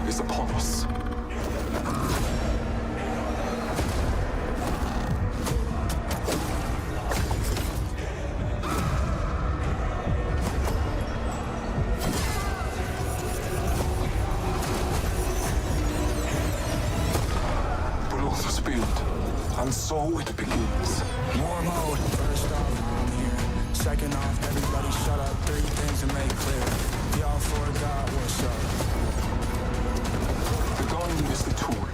is upon us. Blood spilled, and so it begins. War mode. First off, I'm here. Second off, everybody shut up. Three things to make clear. Y'all forgot what's up. The gun is the tool.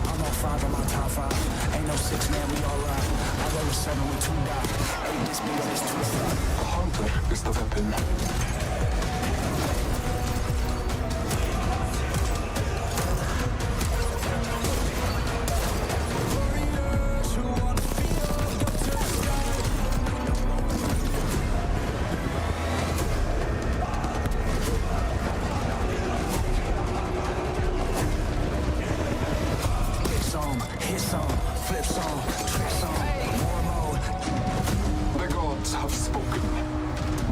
I'm on 5 on my top 5. Ain't no 6, man, we all right. I roll a 7 with 2 dots. 8 this beat is 2 o'clock. The hunter is the weapon. The gods have spoken.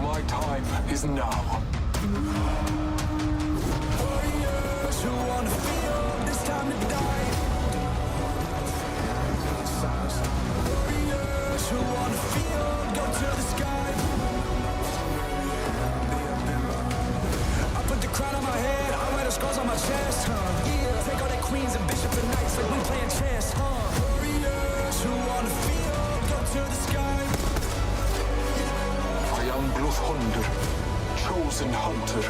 My time is now. Warriors who wanna feel this time to die. Warriors who wanna feel, go to the sky. I put the crown on my head, I wear the scars on my chest. Yeah, take all the queens and bishops and knights like we playing chess. Warriors who wanna feel, go to the sky. I am Bloodhunder, chosen hunter,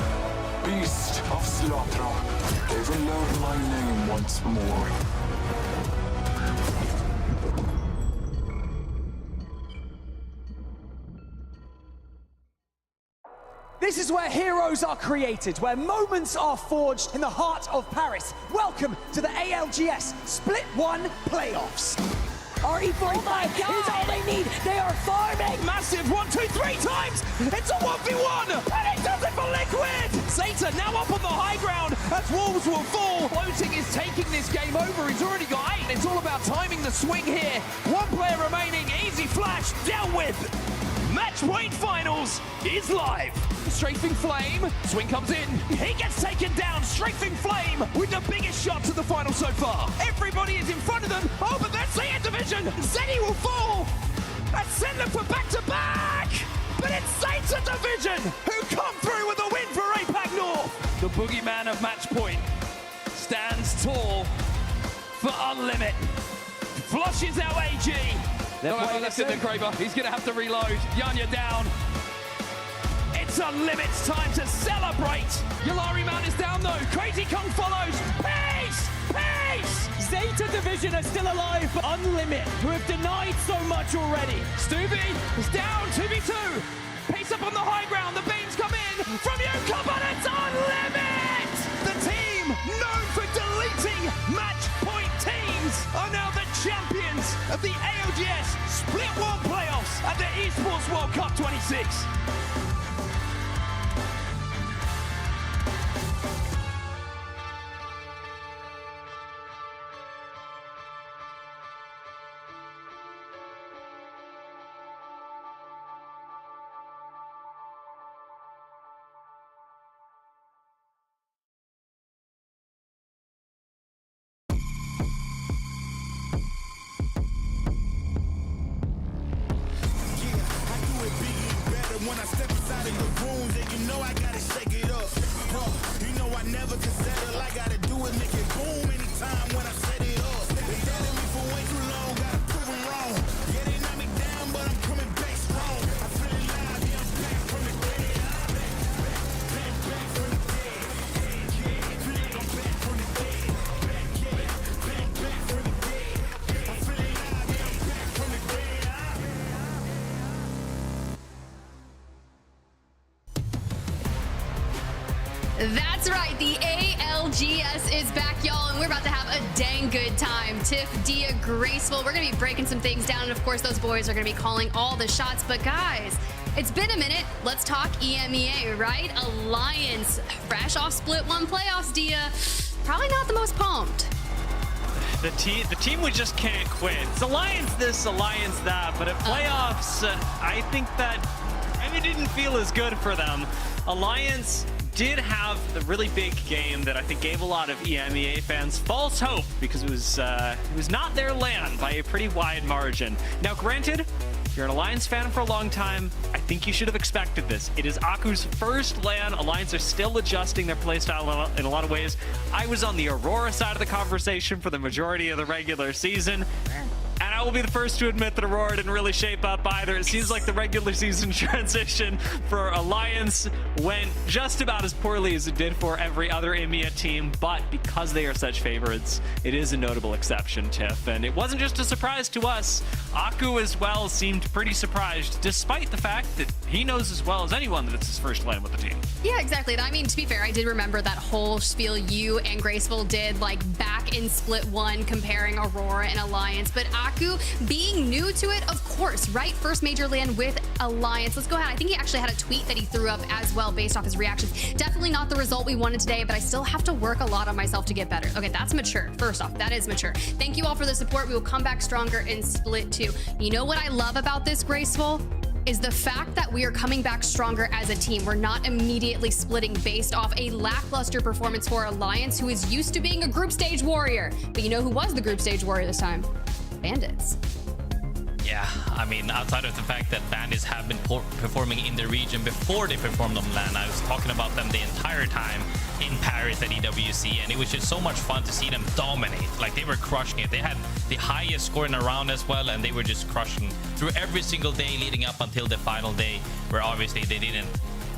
beast of slaughter. They will learn my name once more. This is where heroes are created, where moments are forged in the heart of Paris. Welcome to the ALGS Split 1 Playoffs. RE45 is all they need. They are farming. Massive 1, 2, 3 times. It's a 1v1. And it does it for Liquid. Zeta now up on the high ground as Wolves will fall. Floating is taking this game over. He's already got 8. It's all about timing the swing here. 1 player remaining. Easy flash. Dealt with. Match point finals is live. Strafing Flame. Swing comes in. He gets taken down. Strafing Flame with the biggest shot to the final so far. Everybody is in front of them. Oh, but that's the division. Zeddy will fall. And send them for back-to-back. But it's Zeta Division who come through with a win for APAC North. The boogeyman of match point stands tall for Unlimit. Flushes out AG. They'll have a lift in the Kraber. He's going to have to reload. Yanya down. It's Unlimit's time to celebrate. Yulari Mount is down though. Crazy Kong follows. Pace! Pace! Zeta Division are still alive, but Unlimit, who have denied so much already. Stuvie is down. 2v2. Pace up on the high ground. The beams come in from Yuka, but it's Unlimit! The team known for deleting match point teams are now the champions of the ALGS Split 1 Playoffs at the Esports World Cup 26. When I step inside of your room, then you know I gotta shake it up. You know I never can settle. I gotta do it, make it boom anytime when I set it up. They telling me for way too long, gotta prove them wrong. Yeah, they knock me down, but I'm coming back strong. I feel alive, yeah, I'm back from the dead. I'm back from the dead. I'm back from the dead. Back from the dead. I feel alive, yeah, I'm back from the dead. That's right, the ALGS is back, y'all, and we're about to have a dang good time. Tiff, Dia, Graceful, we're going to be breaking some things down, and of course, those boys are going to be calling all the shots. But guys, it's been a minute. Let's talk EMEA, right? Alliance, fresh off Split 1 playoffs, Dia. Probably not the most pumped. The team we just can't quit. It's Alliance this, Alliance that, but at playoffs, I think that maybe didn't feel as good for them. Alliance did have a really big game that I think gave a lot of EMEA fans false hope because it was not their LAN by a pretty wide margin. Now, granted, if you're an Alliance fan for a long time, I think you should have expected this. It is Aku's first LAN. Alliance are still adjusting their playstyle in a lot of ways. I was on the Aurora side of the conversation for the majority of the regular season. And I will be the first to admit that Aurora didn't really shape up either. It seems like the regular season transition for Alliance went just about as poorly as it did for every other EMEA team, but because they are such favorites, it is a notable exception, Tiff. And it wasn't just a surprise to us. Aku as well seemed pretty surprised, despite the fact that he knows as well as anyone that it's his first LAN with the team. Yeah, exactly. I mean, to be fair, I did remember that whole spiel you and Graceful did, like, back in Split 1, comparing Aurora and Alliance, but Aku being new to it, of course, right? First major LAN with Alliance. Let's go ahead. I think he actually had a tweet that he threw up as well based off his reactions. Definitely not the result we wanted today, but I still have to work a lot on myself to get better. Okay, that's mature. First off, that is mature. Thank you all for the support. We will come back stronger in Split 2. You know what I love about this, Graceful? Is the fact that we are coming back stronger as a team. We're not immediately splitting based off a lackluster performance for Alliance, who is used to being a group stage warrior. But you know who was the group stage warrior this time? Bandits. Yeah, I mean, outside of the fact that Bandits have been performing in the region before they performed on LAN, I was talking about them the entire time in Paris at EWC, and it was just so much fun to see them dominate. Like, they were crushing it. They had the highest score in a round as well, and they were just crushing through every single day leading up until the final day, where obviously they didn't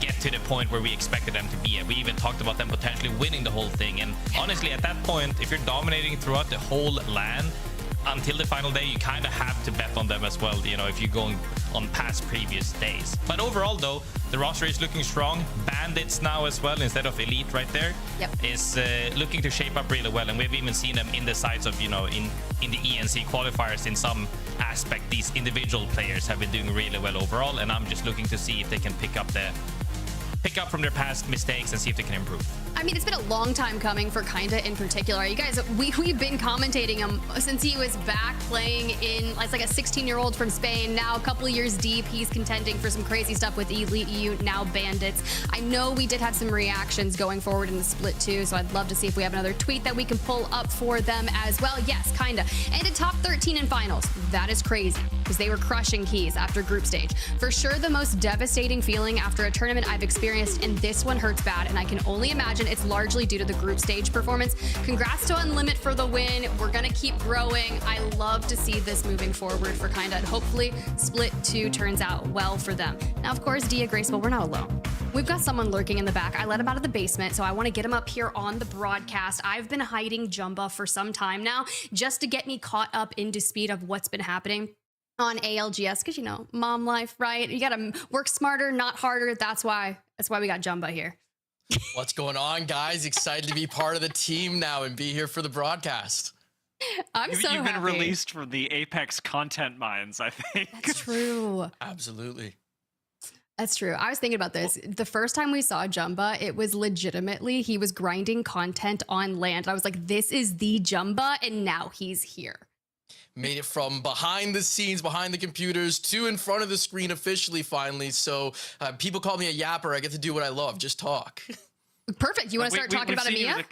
get to the point where we expected them to be at. We even talked about them potentially winning the whole thing, and honestly, at that point, if you're dominating throughout the whole LAN, until the final day, you kind of have to bet on them as well, you know, if you're going on past previous days. But overall, though, the roster is looking strong. Bandits now as well, instead of Elite right there, is looking to shape up really well. And we've even seen them in the sides of, you know, in the ENC qualifiers in some aspect. These individual players have been doing really well overall, and I'm just looking to see if they can pick up from their past mistakes and see if they can improve. I mean, it's been a long time coming for Kinda in particular. You guys, we've been commentating him since he was back playing in, it's like a 16-year-old from Spain. Now a couple years deep, he's contending for some crazy stuff with Elite EU, now Bandits. I know we did have some reactions going forward in the Split 2, so I'd love to see if we have another tweet that we can pull up for them as well. Yes, Kinda. And a top 13 in finals. That is crazy, because they were crushing keys after group stage. For sure, the most devastating feeling after a tournament I've experienced, and this one hurts bad, and I can only imagine it's largely due to the group stage performance. Congrats to Unlimit for the win. We're gonna keep growing. I love to see this moving forward for Kinda, and hopefully Split 2 turns out well for them. Now, of course, Dia Graceful, we're not alone. We've got someone lurking in the back. I let him out of the basement, so I want to get him up here on the broadcast. I've been hiding Jumba for some time now, just to get me caught up into speed of what's been happening on ALGS, because, you know, mom life, right? You gotta work smarter, not harder. That's why we got Jumba here. What's going on, guys? Excited to be part of the team now and be here for the broadcast. You've been released from the Apex content mines, I think. That's true. Absolutely. That's true. I was thinking about this. The first time we saw Jumba, it was legitimately, he was grinding content on land. I was like, this is the Jumba, and now he's here. Made it from behind the scenes, behind the computers, to in front of the screen officially, finally. So people call me a yapper. I get to do what I love, just talk. Perfect. You want to start talking about EMEA?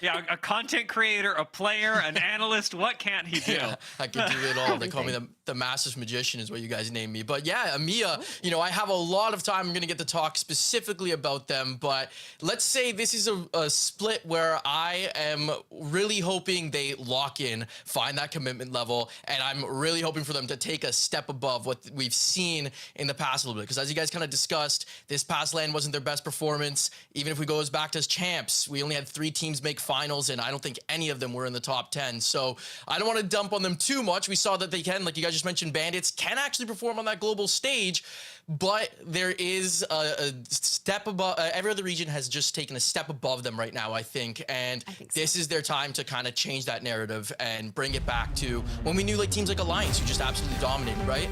Yeah, a content creator, a player, an analyst. What can't he do? Yeah, I can do it all. They call me the Massive Magician is what you guys name me. But yeah, EMEA, you know, I have a lot of time. I'm going to get to talk specifically about them. But let's say this is a split where I am really hoping they lock in, find that commitment level. And I'm really hoping for them to take a step above what we've seen in the past a little bit. Because as you guys kind of discussed, this past LAN wasn't their best performance. Even if we go back to as champs, we only had 3 teams make finals, and I don't think any of them were in the top 10. So I don't want to dump on them too much. We saw that they can, like you guys just mentioned, Bandits can actually perform on that global stage, but there is a step above. Every other region has just taken a step above them right now, I think, and this is their time to kind of change that narrative and bring it back to when we knew like teams like Alliance who just absolutely dominated, right?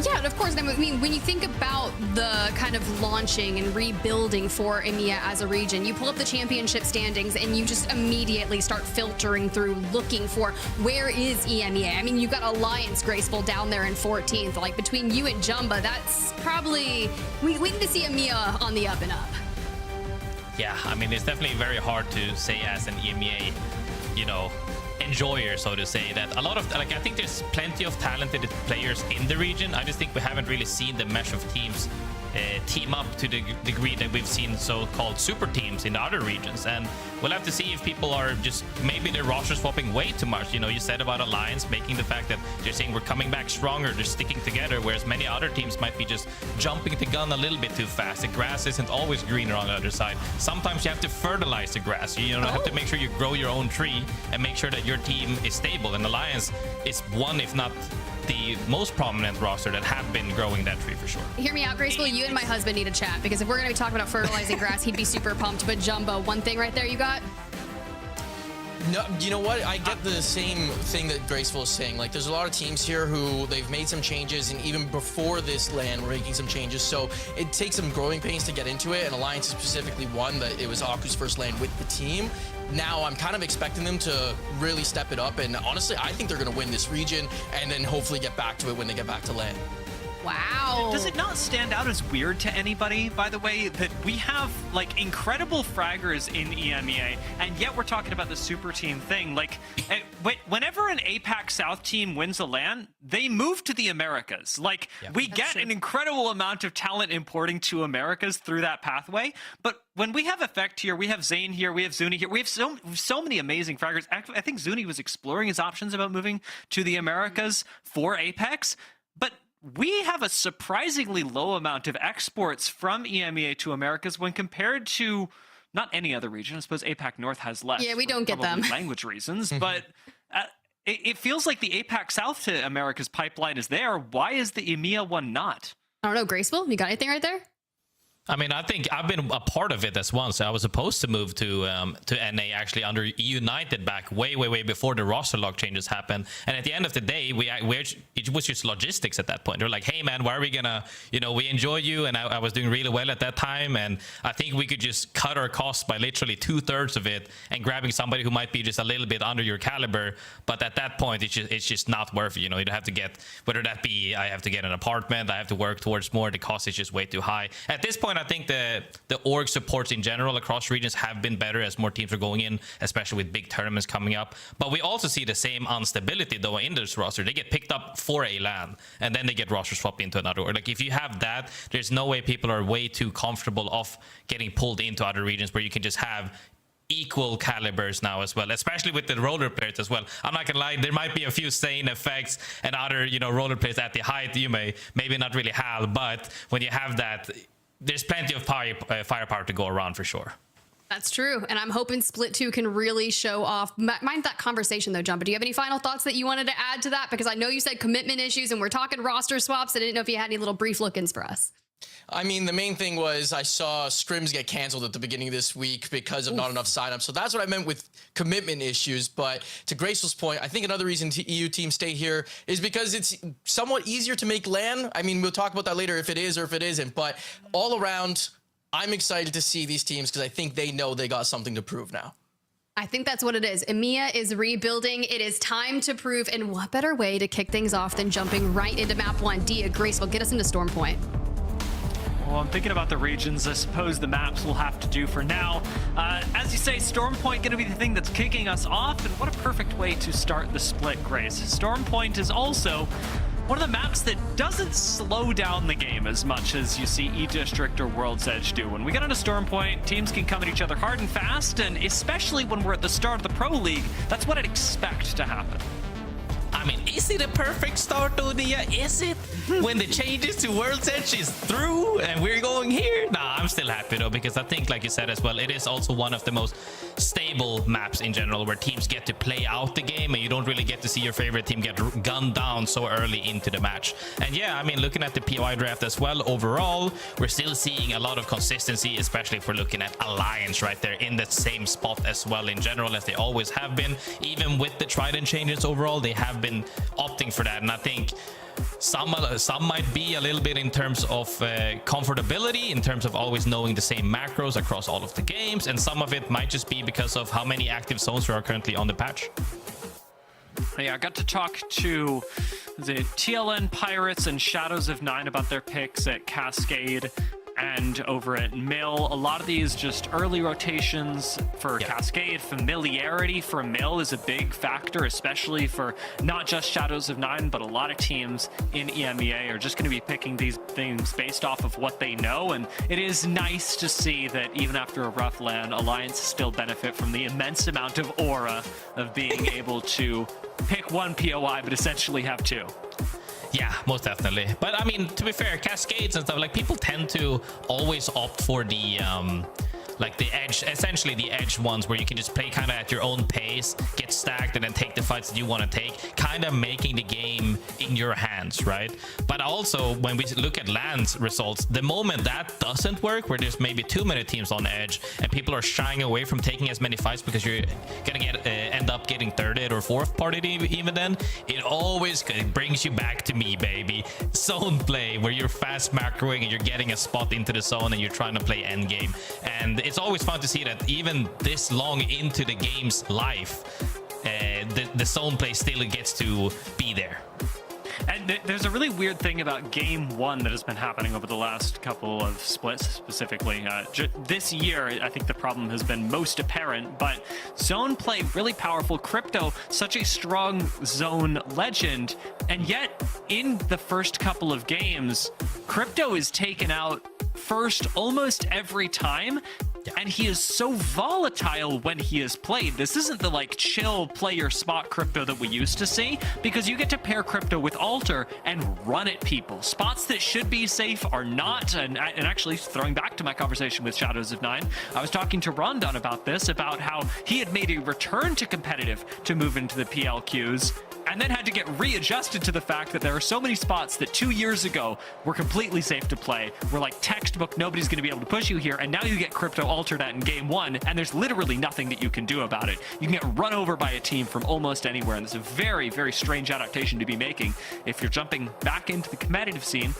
Yeah, and of course, I mean, when you think about the kind of launching and rebuilding for EMEA as a region, you pull up the championship standings and you just immediately start filtering through, looking for where is EMEA. I mean, you've got Alliance Graceful down there in 14th. Like, between you and Jumba, that's probably, we need to see EMEA on the up and up. Yeah, I mean, it's definitely very hard to say as an EMEA, you know, enjoyer, so to say, that a lot of, like, I think there's plenty of talented players in the region. I just think we haven't really seen the mesh of teams team up to the degree that we've seen so-called super teams in the other regions, and we'll have to see if people are just, maybe they're roster swapping way too much. You know, you said about Alliance making the fact that they're saying we're coming back stronger, they're sticking together, whereas many other teams might be just jumping the gun a little bit too fast. The grass isn't always greener on the other side. Sometimes you have to fertilize the grass. You have to make sure you grow your own tree and make sure that your team is stable, and Alliance is one, if not the most prominent roster that have been growing that tree for sure. Hear me out, Graceful. You and my husband need a chat, because if we're going to be talking about fertilizing grass, he'd be super pumped. But Jumbo, one thing right there you got? No, you know what? I get the same thing that Graceful is saying. Like, there's a lot of teams here who they've made some changes, and even before this LAN, we're making some changes. So it takes some growing pains to get into it, and Alliance is specifically one that it was Aku's first LAN with the team. Now I'm kind of expecting them to really step it up, and honestly, I think they're going to win this region and then hopefully get back to it when they get back to LAN. Wow. Does it not stand out as weird to anybody, by the way, that we have, like, incredible fraggers in EMEA, and yet we're talking about the super team thing? Like, whenever an APAC South team wins a LAN, they move to the Americas. Like, we get an incredible amount of talent importing to Americas through that pathway, but when we have Effect here, we have Zane here, we have Zuni here, we have so many amazing fraggers. Actually, I think Zuni was exploring his options about moving to the Americas for Apex, but we have a surprisingly low amount of exports from EMEA to Americas when compared to not any other region. I suppose APAC North has less. Yeah, we don't get them. Language reasons, but it feels like the APAC South to America's pipeline is there. Why is the EMEA one not? I don't know, Graceful, you got anything right there? I mean, I think I've been a part of it as well. So I was supposed to move to NA actually under United back way before the roster lock changes happened. And at the end of the day, it was just logistics at that point. They're like, hey man, why are we gonna, you know, we enjoy you, and I was doing really well at that time, and I think we could just cut our costs by literally 2/3 of it and grabbing somebody who might be just a little bit under your caliber. But at that point, it's just not worth it. You know, you'd have to get, whether that be I have to get an apartment, I have to work towards more. The cost is just way too high at this point. I think the org supports in general across regions have been better as more teams are going in, especially with big tournaments coming up. But we also see the same instability though in this roster. They get picked up for a LAN and then they get roster swapped into another org. Like, if you have that, there's no way people are way too comfortable of getting pulled into other regions where you can just have equal calibers now as well, especially with the roller players as well. I'm not gonna lie, there might be a few sane effects and other, you know, roller players at the height you maybe not really have, but when you have that, there's plenty of firepower to go around for sure. That's true, and I'm hoping Split 2 can really show off. Mind that conversation though, John, but do you have any final thoughts that you wanted to add to that? Because I know you said commitment issues and we're talking roster swaps. I didn't know if you had any little brief look-ins for us. I mean, the main thing was I saw scrims get canceled at the beginning of this week because of not enough signups. So that's what I meant with commitment issues. But to Graceful's point, I think another reason EU teams stay here is because it's somewhat easier to make LAN. I mean, we'll talk about that later if it is or if it isn't. But all around, I'm excited to see these teams because I think they know they got something to prove now. I think that's what it is. EMEA is rebuilding. It is time to prove. And what better way to kick things off than jumping right into map 1? Dia, Graceful, get us into Storm Point. Well, I'm thinking about the regions. I suppose the maps will have to do for now. As you say, Storm Point going to be the thing that's kicking us off, and what a perfect way to start the split, Grace. Storm Point is also one of the maps that doesn't slow down the game as much as you see E-District or World's Edge do. When we get into Storm Point, teams can come at each other hard and fast, and especially when we're at the start of the Pro League, that's what I'd expect to happen. I mean, is it a perfect start, Odia? Is it? When the changes to World's Edge is through and we're going here? Nah, I'm still happy though, because I think, like you said as well, it is also one of the most stable maps in general where teams get to play out the game and you don't really get to see your favorite team get gunned down so early into the match. And yeah, I mean, looking at the POI draft as well, overall, we're still seeing a lot of consistency, especially if we're looking at Alliance right there in that same spot as well in general, as they always have been. Even with the Trident changes overall, they have been opting for that. And I think Some might be a little bit in terms of comfortability, in terms of always knowing the same macros across all of the games, and some of it might just be because of how many active zones there are currently on the patch. Yeah, I got to talk to the TLN Pirates and Shadows of Nine about their picks at Cascade and over at Mill. A lot of these just early rotations for Cascade. Familiarity for Mill is a big factor, especially for not just Shadows of Nine, but a lot of teams in EMEA are just going to be picking these things based off of what they know. And it is nice to see that even after a rough LAN, Alliance still benefit from the immense amount of aura of being able to pick one POI, but essentially have two. Yeah, most definitely. But I mean, to be fair, Cascades and stuff, like, people tend to always opt for the like the edge, essentially the edge ones, where you can just play kind of at your own pace, get stacked, and then take the fights that you want to take, kind of making the game in your hands, right? But also, when we look at LAN's results, the moment that doesn't work, where there's maybe too many teams on edge and people are shying away from taking as many fights because you're gonna end up getting thirded or fourth party even then, it always brings you back to me, baby. Zone play, where you're fast macroing and you're getting a spot into the zone and you're trying to play end game. And it's always fun to see that even this long into the game's life, the zone play still gets to be there. And there's a really weird thing about Game 1 that has been happening over the last couple of splits specifically. This year, I think the problem has been most apparent, but zone play really powerful. Crypto, such a strong zone legend, and yet in the first couple of games, Crypto is taken out first almost every time. And he is so volatile when he is played. This isn't the like chill play your spot Crypto that we used to see, because you get to pair Crypto with Alter and run at people. Spots that should be safe are not. And actually, throwing back to my conversation with Shadows of Nine, I was talking to Rondon about this, about how he had made a return to competitive to move into the PLQs, and then had to get readjusted to the fact that there are so many spots that 2 years ago were completely safe to play. We're like textbook, nobody's going to be able to push you here, and now you get Crypto altered at in Game 1, and there's literally nothing that you can do about it. You can get run over by a team from almost anywhere, and it's a very, very strange adaptation to be making if you're jumping back into the competitive scene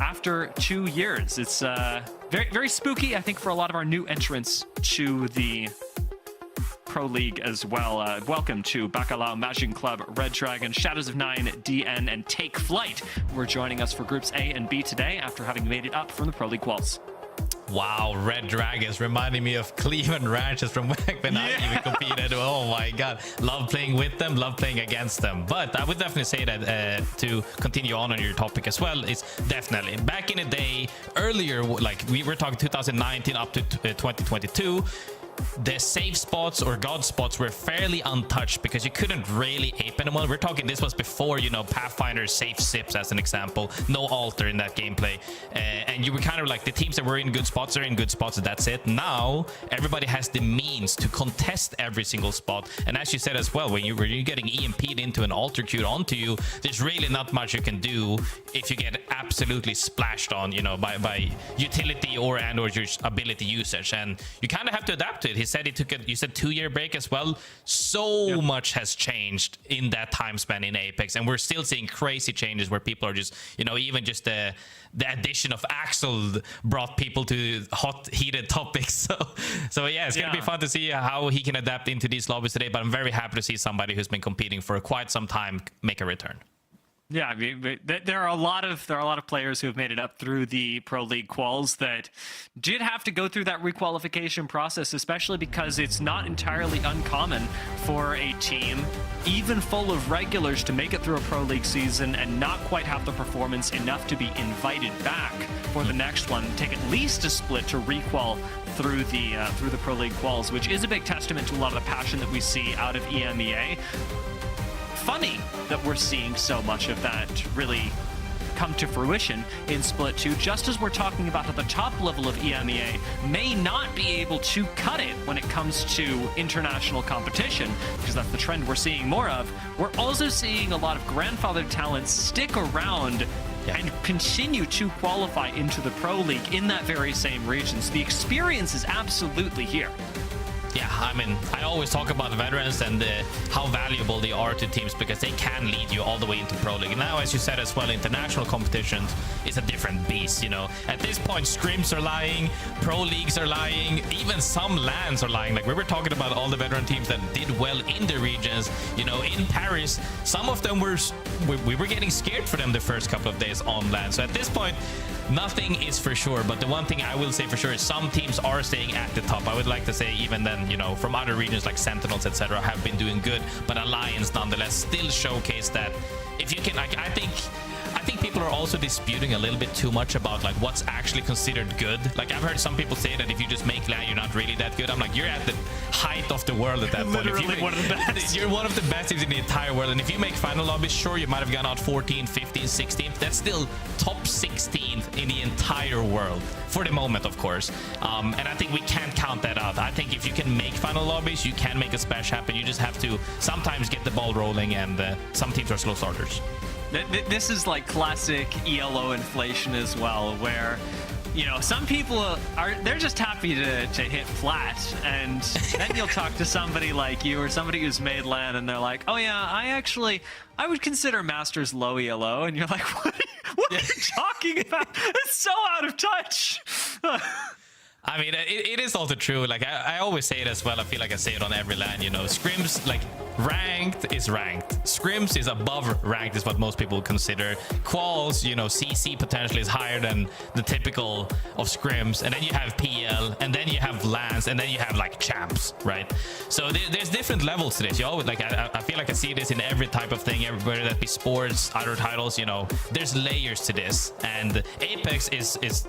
after 2 years. It's very, very spooky, I think, for a lot of our new entrants to the Pro League as well. Welcome to Bacalhau, Magic Club, Red Dragon, Shadows of Nine, DN, and Take Flight, who are joining us for Groups A and B today after having made it up from the Pro League quals. Wow, Red Dragons reminding me of Cleveland Ranchers from back when I even competed. Oh my god, love playing with them, love playing against them. But I would definitely say that to continue on your topic as well, it's definitely back in the day, earlier, like we were talking 2019 up to 2022, the safe spots or god spots were fairly untouched because you couldn't really ape anyone. We're talking, this was before, you know, Pathfinder safe sips as an example, no alter in that gameplay, and you were kind of like, the teams that were in good spots are in good spots, and that's it. Now everybody has the means to contest every single spot, and as you said as well, when you're getting EMP'd into an alter queued onto you, there's really not much you can do if you get absolutely splashed on, you know, by utility or your ability usage, and you kind of have to adapt to it. He said he took you said 2-year break as well. So much has changed in that time span in Apex, and we're still seeing crazy changes where people are just, you know, even just the addition of Axel brought people to heated topics. So yeah, it's gonna be fun to see how he can adapt into these lobbies today, but I'm very happy to see somebody who's been competing for quite some time make a return. Yeah, I mean, there are a lot of players who have made it up through the Pro League quals that did have to go through that requalification process, especially because it's not entirely uncommon for a team, even full of regulars, to make it through a Pro League season and not quite have the performance enough to be invited back for the next one. Take at least a split to requal through the Pro League quals, which is a big testament to a lot of the passion that we see out of EMEA. Funny that we're seeing so much of that really come to fruition in Split 2, just as we're talking about at the top level of EMEA may not be able to cut it when it comes to international competition, because that's the trend we're seeing more of. We're also seeing a lot of grandfathered talents stick around and continue to qualify into the Pro League in that very same region. So the experience is absolutely here. Yeah, I mean, I always talk about veterans and how valuable they are to teams because they can lead you all the way into Pro League. Now, as you said as well, international competitions is a different beast, you know. At this point, scrims are lying, Pro Leagues are lying, even some LANs are lying. Like we were talking about all the veteran teams that did well in the regions, you know, in Paris, some of them we were getting scared for them the first couple of days on LAN. So at this point, nothing is for sure, but the one thing I will say for sure is some teams are staying at the top. I would like to say even then, you know, from other regions like Sentinels, etc., have been doing good, but Alliance nonetheless still showcase that if you can, like, I think people are also disputing a little bit too much about like what's actually considered good. Like I've heard some people say that if you just make LAN, you're not really that good. I'm like, you're at the height of the world at that point. If you make, one of the best. You're one of the best teams in the entire world, and if you make final lobbies, sure, you might have gone out 14th, 15th, 16th. That's still top 16th in the entire world for the moment, of course. And I think we can't count that out. I think if you can make final lobbies, you can make a splash happen. You just have to sometimes get the ball rolling, and some teams are slow starters. This is like classic ELO inflation as well, where, you know, some people they're just happy to hit flat, and then you'll talk to somebody like you or somebody who's made LAN, and they're like, oh yeah, I would consider Masters low ELO, and you're like, what are you talking about? It's so out of touch. I mean, it is also true. Like I always say it as well. I feel like I say it on every LAN, you know, scrims, like ranked is ranked. Scrims is above ranked is what most people consider. Quals, you know, CC potentially is higher than the typical of scrims. And then you have PL, and then you have LANs, and then you have like champs, right? So there's different levels to this. You always, like, I feel like I see this in every type of thing, whether that be sports, other titles, you know, there's layers to this. And Apex is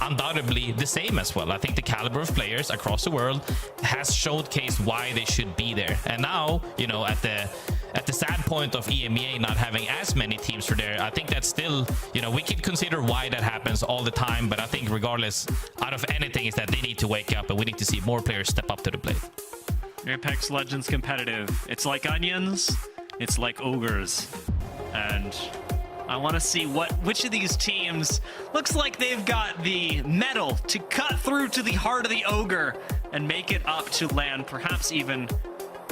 undoubtedly the same as well. I think the caliber of players across the world has showcased why they should be there. And now, you know, at the sad point of EMEA not having as many teams for there, I think that's still, you know, we can consider why that happens all the time, but I think regardless out of anything is that they need to wake up, and we need to see more players step up to the plate. Apex Legends competitive. It's like onions, it's like ogres, and I want to see which of these teams looks like they've got the metal to cut through to the heart of the ogre and make it up to LAN, perhaps even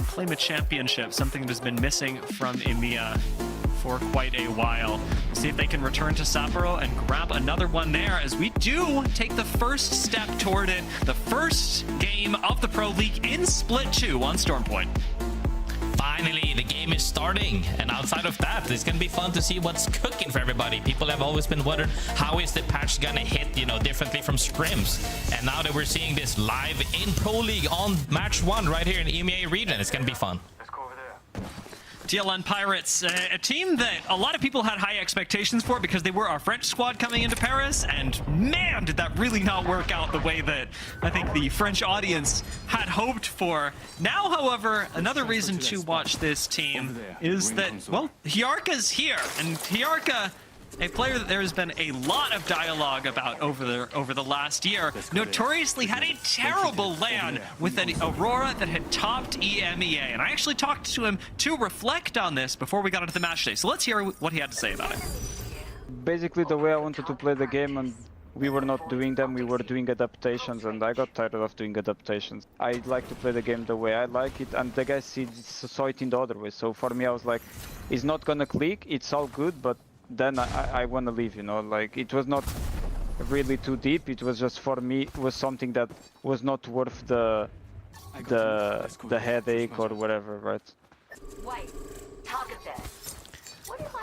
claim a championship, something that has been missing from EMEA for quite a while. We'll see if they can return to Sapporo and grab another one there, as we do take the first step toward it, the first game of the Pro League in Split 2 on Stormpoint. Finally, the game is starting, and outside of that, it's gonna be fun to see what's cooking for everybody. People have always been wondering, how is the patch gonna hit, you know, differently from scrims? And now that we're seeing this live in Pro League on match 1 right here in EMEA region, it's gonna be fun. TLN Pirates, a team that a lot of people had high expectations for because they were our French squad coming into Paris, and man, did that really not work out the way that I think the French audience had hoped for. Now, however, another reason to watch this team is that, well, Hiarka's here, and Hiarka, a player that there has been a lot of dialogue about over the last year, notoriously had a terrible LAN with an Aurora that had topped EMEA. And I actually talked to him to reflect on this before we got into the match today. So let's hear what he had to say about it. Basically, the way I wanted to play the game, and we were not doing them, we were doing adaptations, and I got tired of doing adaptations. I like to play the game the way I like it, and the guys saw it in the other way. So for me, I was like, it's not gonna click, it's all good, but then I want to leave, you know. Like, it was not really too deep, it was just, for me, it was something that was not worth the headache or whatever, right?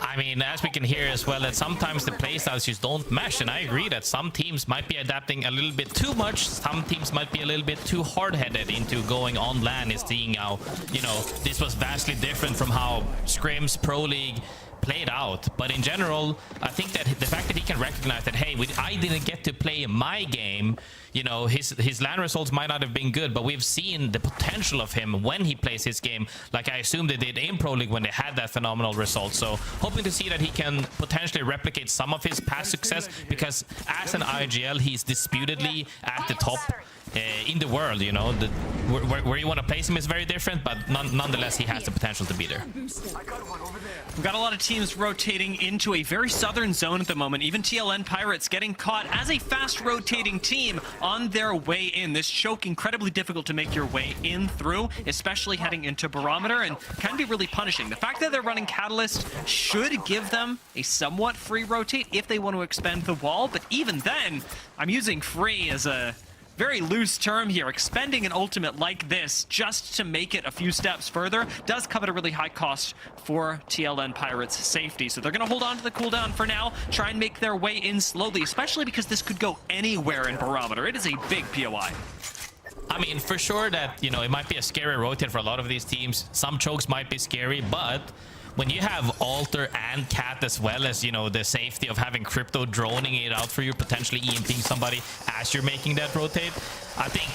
I mean, as we can hear as well, that sometimes the playstyles just don't mesh, and I agree that some teams might be adapting a little bit too much, some teams might be a little bit too hard-headed into going on LAN and seeing how, you know, this was vastly different from how scrims, Pro League played out. But in general, I think that the fact that he can recognize that, hey, I didn't get to play my game, you know, his LAN results might not have been good, but we've seen the potential of him when he plays his game, like I assume they did in Pro League when they had that phenomenal result. So hoping to see that he can potentially replicate some of his past success, because as an IGL, he's disputedly at the top in the world, you know. where you want to place him is very different, but nonetheless, he has the potential to be there. We've got a lot of teams rotating into a very southern zone at the moment. Even TLN Pirates getting caught as a fast rotating team on their way in. This choke incredibly difficult to make your way in through, especially heading into Barometer, and can be really punishing. The fact that they're running Catalyst should give them a somewhat free rotate if they want to expand the wall, but even then, I'm using free as a very loose term here. Expending an ultimate like this just to make it a few steps further does come at a really high cost for TLN Pirates' safety. So they're going to hold on to the cooldown for now, try and make their way in slowly, especially because this could go anywhere in Barometer. It is a big POI. I mean, for sure that, you know, it might be a scary rotate for a lot of these teams. Some chokes might be scary, but when you have Alter and Cat as well as, you know, the safety of having Crypto droning it out for you, potentially EMPing somebody as you're making that rotate, I think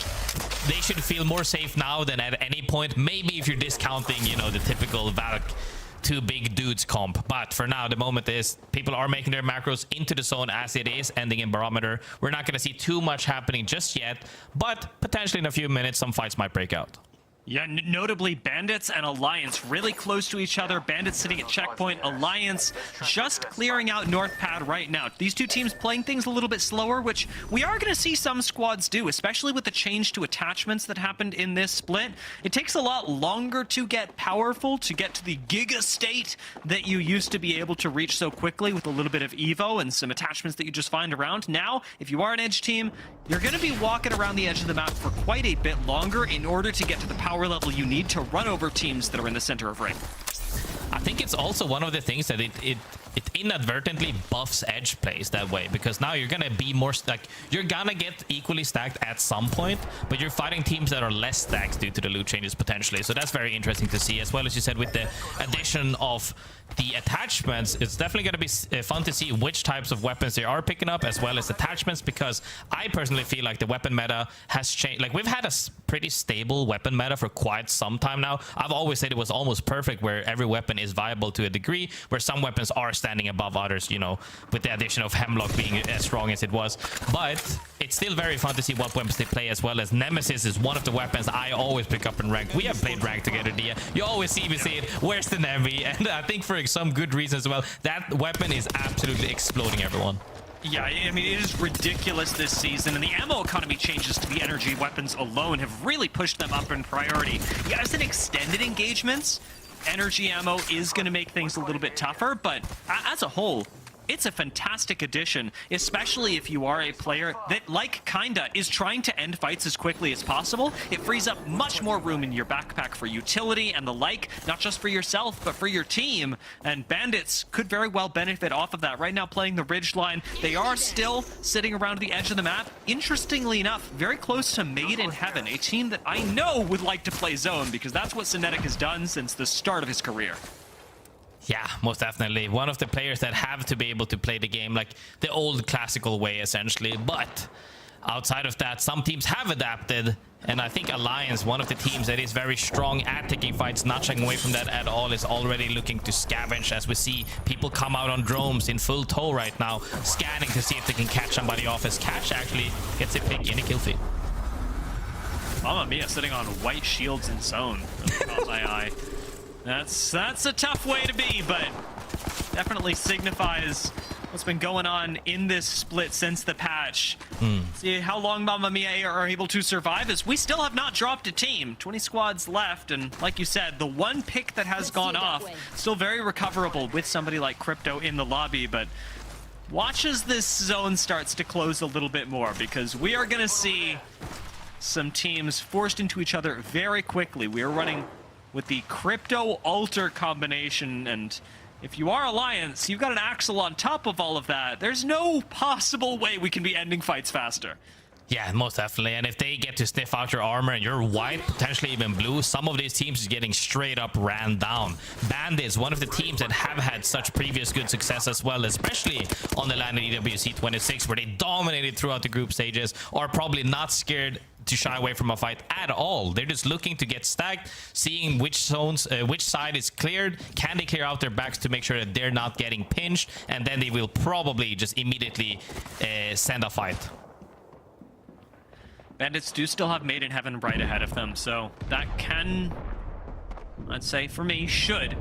they should feel more safe now than at any point. Maybe if you're discounting, you know, the typical Valk two big dudes comp, but for now the moment is people are making their macros into the zone as it is ending in Barometer. We're not going to see too much happening just yet, but potentially in a few minutes some fights might break out. Yeah, notably Bandits and Alliance really close to each other. Bandits sitting at checkpoint, Alliance just clearing out North Pad right now. These two teams playing things a little bit slower, which we are going to see some squads do, especially with the change to attachments that happened in this split. It takes a lot longer to get powerful, to get to the giga state that you used to be able to reach so quickly with a little bit of Evo and some attachments that you just find around. Now, if you are an edge team, you're going to be walking around the edge of the map for quite a bit longer in order to get to the power level you need to run over teams that are in the center of ring. I think it's also one of the things that it inadvertently buffs edge plays that way, because now you're gonna be more like you're gonna get equally stacked at some point, but you're fighting teams that are less stacked due to the loot changes potentially. So that's very interesting to see, as well as you said with the addition of the attachments. It's definitely going to be fun to see which types of weapons they are picking up, as well as attachments, because I personally feel like the weapon meta has changed. Like, we've had a pretty stable weapon meta for quite some time now. I've always said it was almost perfect, where every weapon is viable to a degree, where some weapons are standing above others, you know, with the addition of Hemlock being as strong as it was. But it's still very fun to see what weapons they play, as well as Nemesis is one of the weapons I always pick up in rank. We have played rank together, Dia. You always see me say it, where's the Nemi? And I think for some good reason as well, that weapon is absolutely exploding everyone. Yeah, I mean, it is ridiculous this season, and the ammo economy changes to the energy weapons alone have really pushed them up in priority. Yeah, as in extended engagements, energy ammo is going to make things a little bit tougher, but as a whole, it's a fantastic addition, especially if you are a player that, like Kinda, is trying to end fights as quickly as possible. It frees up much more room in your backpack for utility and the like, not just for yourself, but for your team. And Bandits could very well benefit off of that. Right now, playing the ridge line, they are still sitting around the edge of the map. Interestingly enough, very close to Made in Heaven, a team that I know would like to play zone, because that's what Synetic has done since the start of his career. Yeah, most definitely. One of the players that have to be able to play the game like the old classical way, essentially. But outside of that, some teams have adapted. And I think Alliance, one of the teams that is very strong at taking fights, not shying away from that at all, is already looking to scavenge, as we see people come out on drones in full tow right now, scanning to see if they can catch somebody off, as Catch actually gets a pick in a kill feed. Mamma Mia sitting on white shields in zone. That caught my eye. That's a tough way to be, but definitely signifies what's been going on in this split since the patch. See how long Mamma Mia are able to survive, as we still have not dropped a team. 20 squads left, and like you said, the one pick that has gone off, still very recoverable with somebody like Crypto in the lobby, but watch as this zone starts to close a little bit more, because we are going to see some teams forced into each other very quickly. We are running with the Crypto Alter combination, and if you are Alliance, you've got an Axel on top of all of that. There's no possible way we can be ending fights faster. Yeah, most definitely. And if they get to sniff out your armor and you're white, potentially even blue, some of these teams is getting straight up ran down. Bandits, one of the teams that have had such previous good success as well, especially on the land of EWC 26, where they dominated throughout the group stages, are probably not scared to shy away from a fight at all. They're just looking to get stacked, seeing which zones, which side is cleared, can they clear out their backs to make sure that they're not getting pinched, and then they will probably just immediately send a fight. Bandits do still have Made in Heaven right ahead of them, so that can, I'd say for me, should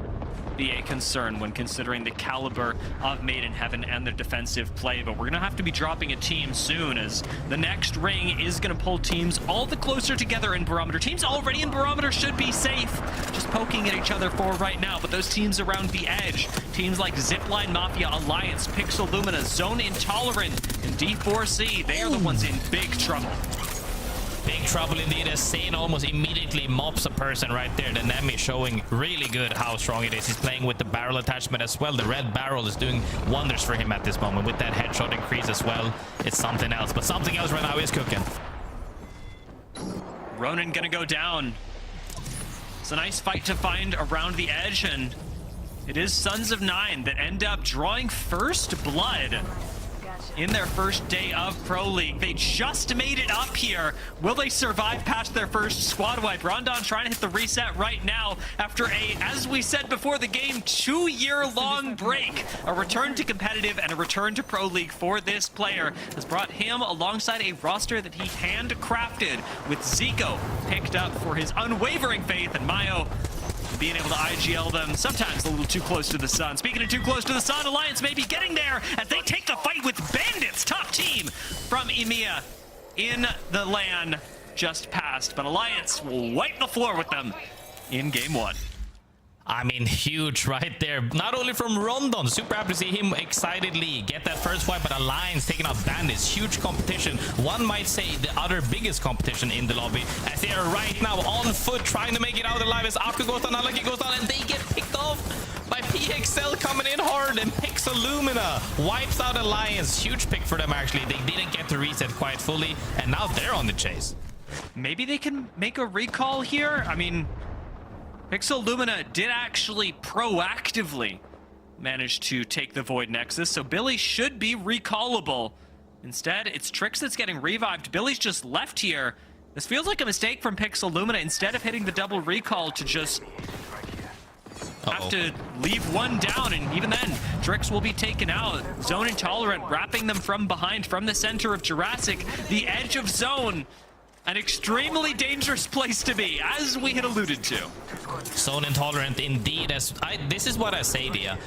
be a concern when considering the caliber of Made in Heaven and their defensive play. But we're going to have to be dropping a team soon, as the next ring is going to pull teams all the closer together in Barometer. Teams already in Barometer should be safe, just poking at each other for right now. But those teams around the edge, teams like ZIPLINE, MAFIA, Alliance, Pixel, Lumina, Zone Intolerant, and D4C, they are the ones in big trouble. Big trouble indeed, as Sane almost immediately mops a person right there. The Nemi showing really good how strong it is. He's playing with the barrel attachment as well. The red barrel is doing wonders for him at this moment. With that headshot increase as well, it's something else. But something else right now is cooking. Ronin gonna go down. It's a nice fight to find around the edge, and it is Sons of Nine that end up drawing first blood in their first day of Pro League. They just made it up here. Will they survive past their first squad wipe? Rondon trying to hit the reset right now after a, as we said before the game, 2-year-long break. A return to competitive and a return to Pro League for this player has brought him alongside a roster that he handcrafted, with Zico picked up for his unwavering faith, and Mayo being able to IGL them sometimes a little too close to the sun. Speaking of too close to the sun, Alliance may be getting there as they take the fight with Bandits, top team from EMEA in the LAN just passed. But Alliance will wipe the floor with them in game one. I mean, huge right there. Not only from Rondon, super happy to see him excitedly get that first wipe, but Alliance taking out Bandits. Huge competition. One might say the other biggest competition in the lobby, as they are right now on foot trying to make it out alive as Aku goes down, Unlucky goes down, and they get picked off by PXL coming in hard, and Pixel Lumina wipes out Alliance. Huge pick for them, actually. They didn't get to reset quite fully, and now they're on the chase. Maybe they can make a recall here? I mean, Pixel Lumina did actually proactively manage to take the Void Nexus, so Billy should be recallable. Instead, it's Trix that's getting revived. Billy's just left here. This feels like a mistake from Pixel Lumina. Instead of hitting the double recall, to just have to leave one down, and even then, Trix will be taken out. Zone Intolerant wrapping them from behind, from the center of Jurassic, the edge of Zone. An extremely dangerous place to be, as we had alluded to. Zone Intolerant indeed. This is what I say, Dia.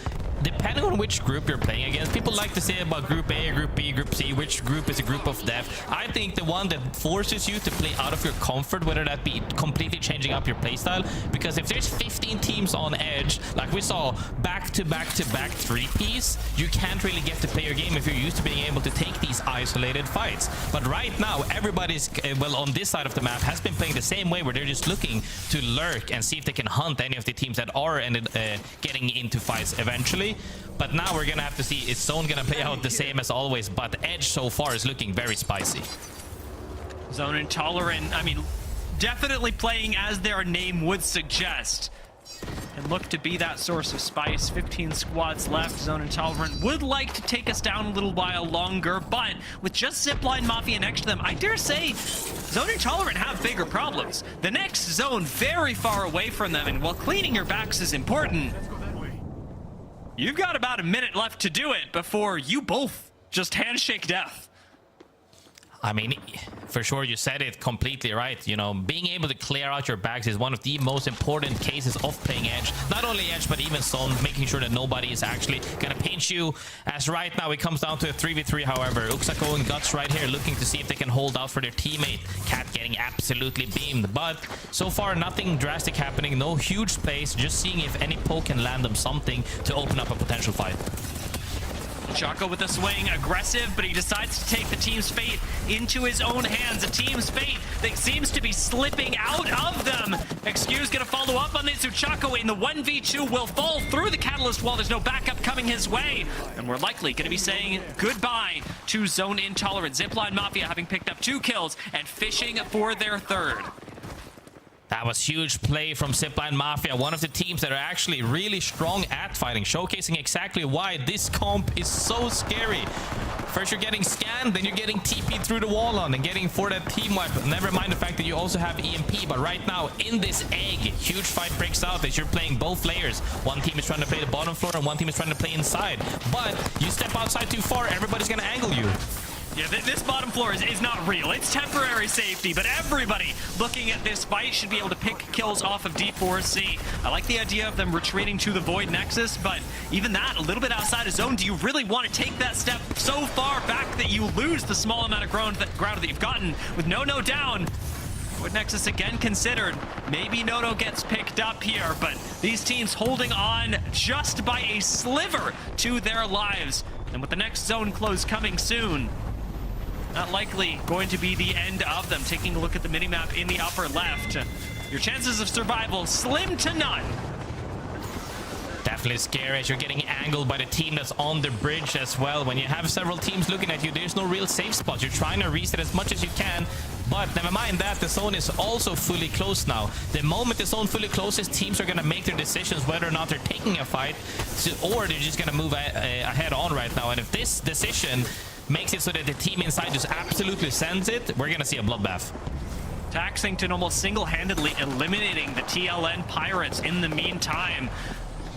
Depending on which group you're playing against, people like to say about Group A, Group B, Group C, which group is a group of death. I think the one that forces you to play out of your comfort, whether that be completely changing up your playstyle, because if there's 15 teams on edge, like we saw back-to-back-to-back 3Ps, you can't really get to play your game if you're used to being able to take these isolated fights. But right now, everybody's, well, on this side of the map, has been playing the same way, where they're just looking to lurk and see if they can hunt any of the teams that are getting into fights eventually. But now we're gonna have to see, is Zone gonna play out the same as always, but Edge so far is looking very spicy. Zone Intolerant, I mean, definitely playing as their name would suggest, and look to be that source of spice. 15 squads left. Zone Intolerant would like to take us down a little while longer, but with just ZIPLINE, MAFIA next to them, I dare say Zone Intolerant have bigger problems. The next zone very far away from them, and while cleaning your backs is important, you've got about a minute left to do it before you both just handshake death. I mean, for sure, you said it completely right. You know, being able to clear out your bags is one of the most important cases of playing Edge. Not only Edge, but even Zone, making sure that nobody is actually gonna pinch you. As right now, it comes down to a 3v3, however. Uxako and Guts right here looking to see if they can hold out for their teammate. Cat getting absolutely beamed, but so far, nothing drastic happening. No huge plays, just seeing if any poke can land them something to open up a potential fight. Chaco with a swing, aggressive, but he decides to take the team's fate into his own hands. A team's fate that seems to be slipping out of them. Excuse gonna follow up on this. Chaco in the 1v2 will fall through the Catalyst wall. There's no backup coming his way. And we're likely gonna be saying goodbye to Zone Intolerant. ZIPLINE MAFIA having picked up 2 kills and fishing for their third. That was huge play from ZIPLINE MAFIA, one of the teams that are actually really strong at fighting, showcasing exactly why this comp is so scary. First you're getting scanned, then you're getting TP'd through the wall on and getting for that team wipe. Never mind the fact that you also have EMP, but right now in this egg, huge fight breaks out as you're playing both layers. One team is trying to play the bottom floor and one team is trying to play inside. But you step outside too far, everybody's gonna angle you. Yeah, this bottom floor is not real. It's temporary safety, but everybody looking at this fight should be able to pick kills off of D4C. I like the idea of them retreating to the Void Nexus, but even that, a little bit outside of zone. Do you really want to take that step so far back that you lose the small amount of ground that you've gotten with Nono down? Void Nexus again considered. Maybe Nono gets picked up here, but these teams holding on just by a sliver to their lives. And with the next zone close coming soon, not likely going to be the end of them. Taking a look at the minimap in the upper left, your chances of survival slim to none. Definitely scary as you're getting angled by the team that's on the bridge as well. When you have several teams looking at you, there's no real safe spot. You're trying to reset as much as you can, but never mind that, the zone is also fully closed now. The moment the zone fully closes, teams are going to make their decisions whether or not they're taking a fight, or they're just going to move ahead on right now. And if this decision makes it so that the team inside just absolutely sends it, we're going to see a bloodbath. Taxington almost single-handedly eliminating the TLN Pirates in the meantime.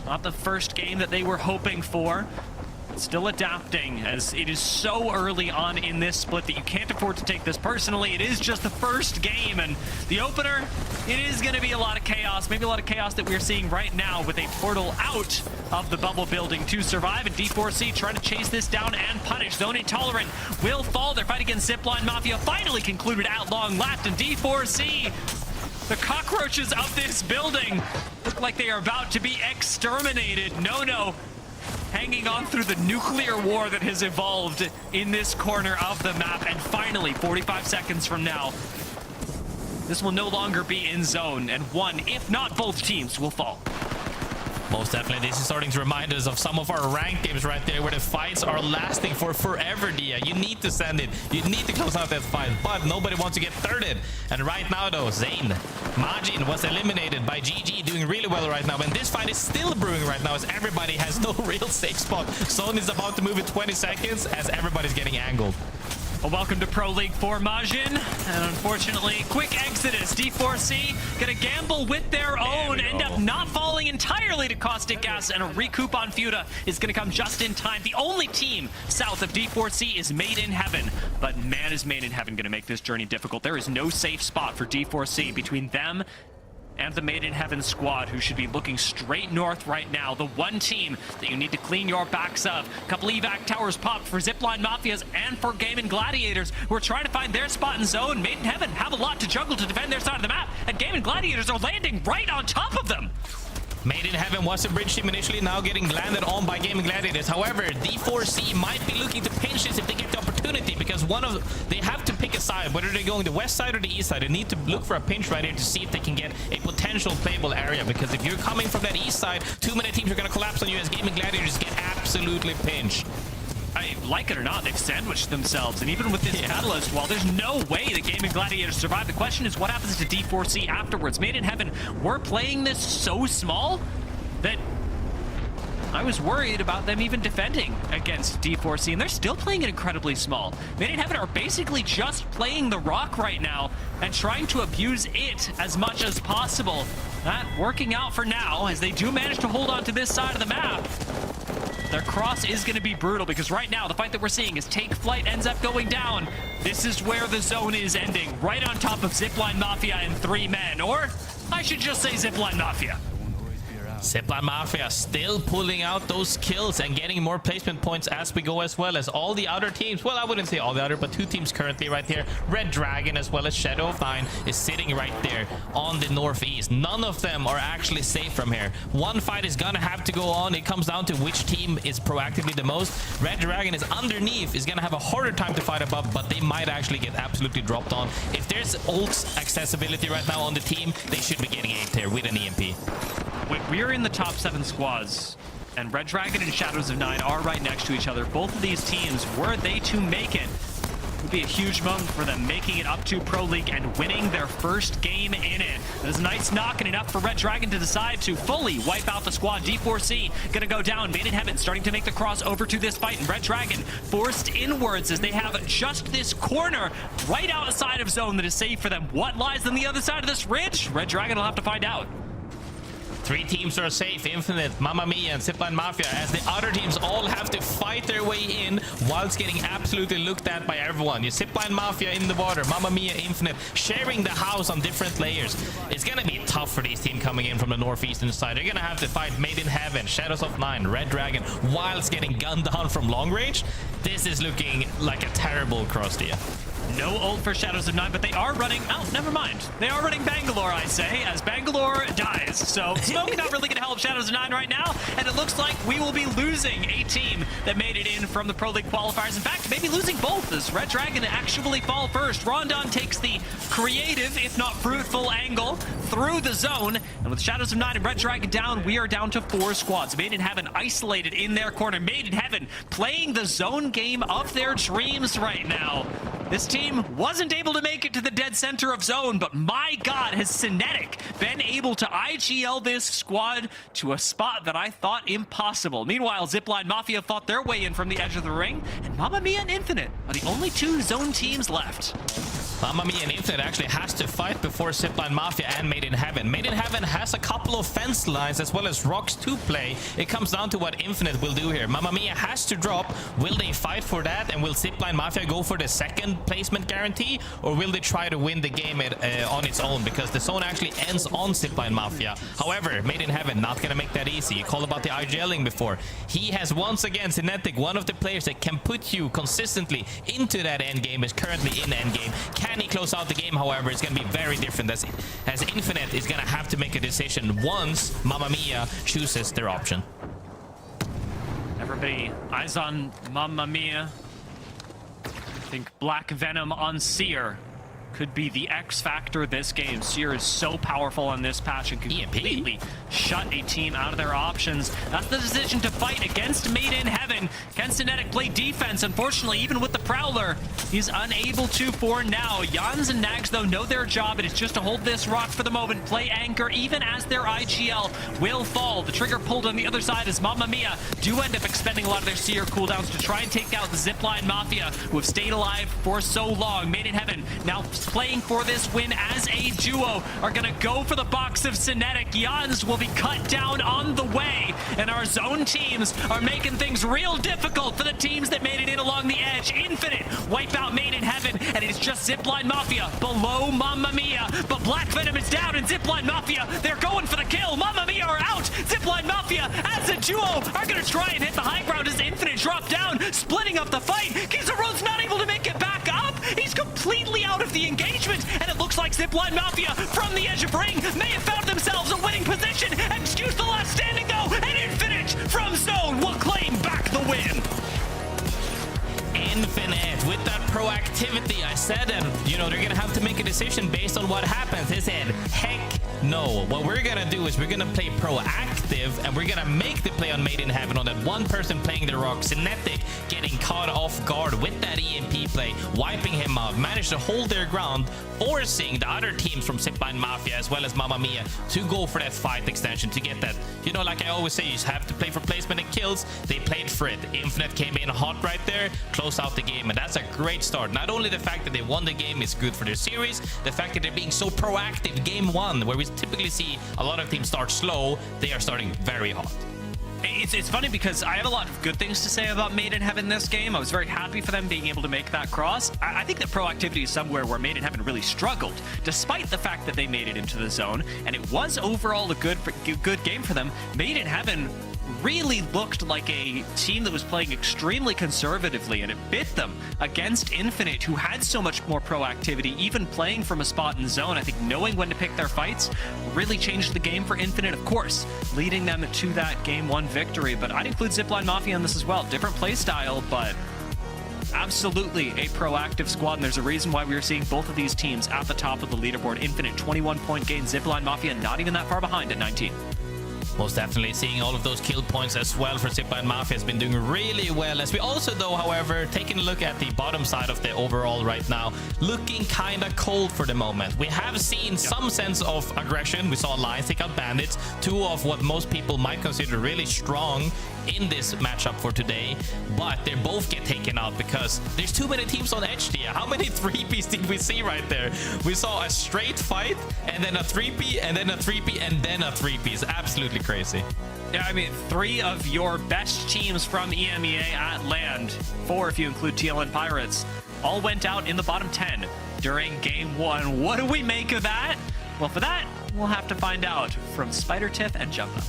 Not the first game that they were hoping for. Still adapting, as it is so early on in this split that you can't afford to take this personally. It is just the first game, and the opener, it is going to be a lot of chaos. Maybe a lot of chaos that we're seeing right now with a portal out of the bubble building to survive, and D4C trying to chase this down and punish. Zone Intolerant will fall. Their fight against ZIPLINE Mafia finally concluded at long last, and D4C, the cockroaches of this building, look like they are about to be exterminated. No. Hanging on through the nuclear war that has evolved in this corner of the map. And finally, 45 seconds from now, this will no longer be in zone, and one, if not both teams, will fall. Most definitely, this is starting to remind us of some of our ranked games right there, where the fights are lasting for forever, Dia. You need to send it. You need to close out that fight, but nobody wants to get thirded. And right now, though, Zane, Majin was eliminated by GG, doing really well right now. And this fight is still brewing right now, as everybody has no real safe spot. Zone is about to move in 20 seconds, as everybody's getting angled. Well, welcome to Pro League for Majin, and unfortunately, quick exodus. D4C gonna gamble with their own, end up not falling entirely to Caustic Gas, and a recoup on Fuda is gonna come just in time. The only team south of D4C is Made in Heaven, but man, is Made in Heaven gonna make this journey difficult. There is no safe spot for D4C between them and the Made in Heaven squad, who should be looking straight north right now. The one team that you need to clean your backs of. A couple evac towers popped for ZIPLINE Mafias and for GaiminGladiators, who are trying to find their spot in zone. Made in Heaven have a lot to juggle to defend their side of the map, and GaiminGladiators are landing right on top of them. Made in Heaven was a bridge team initially, now getting landed on by GaiminGladiators. However, D4C might be looking to pinch this if they get the opportunity, because they have to pick a side, whether they're going the west side or the east side. They need to look for a pinch right here to see if they can get a potential playable area, because if you're coming from that east side, too many teams are going to collapse on you, as GaiminGladiators get absolutely pinched. Like it or not, they've sandwiched themselves, and even with this Catalyst wall, there's no way the GaiminGladiators survive. The question is, what happens to D4C afterwards? Made in Heaven, we're playing this so small that I was worried about them even defending against D4C, and they're still playing it incredibly small. Made in Heaven are basically just playing the rock right now and trying to abuse it as much as possible. That working out for now, as they do manage to hold on to this side of the map. Their cross is going to be brutal, because right now the fight that we're seeing is Take Flight ends up going down. This is where the zone is ending, right on top of ZIPLINE Mafia and 3 men, or I should just say ZIPLINE Mafia. ZIPLINE Mafia still pulling out those kills and getting more placement points as we go, as well as all the other teams. Well, I wouldn't say all the other, but 2 teams currently right here. Red Dragon as well as Shadow of Nine is sitting right there on the northeast. None of them are actually safe from here. One fight is gonna have to go on. It comes down to which team is proactively the most. Red Dragon is underneath, is gonna have a harder time to fight above, but they might actually get absolutely dropped on. If there's ults accessibility right now on the team, they should be getting 8 here with an EMP. We're in the top 7 squads, and Red Dragon and Shadows of Nine are right next to each other. Both of these teams, were they to make it, would be a huge moment for them, making it up to Pro League and winning their first game in it. There's a nice knock and enough for Red Dragon to decide to fully wipe out the squad. D4C gonna go down. Made in Heaven starting to make the cross over to this fight, and Red Dragon forced inwards as they have just this corner right outside of zone that is safe for them. What lies on the other side of this ridge? Red Dragon will have to find out. 3 teams are safe: Infinite, MAMAMIA, and ZIPLINE MAFIA, as the other teams all have to fight their way in whilst getting absolutely looked at by everyone. You ZIPLINE MAFIA in the water, MAMAMIA, Infinite sharing the house on different layers. It's gonna be tough for these teams coming in from the northeastern side. They're gonna have to fight Made in Heaven, Shadows of Nine, Red Dragon, whilst getting gunned down from long range. This is looking like a terrible cross tier. No ult for Shadows of Nine, but they are running... Oh, never mind. They are running Bangalore, I say, as Bangalore dies. So Smoke not really going to help Shadows of Nine right now, and it looks like we will be losing a team that made it in from the Pro League qualifiers. In fact, maybe losing both, as Red Dragon actually fall first. Rondon takes the creative, if not fruitful, angle through the zone, and with Shadows of Nine and Red Dragon down, we are down to 4 squads. Made in Heaven isolated in their corner. Made in Heaven playing the zone game of their dreams right now. This team wasn't able to make it to the dead center of zone, but my God, has Cinetic been able to IGL this squad to a spot that I thought impossible. Meanwhile, ZIPLINE MAFIA fought their way in from the edge of the ring, and MAMAMIA and Infinite are the only 2 zone teams left. MAMAMIA and Infinite actually has to fight before ZIPLINE MAFIA and Made in Heaven. Made in Heaven has a couple of fence lines as well as rocks to play. It comes down to what Infinite will do here. MAMAMIA has to drop. Will they fight for that? And will ZIPLINE MAFIA go for the second placement guarantee? Or will they try to win the game on its own? Because the zone actually ends on ZIPLINE MAFIA. However, Made in Heaven not going to make that easy. You called about the IGLing before. He has once again, Cinetic, one of the players that can put you consistently into that end game, is currently in end game. Can he close out the game? However, it's going to be very different as Infinite is going to have to make a decision once MAMAMIA chooses their option. Everybody, eyes on MAMAMIA. I think Black Venom on Seer could be the X factor this game. Seer is so powerful on this patch and can completely shut a team out of their options. That's the decision to fight against Made in Heaven. Can Cinetic play defense? Unfortunately, even with the Prowler, he's unable to for now. Jans and Nags, though, know their job. It is just to hold this rock for the moment, play anchor, even as their IGL will fall. The trigger pulled on the other side as MAMAMIA do end up expending a lot of their Seer cooldowns to try and take out the ZIPLINE MAFIA, who have stayed alive for so long. Made in Heaven now playing for this win as a duo are gonna go for the box of Cinetic. Jans will be cut down on the way, and our zone teams are making things real difficult for the teams that made it in along the edge. Infinite wipe out Made in Heaven, and it is just ZIPLINE MAFIA below MAMAMIA, but Black Venom is down, and ZIPLINE MAFIA, they're going for the kill. MAMAMIA are out. ZIPLINE MAFIA as a duo are gonna try and hit the high ground as Infinite drop down, splitting up the fight. Kizaro's not able to make it back up. He's completely out of the engagement, and it looks like ZIPLINE MAFIA from the edge of ring may have found themselves a winning position. Excuse the last standing though, and Infinite from zone will claim back the win. Infinite with that proactivity. I said that, you know, they're gonna have to make a decision based on what happens. They said, heck no. What we're gonna do is we're gonna play proactive, and we're gonna make the play on Made in Heaven on that one person playing the rock. Cinetic getting caught off guard with that EMP play, wiping him out, managed to hold their ground, forcing the other teams from ZIPLINE MAFIA as well as MAMAMIA to go for that fight extension to get that, you know, like I always say, you just have to play for placement and kills. They played for it. Infinite came in hot right there, closed out the game, and that's a great start. Not only the fact that they won the game is good for their series, the fact that they're being so proactive game one, where we typically see a lot of teams start slow, they are starting very hot. It's funny because I have a lot of good things to say about Made in Heaven this game. I was very happy for them being able to make that cross. I think that proactivity is somewhere where Made in Heaven really struggled, despite the fact that they made it into the zone, and it was overall a good game for them. Made in Heaven really looked like a team that was playing extremely conservatively, and it bit them against Infinite, who had so much more proactivity, even playing from a spot in zone. I think knowing when to pick their fights really changed the game for Infinite, of course, leading them to that game one victory. But I'd include ZIPLINE MAFIA in this as well. Different play style, but absolutely a proactive squad, and there's a reason why we are seeing both of these teams at the top of the leaderboard. Infinite 21-point gain, ZIPLINE MAFIA not even that far behind at 19. Most definitely seeing all of those kill points as well for ZIPLINE MAFIA has been doing really well. As we also, though, however, taking a look at the bottom side of the overall right now, looking kind of cold for the moment. We have seen some sense of aggression. We saw Lions take out Bandits, two of what most people might consider really strong in this matchup for today, but they both get taken out because there's too many teams on edge here. How many 3Ps did we see right there? We saw a straight fight, and then a 3P, and then a 3P, and then a 3P. It's absolutely crazy. Yeah, I mean, 3 of your best teams from EMEA at land, 4 if you include TLN Pirates, all went out in the bottom 10 during game 1. What do we make of that? Well, for that, we'll have to find out from Spider, Tiff, and Jumbo.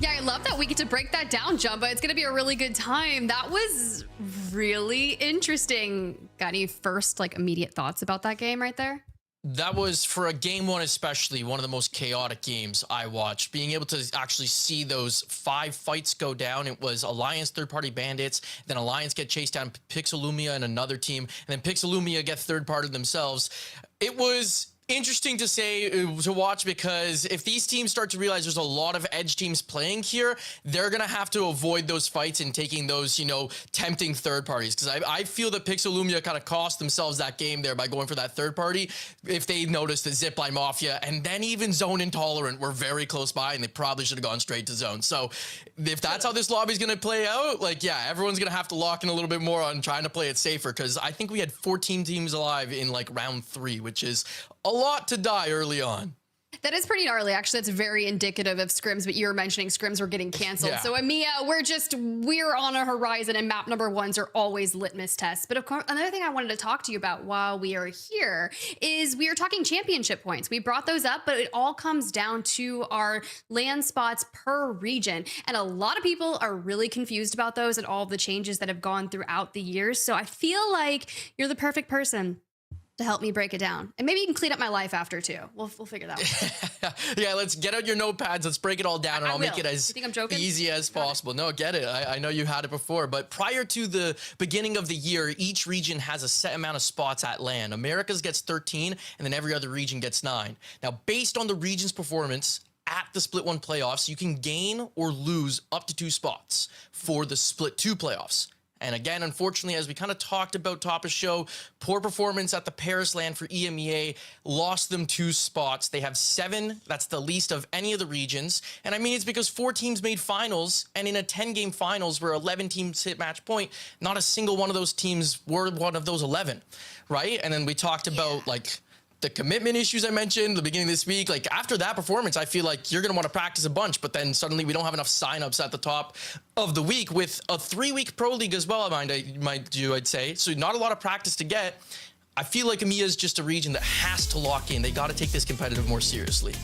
Yeah, I love that we get to break that down, Jumbo. It's going to be a really good time. That was really interesting. Got any first, like, immediate thoughts about that game right there? That was, for a game 1 especially, one of the most chaotic games I watched. Being able to actually see those 5 fights go down. It was Alliance third-party bandits, then Alliance get chased down, Pixelumia and another team, and then Pixelumia get third-party themselves. It was interesting to watch, because if these teams start to realize there's a lot of edge teams playing here, they're gonna have to avoid those fights and taking those, you know, tempting third parties, because I feel that Pixelumia kind of cost themselves that game there by going for that third party. If they noticed that ZIPLINE Mafia and then even Zone Intolerant were very close by, and they probably should have gone straight to Zone. So if that's how this lobby's gonna play out, like, yeah, everyone's gonna have to lock in a little bit more on trying to play it safer, because I think we had 14 teams alive in like round 3, which is a lot to die early on. That is pretty gnarly, actually. That's very indicative of scrims, but you were mentioning scrims were getting canceled. Yeah. So EMEA, we're on a horizon, and map number 1s are always litmus tests. But of course, another thing I wanted to talk to you about while we are here is we are talking championship points. We brought those up, but it all comes down to our land spots per region. And a lot of people are really confused about those and all the changes that have gone throughout the years. So I feel like you're the perfect person to help me break it down. And maybe you can clean up my life after too. We'll figure that out. Yeah, let's get out your notepads. Let's break it all down, and I'll make it as easy as possible. No, get it. I know you had it before, but prior to the beginning of the year, each region has a set amount of spots at LAN. Americas gets 13, and then every other region gets 9. Now, based on the region's performance at the Split 1 playoffs, you can gain or lose up to 2 spots for the Split 2 playoffs. And again, unfortunately, as we kind of talked about top of show, poor performance at the Paris LAN for EMEA lost them 2 spots. They have 7. That's the least of any of the regions. And I mean, it's because 4 teams made finals, and in a 10-game finals where 11 teams hit match point, not a single one of those teams were one of those 11, right? And then we talked about, like, the commitment issues I mentioned at the beginning of this week. Like, after that performance, I feel like you're going to want to practice a bunch, but then suddenly we don't have enough signups at the top of the week with a 3-week pro league as well, I'd say. So not a lot of practice to get. I feel like EMEA is just a region that has to lock in. They got to take this competitive more seriously.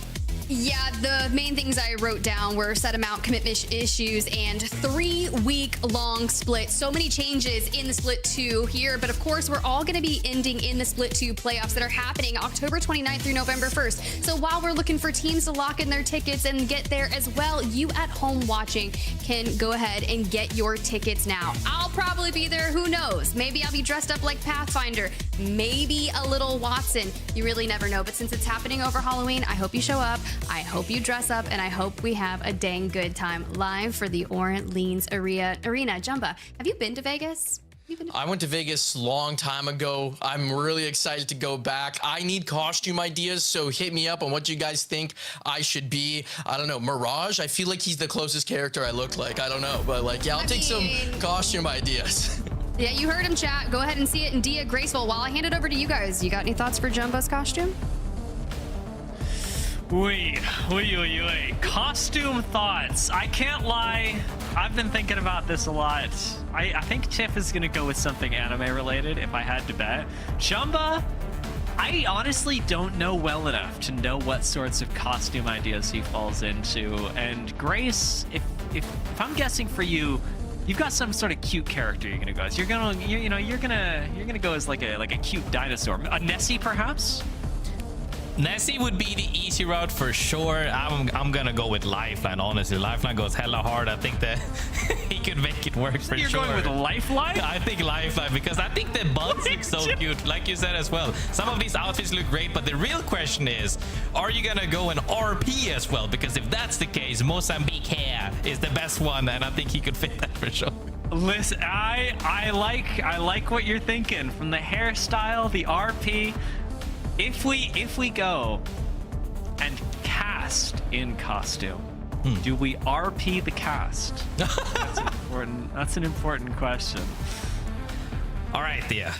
Yeah, the main things I wrote down were set amount, commitment issues, and 3-week-long split. So many changes in the Split 2 here, but of course, we're all going to be ending in the Split 2 playoffs that are happening October 29th through November 1st. So while we're looking for teams to lock in their tickets and get there as well, you at home watching can go ahead and get your tickets now. I'll probably be there, who knows? Maybe I'll be dressed up like Pathfinder, maybe a little Watson. You really never know, but since it's happening over Halloween, I hope you show up. I hope you dress up, and I hope we have a dang good time live for the Orleans Arena. Jumba, have you been to Vegas? I went to Vegas a long time ago. I'm really excited to go back. I need costume ideas, so hit me up on what you guys think I should be. I don't know, Mirage? I feel like he's the closest character I look like. I don't know, but like, yeah, I'll take some costume ideas. Yeah, you heard him, chat. Go ahead and see it in Dia Graceful. While I hand it over to you guys, you got any thoughts for Jumbo's costume? Wait. Costume thoughts. I can't lie. I've been thinking about this a lot. I think Tiff is going to go with something anime related if I had to bet. Jumba, I honestly don't know well enough to know what sorts of costume ideas he falls into. And Grace, if I'm guessing for you, you've got some sort of cute character you're gonna go as. You're gonna go as like a cute dinosaur. A Nessie, perhaps? Nessie would be the easy route for sure. I'm gonna go with Lifeline, honestly. Lifeline goes hella hard. I think that he could make it work for sure. You're going with Lifeline? I think Lifeline, because I think the bugs look so cute, like you said as well. Some of these outfits look great, but the real question is, are you gonna go an RP as well? Because if that's the case, Mozambique hair is the best one, and I think he could fit that for sure. Listen, I like what you're thinking. From the hairstyle, the RP. If we go and cast in costume, do we RP the cast? important question. All right, Thea.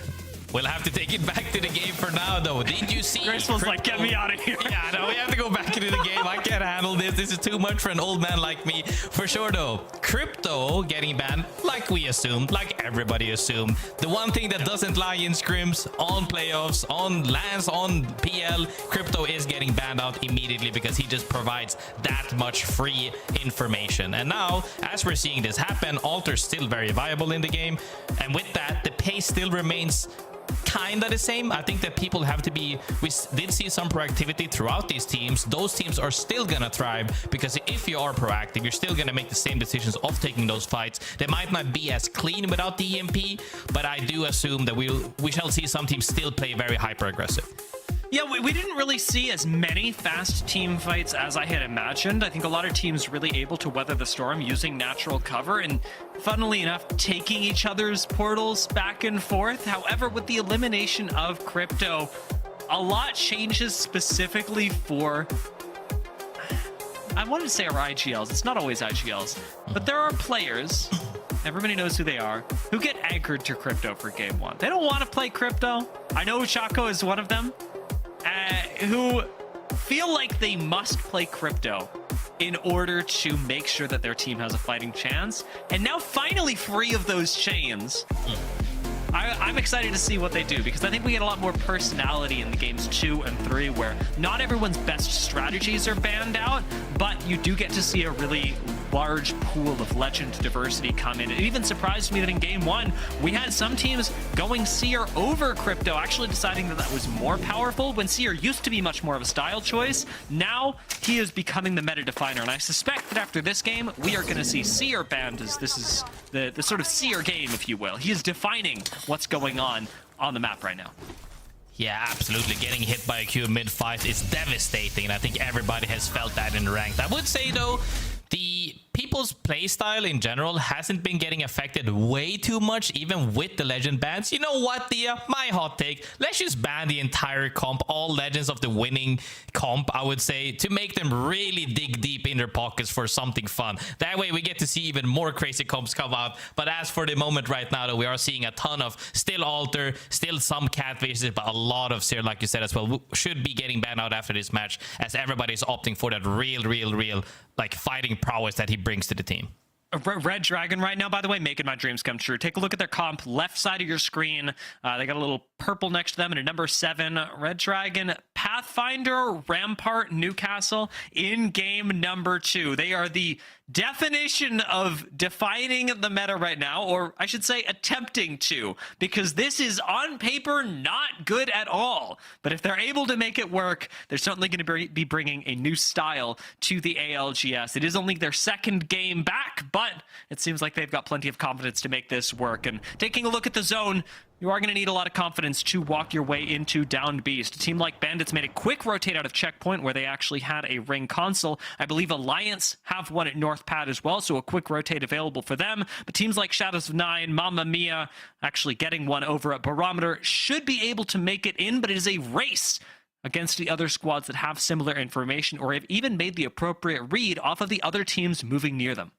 We'll have to take it back to the game for now, though. Did you see? Graceful's like, get me out of here. Yeah, no, we have to go back into the game. I can't handle this. This is too much for an old man like me. For sure, though. Crypto getting banned, like we assumed, like everybody assumed. The one thing that doesn't lie in scrims, on playoffs, on LANs, on PL, Crypto is getting banned out immediately because he just provides that much free information. And now, as we're seeing this happen, Alter's still very viable in the game. And with that, the pace still remains kind of the same. I think that people have to be, we did see some proactivity throughout these teams. Those teams are still gonna thrive because if you are proactive, you're still gonna make the same decisions of taking those fights. They might not be as clean without the EMP, but I do assume that we shall see some teams still play very hyper aggressive. Yeah, we didn't really see as many fast team fights as I had imagined. I think a lot of teams really able to weather the storm using natural cover and, funnily enough, taking each other's portals back and forth. However, with the elimination of Crypto, a lot changes specifically for, I wanted to say our IGLs. It's not always IGLs, but there are players, everybody knows who they are, who get anchored to Crypto for game one. They don't want to play Crypto. I know Chaco is one of them. Who feel like they must play Crypto in order to make sure that their team has a fighting chance. And now finally free of those chains, I'm excited to see what they do, because I think we get a lot more personality in the games 2 and 3 where not everyone's best strategies are banned out, but you do get to see a really large pool of legend diversity come in. It even surprised me that in game 1 we had some teams going Seer over Crypto, actually deciding that that was more powerful when Seer used to be much more of a style choice. Now he is becoming the meta definer, and I suspect that after this game we are going to see Seer banned, as this is the sort of Seer game, if you will. He is defining what's going on the map right now. Yeah, absolutely. Getting hit by a Q mid-fight is devastating, and I think everybody has felt that in ranked. I would say, though, the people's playstyle in general hasn't been getting affected way too much, even with the legend bans. You know what, Thea? My hot take, let's just ban the entire comp, all legends of the winning comp, I would say, to make them really dig deep in their pockets for something fun. That way we get to see even more crazy comps come out. But as for the moment right now, though, we are seeing a ton of still Alter, still some Catfishes, but a lot of Seer, like you said as well, should be getting banned out after this match, as everybody's opting for that real like fighting prowess that he brings to the team. Red Dragon right now, by the way, making my dreams come true. Take a look at their comp, left side of your screen. They got a little purple next to them and a number 7. Red Dragon, Pathfinder, Rampart, Newcastle in game number 2. They are the definition of defining the meta right now, or I should say attempting to, because this is on paper not good at all. But if they're able to make it work, they're certainly going to be bringing a new style to the ALGS. It is only their second game back, but it seems like they've got plenty of confidence to make this work. And taking a look at the zone, you are going to need a lot of confidence to walk your way into Downed Beast. A team like Bandits made a quick rotate out of Checkpoint, where they actually had a ring console. I believe Alliance have one at North Pad as well, so a quick rotate available for them. But teams like Shadows of Nine, Mamma Mia, actually getting one over at Barometer, should be able to make it in, but it is a race against the other squads that have similar information or have even made the appropriate read off of the other teams moving near them.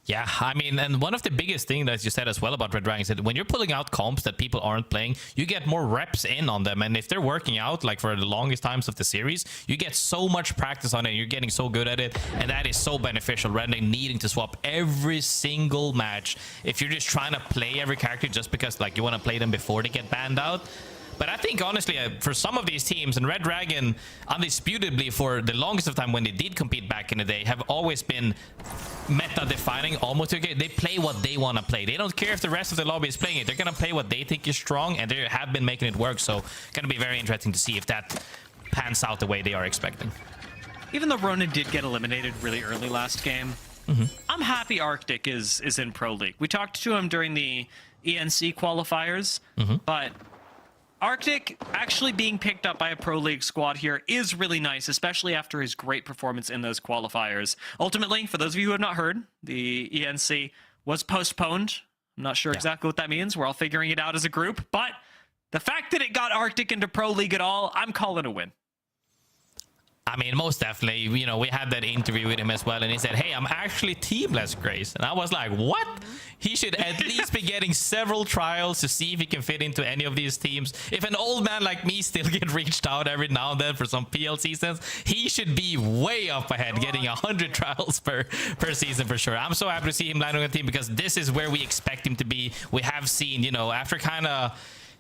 Yeah, I mean, and one of the biggest things that you said as well about Red Dragon is that when you're pulling out comps that people aren't playing, you get more reps in on them. And if they're working out, like for the longest times of the series, you get so much practice on it. You're getting so good at it. And that is so beneficial rather than needing to swap every single match. If you're just trying to play every character just because like you want to play them before they get banned out. But I think, honestly, for some of these teams, and Red Dragon, undisputably, for the longest of time when they did compete back in the day, have always been meta-defining, almost. They play what they want to play. They don't care if the rest of the lobby is playing it. They're going to play what they think is strong, and they have been making it work. So, going to be very interesting to see if that pans out the way they are expecting. Even though Ronin did get eliminated really early last game, I'm happy Arctic is in Pro League. We talked to him during the ENC qualifiers, but Arctic actually being picked up by a Pro League squad here is really nice, especially after his great performance in those qualifiers. Ultimately, for those of you who have not heard, the ENC was postponed. I'm not sure exactly what that means. We're all figuring it out as a group, but the fact that it got Arctic into Pro League at all, I'm calling a win. I mean, most definitely. You know, we had that interview with him as well, and he said, hey, I'm actually teamless, Grace. And I was like, what? He should at least be getting several trials to see if he can fit into any of these teams. If an old man like me still get reached out every now and then for some PL seasons, he should be way up ahead, getting 100 trials per season for sure. I'm so happy to see him landing on a team because this is where we expect him to be. We have seen, you know, after kind of...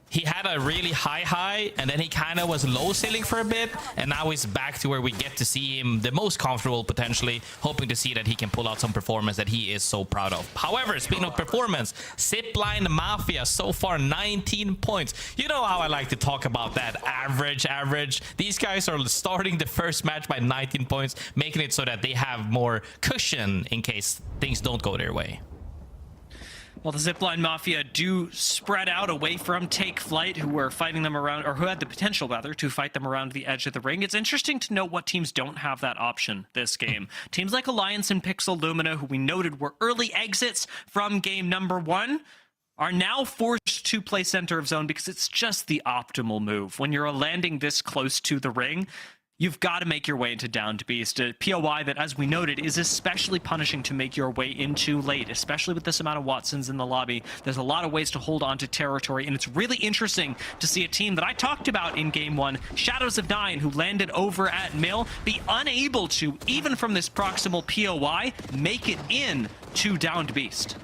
He had a really high, and then he kind of was low ceiling for a bit, and now he's back to where we get to see him the most comfortable, potentially, hoping to see that he can pull out some performance that he is so proud of. However, speaking of performance, ZIPLINE MAFIA, so far 19 points. You know how I like to talk about that average. These guys are starting the first match by 19 points, making it so that they have more cushion in case things don't go their way. Well, the ZIPLINE Mafia do spread out away from Take Flyte, who were fighting them around, or who had the potential, rather, to fight them around the edge of the ring. It's interesting to note what teams don't have that option this game. Teams like Alliance and Pixel Lumina, who we noted were early exits from game number 1, are now forced to play center of zone because it's just the optimal move. When you're landing this close to the ring, you've got to make your way into Downed Beast, a POI that, as we noted, is especially punishing to make your way into late, especially with this amount of Watsons in the lobby. There's a lot of ways to hold on to territory, and it's really interesting to see a team that I talked about in Game 1, Shadows of Nine, who landed over at Mill, be unable to, even from this proximal POI, make it in to Downed Beast.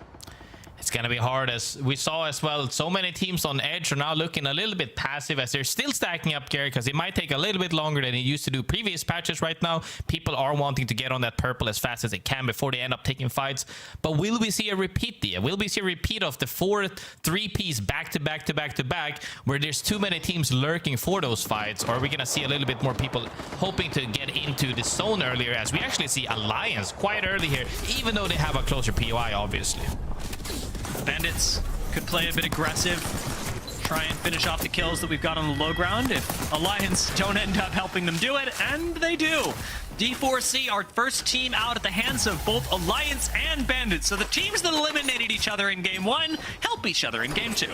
It's going to be hard, as we saw as well. So many teams on edge are now looking a little bit passive as they're still stacking up gear because it might take a little bit longer than it used to do previous patches. Right now, people are wanting to get on that purple as fast as they can before they end up taking fights. But will we see a repeat there? Will we see a repeat of the 4-3-piece back-to-back where there's too many teams lurking for those fights? Or are we going to see a little bit more people hoping to get into the zone earlier, as we actually see Alliance quite early here, even though they have a closer POI, obviously. Bandits could play a bit aggressive, try and finish off the kills that we've got on the low ground if Alliance don't end up helping them do it, and they do. D4C, our first team out at the hands of both Alliance and Bandits, so the teams that eliminated each other in Game 1 help each other in Game 2.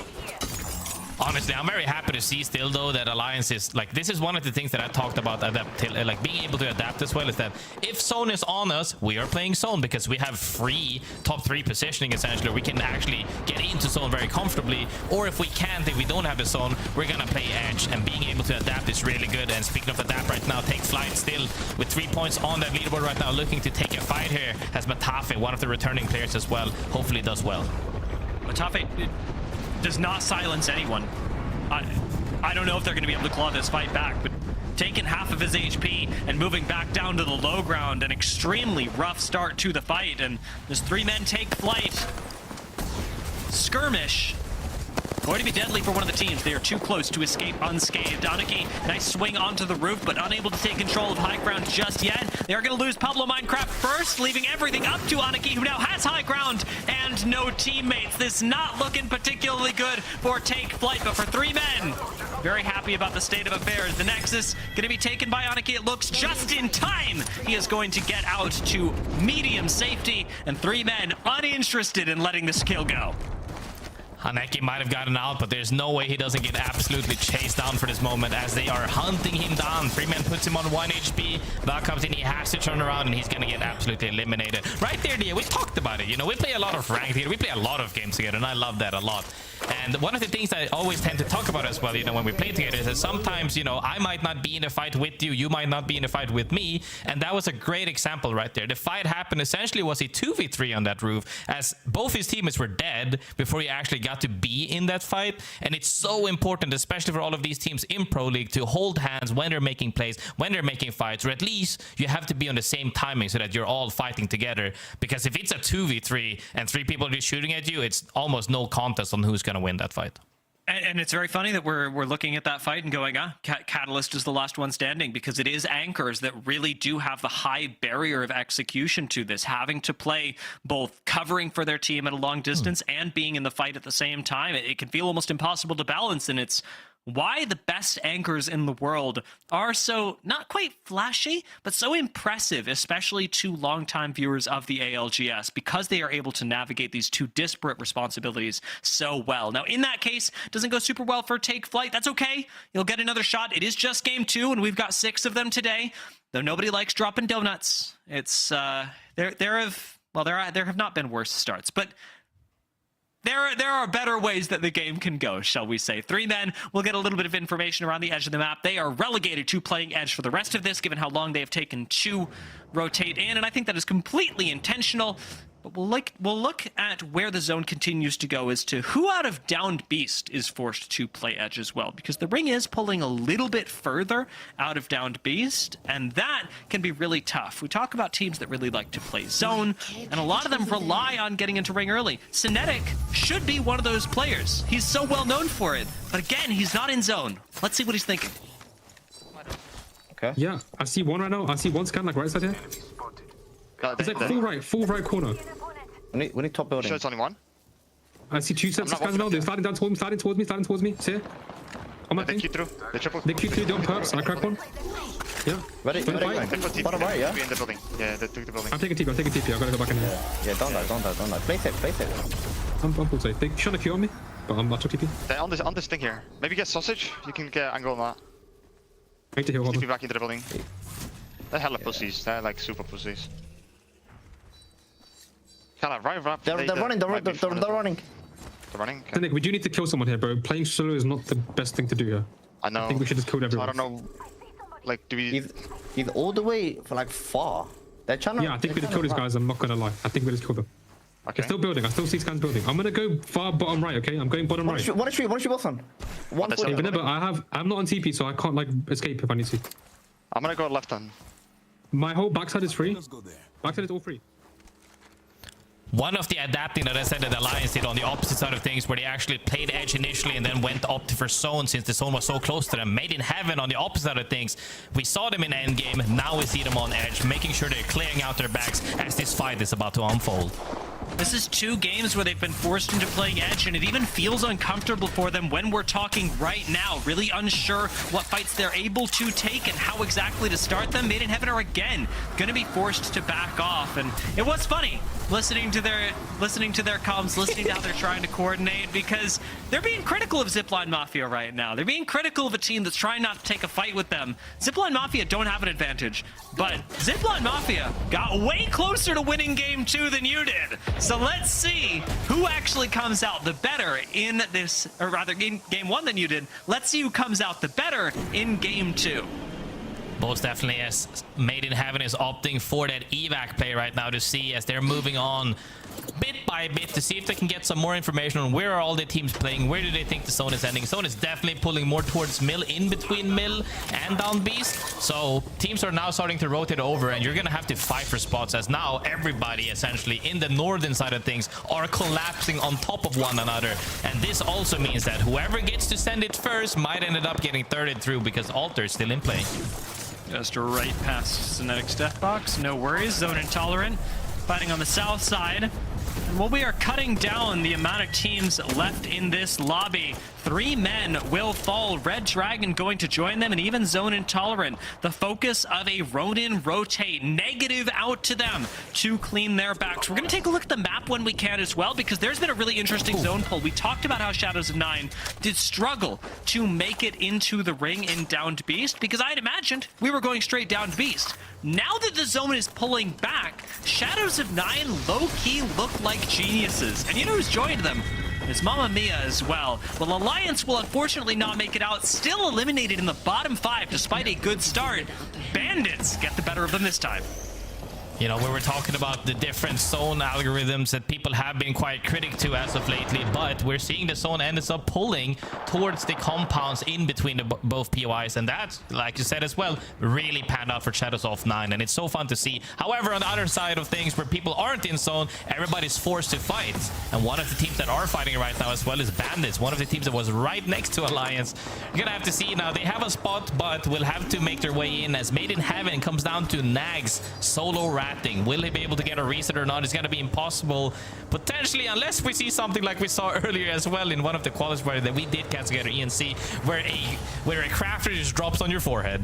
Honestly, I'm very happy to see still, though, that Alliance is, like, this is one of the things that I talked about, like, being able to adapt as well, is that if zone is on us, we are playing zone because we have free top 3 positioning, essentially. We can actually get into zone very comfortably, or if we can't, if we don't have the zone, we're gonna play edge, and being able to adapt is really good. And speaking of adapt right now, Take Flyte still with 3 points on that leaderboard right now, looking to take a fight here, has Matafe, one of the returning players as well, hopefully does well. Matafe does not silence anyone. I don't know if they're going to be able to claw this fight back, but taking half of his HP and moving back down to the low ground, an extremely rough start to the fight, and there's 3 men Take Flyte. Skirmish. Going to be deadly for one of the teams. They are too close to escape unscathed. Aniki, nice swing onto the roof, but unable to take control of high ground just yet. They are going to lose Pablo Minecraft first, leaving everything up to Aniki, who now has high ground and no teammates. This not looking particularly good for Take Flyte, but for 3 men, very happy about the state of affairs. The Nexus going to be taken by Aniki, it looks, just in time. He is going to get out to medium safety, and 3 men uninterested in letting this kill go. Haneki might have gotten out, but there's no way he doesn't get absolutely chased down for this moment as they are hunting him down. 3 men puts him on 1 HP. Val comes in, he has to turn around, and he's going to get absolutely eliminated. Right there, Dia, we talked about it. You know, we play a lot of ranked here. We play a lot of games together, and I love that a lot. And one of the things I always tend to talk about as well, you know, when we play together is that sometimes, you know, I might not be in a fight with you, you might not be in a fight with me, and that was a great example right there. The fight happened essentially was a 2v3 on that roof, as both his teammates were dead before he actually got to be in that fight. And it's so important, especially for all of these teams in Pro League, to hold hands when they're making plays, when they're making fights, or at least you have to be on the same timing so that you're all fighting together. Because if it's a 2v3 and 3 people are just shooting at you, it's almost no contest on who's going to win that fight. And it's very funny that we're looking at that fight and going, Catalyst is the last one standing, because it is Anchors that really do have the high barrier of execution to this, having to play both covering for their team at a long distance and being in the fight at the same time. It can feel almost impossible to balance, and it's why the best anchors in the world are so, not quite flashy, but so impressive, especially to longtime viewers of the ALGS, because they are able to navigate these two disparate responsibilities so well. Now, in that case, doesn't go super well for Take Flight. That's okay. You'll get another shot. It is just game 2, and we've got 6 of them today. Though nobody likes dropping donuts. It's, there have not been worse starts, but there are better ways that the game can go, shall we say. 3 men will get a little bit of information around the edge of the map. They are relegated to playing edge for the rest of this, given how long they have taken to rotate in, and I think that is completely intentional. But we'll look at where the zone continues to go as to who out of Downed Beast is forced to play edge as well, because the ring is pulling a little bit further out of Downed Beast, and that can be really tough. We talk about teams that really like to play zone, and a lot of them rely on getting into ring early. Synetic should be one of those players. He's so well known for it, but again, he's not in zone. Let's see what he's thinking. Okay. Yeah, I see one right now. I see one scan like right side here. It's like full right corner. We need top building. Sure, it's only one. I see 2 sets of scans now. They're sliding down towards me, sliding towards me. See? On my thing. They through. They triple. They Q through, don't perps. I crack one. Yeah. Ready. Bottom right, yeah? In the building. Yeah, they took the building. I'm taking TP, I gotta go back in here. Yeah, don't die. Play safe. I'm full safe. They shot a Q on me, but I took TP. They're on this thing here. Maybe get sausage. You can get angle on that. Make the heal, hold TP on. back into the building. They're hella pussies. They're like super pussies. Kinda right. They're running. They're running. They're running. I think we do need to kill someone here, bro. Playing solo is not the best thing to do here. I know. I think we should just kill everyone. I don't know. Like, do we? He's all the way for like far. They're trying to. Yeah, I think we just kill these guys. I'm not gonna lie. I think we just kill them. Okay. They're still building. I still see scans building. I'm gonna go far bottom right. Okay, I'm going bottom right. One tree both on. One. Hey, remember, I'm not on TP, so I can't like escape if I need to. I'm gonna go left then. My whole backside is free. Backside is all free. One of the adapting that I said that Alliance did on the opposite side of things, where they actually played edge initially and then went up for zone since the zone was so close to them. Made in Heaven on the opposite side of things. We saw them in endgame, now we see them on edge, making sure they're clearing out their backs as this fight is about to unfold. This is 2 games where they've been forced into playing edge, and it even feels uncomfortable for them when we're talking right now. Really unsure what fights they're able to take and how exactly to start them. Made in Heaven are again going to be forced to back off, and it was funny listening to their comms, listening to how they're trying to coordinate, because they're being critical of ZIPLINE Mafia right now. They're being critical of a team that's trying not to take a fight with them. ZIPLINE Mafia don't have an advantage, but ZIPLINE Mafia got way closer to winning game 2 than you did. So let's see who actually comes out the better in this, or rather in game 1 than you did. Let's see who comes out the better in game 2. Most definitely, as Made in Heaven is opting for that evac play right now to see as they're moving on bit by bit to see if they can get some more information on where are all the teams playing, where do they think the zone is ending. Zone is definitely pulling more towards Mill, in between Mill and Down Beast. So teams are now starting to rotate over, and you're gonna have to fight for spots, as now everybody essentially in the northern side of things are collapsing on top of one another. And this also means that whoever gets to send it first might end up getting thirded through, because Alter is still in play. Just right past Synetic's death box, no worries. Zone Intolerant fighting on the south side. And while we are cutting down the amount of teams left in this lobby, 3 men will fall. Red Dragon going to join them, and even Zone Intolerant. The focus of a Ronin rotate, negative out to them to clean their backs. We're going to take a look at the map when we can as well, because there's been a really interesting zone pull. We talked about how Shadows of 9 did struggle to make it into the ring in Downed Beast, because I had imagined we were going straight Downed Beast. Now that the zone is pulling back, Shadows of 9 low-key look like geniuses. And you know who's joined them? It's Mamma Mia as well. Well, Alliance will unfortunately not make it out, still eliminated in the bottom 5 despite a good start. Bandits get the better of them this time. You know, we were talking about the different zone algorithms that people have been quite critic to as of lately, but we're seeing the zone ends up pulling towards the compounds in between the both POIs, and that's, like you said as well, really panned out for Shadows of 9, and it's so fun to see. However, on the other side of things, where people aren't in zone, everybody's forced to fight, and one of the teams that are fighting right now as well is Bandits, one of the teams that was right next to Alliance. You're gonna have to see now. They have a spot, but will have to make their way in, as Made in Heaven comes down to Nags solo round planting. Will he be able to get a reset or not? It's going to be impossible, potentially, unless we see something like we saw earlier as well in one of the qualifiers that we did catch together, ENC, where a crafter just drops on your forehead.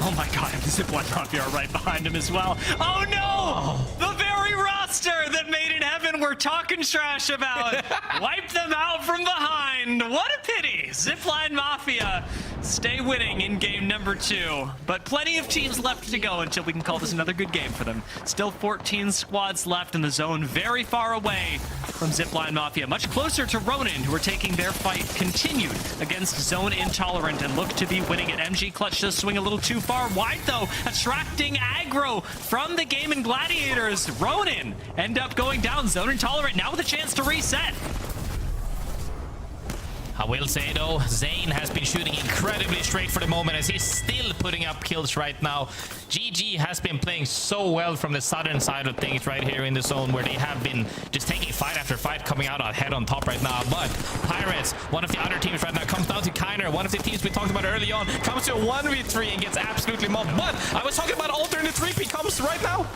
Oh my god, ZIPLINE MAFIA are right behind him as well. Oh no! The very roster that Made in Heaven we're talking trash about. Wipe them out from behind. What a pity. ZIPLINE MAFIA stay winning in game number 2. But plenty of teams left to go until we can call this another good game for them. Still 14 squads left in the zone, very far away from ZIPLINE MAFIA. Much closer to Ronin, who are taking their fight continued against Zone Intolerant and look to be winning it. MG Clutch does swing a little too far wide though, attracting aggro from the GaiminGladiators. Ronin end up going down. Zone Intolerant now with a chance to reset. I will say though, Zane has been shooting incredibly straight for the moment as he's still putting up kills right now. GG has been playing so well from the southern side of things right here in the zone, where they have been just taking fight after fight, coming out ahead on top right now. But Pirates, one of the other teams right now, comes down to Kiner, one of the teams we talked about early on, comes to a 1v3 and gets absolutely mobbed. But I was talking about Alter in the 3P comes right now.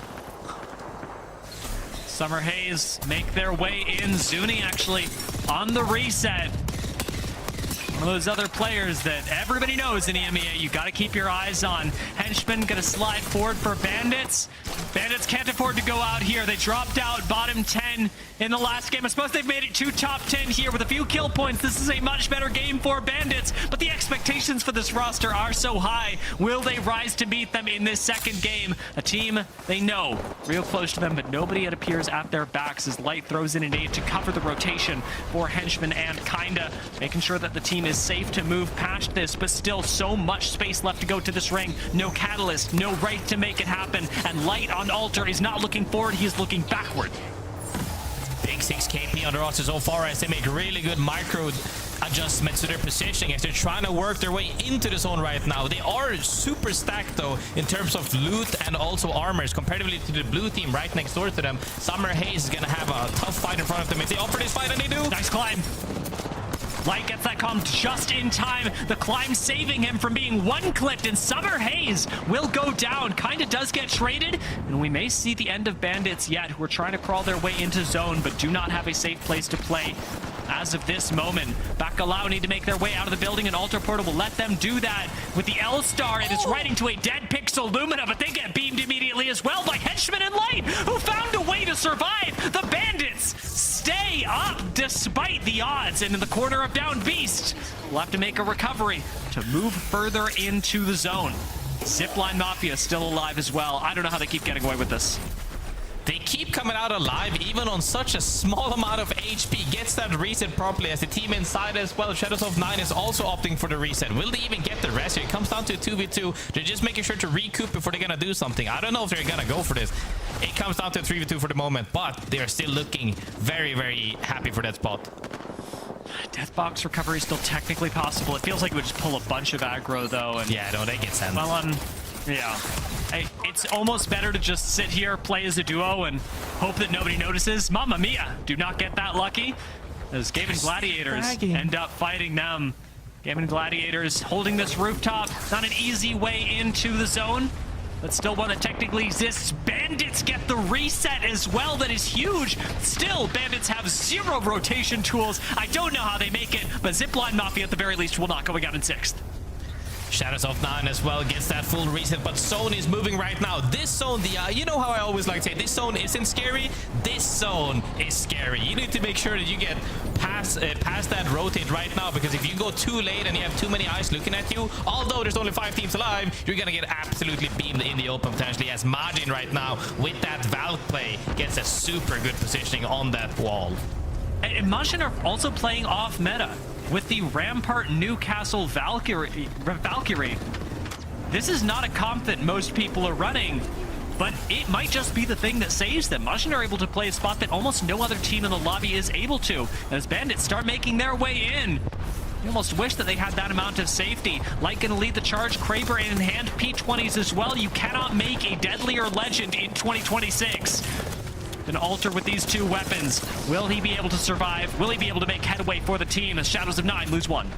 Summer Haze make their way in. Zuni actually on the reset. One of those other players that everybody knows in EMEA you got to keep your eyes on. Henchman going to slide forward for Bandits. Bandits can't afford to go out here. They dropped out bottom 10 in the last game. I suppose they've made it to top 10 here with a few kill points. This is a much better game for Bandits, but the expectations for this roster are so high. Will they rise to meet them in this second game? A team they know, real close to them, but nobody, it appears, at their backs as Light throws in an aid to cover the rotation for Henchman and Kinda, making sure that the team is safe to move past this, but still so much space left to go to this ring. No catalyst, no right to make it happen, and Light on Alter is not looking forward, he is looking backward. Big 6 KP on the roster so far as they make really good micro adjustments to their positioning as they're trying to work their way into the zone right now. They are super stacked though in terms of loot and also armors comparatively to the blue team right next door to them. Summer Haze is gonna have a tough fight in front of them if they offer this fight, and they do. Nice climb. Light gets that calm just in time. The climb saving him from being one-clipped, and Summer Haze will go down. Kinda does get traded, and we may see the end of Bandits yet, who are trying to crawl their way into zone, but do not have a safe place to play as of this moment. Bacalhau need to make their way out of the building, and Alter Portal will let them do that with the L-Star. It is right into a dead pixel Lumina, but they get beamed immediately as well by Henchman and Light, who found a way to survive. The Bandits stay up despite the odds, and in the corner of Down Beast will have to make a recovery to move further into the zone. ZIPLINE MAFIA still alive as well. I don't know how they keep getting away with this. They keep coming out alive even on such a small amount of HP. Gets that reset properly as the team inside as well. Shadows of 9 is also opting for the reset. Will they even get the rest here? It comes down to a 2v2. They're just making sure to recoup before they're gonna do something. I don't know if they're gonna go for this. It comes down to a 3v2 for the moment, but they are still looking very, very happy for that spot. Deathbox recovery is still technically possible. It feels like it would just pull a bunch of aggro though. And yeah, no, they get sent. Well, yeah. It's almost better to just sit here, play as a duo, and hope that nobody notices. Mamma mia, do not get that lucky, as GaiminGladiators end up fighting them. GaiminGladiators holding this rooftop. Not an easy way into the zone, but still one that technically exists. Bandits get the reset as well. That is huge. Still, Bandits have 0 rotation tools. I don't know how they make it, but ZIPLINE MAFIA at the very least will not going out in 6th. Shadows of 9 as well gets that full reset, but zone is moving right now. This zone, you know how I always like to say, this zone isn't scary. This zone is scary. You need to make sure that you get past that rotate right now, because if you go too late and you have too many eyes looking at you, although there's only 5 teams alive, you're gonna get absolutely beamed in the open potentially, as Majin right now with that Valk play gets a super good positioning on that wall. And Majin are also playing off meta with the Rampart Newcastle Valkyrie. This is not a comp that most people are running, but it might just be the thing that saves them. Majin are able to play a spot that almost no other team in the lobby is able to. And as Bandits start making their way in, you almost wish that they had that amount of safety. Light gonna lead the charge, Kraber in hand, P20s as well. You cannot make a deadlier legend in 2026. An Alter with these 2 weapons. Will he be able to survive? Will he be able to make headway for the team as Shadows of 9 lose 1?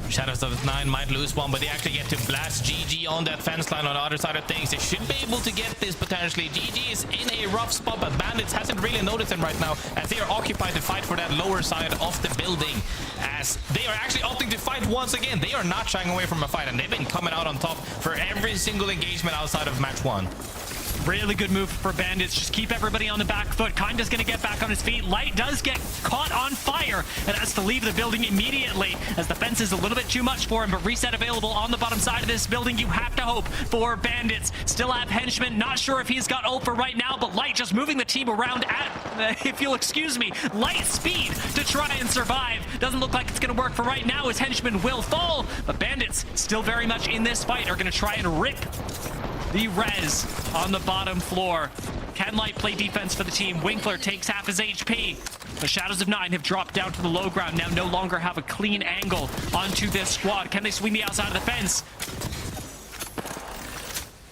Shadows of 9 might lose one, but they actually get to blast GG on that fence line on the other side of things. They should be able to get this potentially. GG is in a rough spot, but Bandits hasn't really noticed them right now as they are occupied to fight for that lower side of the building. As they are actually opting to fight once again. They are not shying away from a fight, and they've been coming out on top for every single engagement outside of match 1. Really good move for Bandits. Just keep everybody on the back foot. Kinda's going to get back on his feet. Light does get caught on fire and has to leave the building immediately as the fence is a little bit too much for him, but reset available on the bottom side of this building. You have to hope for Bandits. Still have Henchman. Not sure if he's got ult for right now, but Light just moving the team around at, if you'll excuse me, light speed to try and survive. Doesn't look like it's going to work for right now as Henchman will fall, but Bandits still very much in this fight are going to try and rip the res on the bottom floor. Can Light play defense for the team? Winkler takes half his HP. The Shadows of 9 have dropped down to the low ground, now no longer have a clean angle onto this squad. Can they swing the outside of the fence?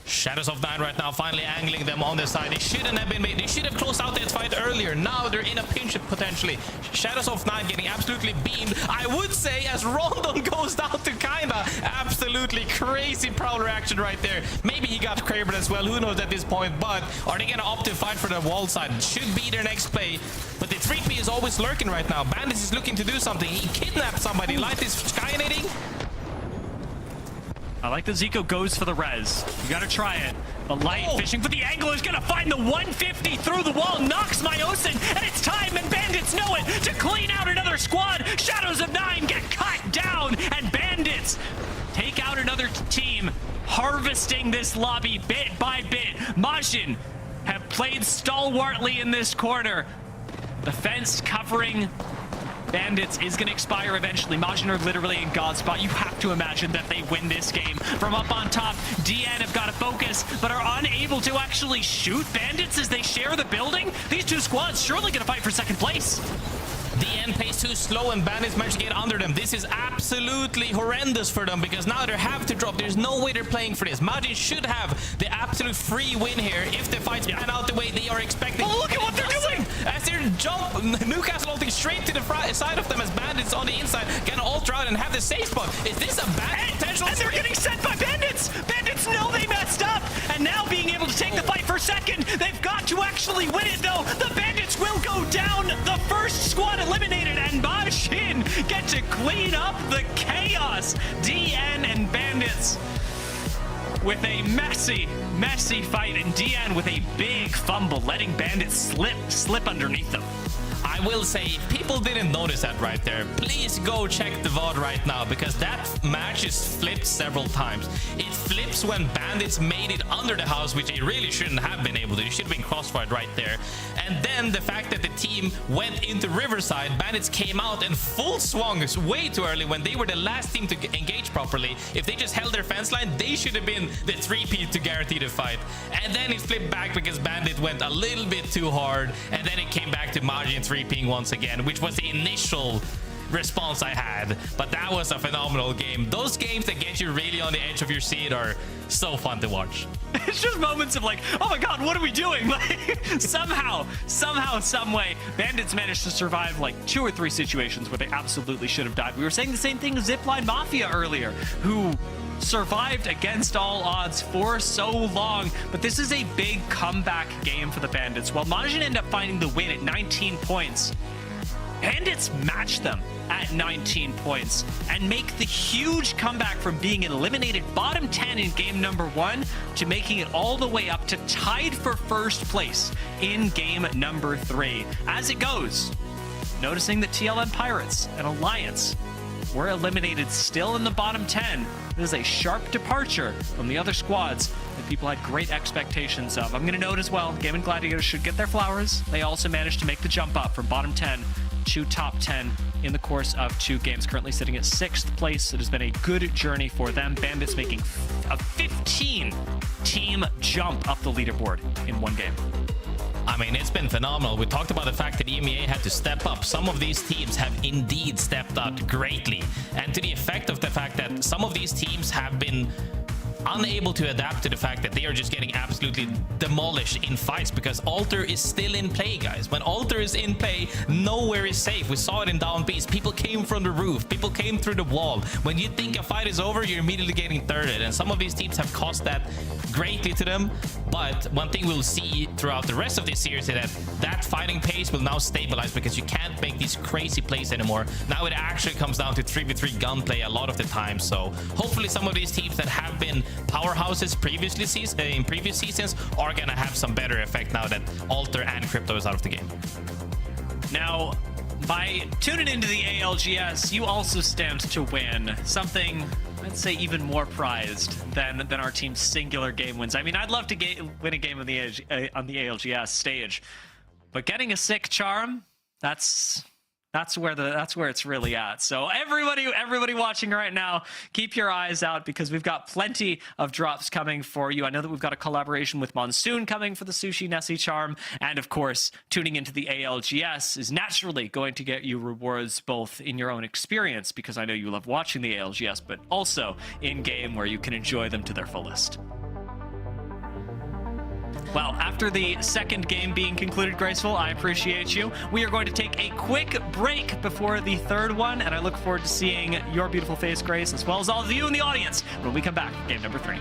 Shadows of 9 right now finally angling them on the side. They shouldn't have been made. They should have closed out that fight earlier. Now they're in a pinch potentially. Shadows of 9 getting absolutely beamed. I would say as Ronin goes down to Kinda. Absolutely crazy Prowler action right there. Maybe he got Kraber as well. Who knows at this point. But are they going to opt to fight for the wall side? Should be their next play. But the 3P is always lurking right now. Bandits is looking to do something. He kidnapped somebody. Light is skynating. I like that Zico goes for the res. You gotta try it. The Light fishing for the angle is gonna find the 150 through the wall, knocks Myosin, and it's time, and Bandits know it, to clean out another squad. Shadows of 9 get cut down, and Bandits take out another team, harvesting this lobby bit by bit. Majin have played stalwartly in this corner. The fence covering Bandits is going to expire eventually. Majin are literally in God's spot. You have to imagine that they win this game. From up on top, DN have got to focus, but are unable to actually shoot Bandits as they share the building. These two squads surely going to fight for second place. DN plays too slow and Bandits manage to get under them. This is absolutely horrendous for them because now they have to drop. There's no way they're playing for this. Majin should have the absolute free win here if the fights pan out the way they are expecting. Oh, look at what they're doing! As they're Newcastle ulting straight to the side of them as Bandits on the inside gonna ultra out and have the safe spot. Is this a bad potential? And they're getting sent by Bandits! Bandits know they messed up! And now being able to take the fight for second, they've got to actually win it though! The Bandits will go down! The first squad eliminated, and Majin get to clean up the chaos! DN and Bandits with a messy fight, and DN with a big fumble, letting Bandits slip underneath them. I will say, if people didn't notice that right there, please go check the VOD right now because that match is flipped several times. It flips when Bandits made it under the house, which they really shouldn't have been able to. It should have been crossfired right there. And then the fact that the team went into Riverside, Bandits came out and full swung way too early when they were the last team to engage properly. If they just held their fence line, they should have been the 3P to guarantee the fight. And then it flipped back because Bandit went a little bit too hard, and then it came back to Majin 3Ping once again, which was the initial response I had. But that was a phenomenal game. Those games that get you really on the edge of your seat are so fun to watch. It's just moments of like, oh my god, what are we doing? Like somehow, some way, Bandits managed to survive like 2 or 3 situations where they absolutely should have died. We were saying the same thing as ZIPLINE MAFIA earlier, who survived against all odds for so long, but this is a big comeback game for the Bandits. While Majin ended up finding the win at 19 points, Bandits match them at 19 points and make the huge comeback from being eliminated bottom 10 in game number 1 to making it all the way up to tied for first place in game number 3. As it goes, noticing that TLM Pirates and Alliance were eliminated still in the bottom 10. This is a sharp departure from the other squads that people had great expectations of. I'm going to note as well, GaiminGladiators should get their flowers. They also managed to make the jump up from bottom 10 to top 10 in the course of 2 games, currently sitting at 6th place. It has been a good journey for them. Bandits making a 15-team jump up the leaderboard in 1 game. I mean, it's been phenomenal. We talked about the fact that EMEA had to step up. Some of these teams have indeed stepped up greatly. And to the effect of the fact that some of these teams have been unable to adapt to the fact that they are just getting absolutely demolished in fights because Alter is still in play, guys. When Alter is in play, nowhere is safe. We saw it in Down Beast. People came from the roof. People came through the wall. When you think a fight is over, you're immediately getting thirded. And some of these teams have cost that greatly to them. But one thing we'll see throughout the rest of this series is that fighting pace will now stabilize because you can't make these crazy plays anymore. Now it actually comes down to 3v3 gunplay a lot of the time. So hopefully some of these teams that have been powerhouses in previous seasons are gonna have some better effect now that Alter and Crypto is out of the game. Now, by tuning into the ALGS, you also stand to win something, I'd say, even more prized than our team's singular game wins. I mean, I'd love to win a game on the ALGS stage, but getting a sick charm, that's where it's really at. So everybody watching right now, keep your eyes out because we've got plenty of drops coming for you. I know that we've got a collaboration with Monsoon coming for the Sushi Nessie charm, and of course, tuning into the ALGS is naturally going to get you rewards both in your own experience, because I know you love watching the ALGS, but also in game where you can enjoy them to their fullest. Well, after the second game being concluded, Graceful, I appreciate you. We are going to take a quick break before the third one, and I look forward to seeing your beautiful face, Grace, as well as all of you in the audience when we come back for game number 3.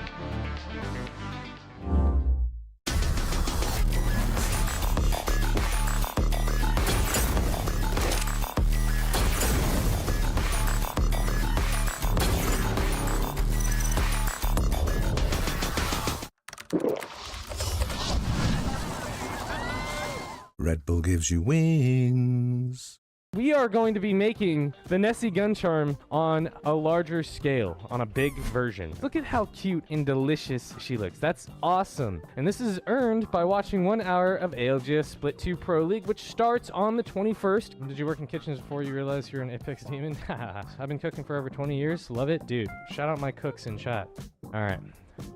Red Bull gives you wings. We are going to be making the Nessie gun charm on a larger scale, on a big version. Look at how cute and delicious she looks. That's awesome. And this is earned by watching 1 hour of ALGS Split 2 Pro League, which starts on the 21st. Did you work in kitchens before you realized you're an Apex demon? I've been cooking for over 20 years. Love it. Dude, shout out my cooks in chat. All right,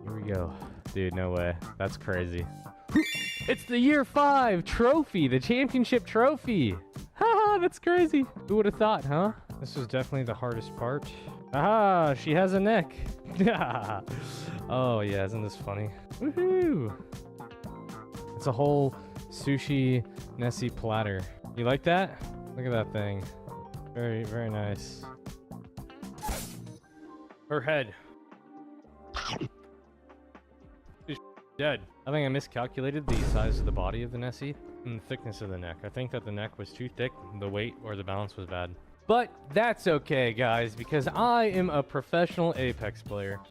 here we go. Dude, no way. That's crazy. It's the year 5 trophy, the championship trophy. Haha, that's crazy. Who would have thought, huh? This was definitely the hardest part. Aha, she has a neck. Oh yeah, isn't this funny? Woohoo! It's a whole sushi Nessie platter. You like that? Look at that thing. Very, very nice. Her head. She's dead. I think I miscalculated the size of the body of the Nessie and the thickness of the neck. I think that the neck was too thick, the weight or the balance was bad. But that's okay, guys, because I am a professional Apex player.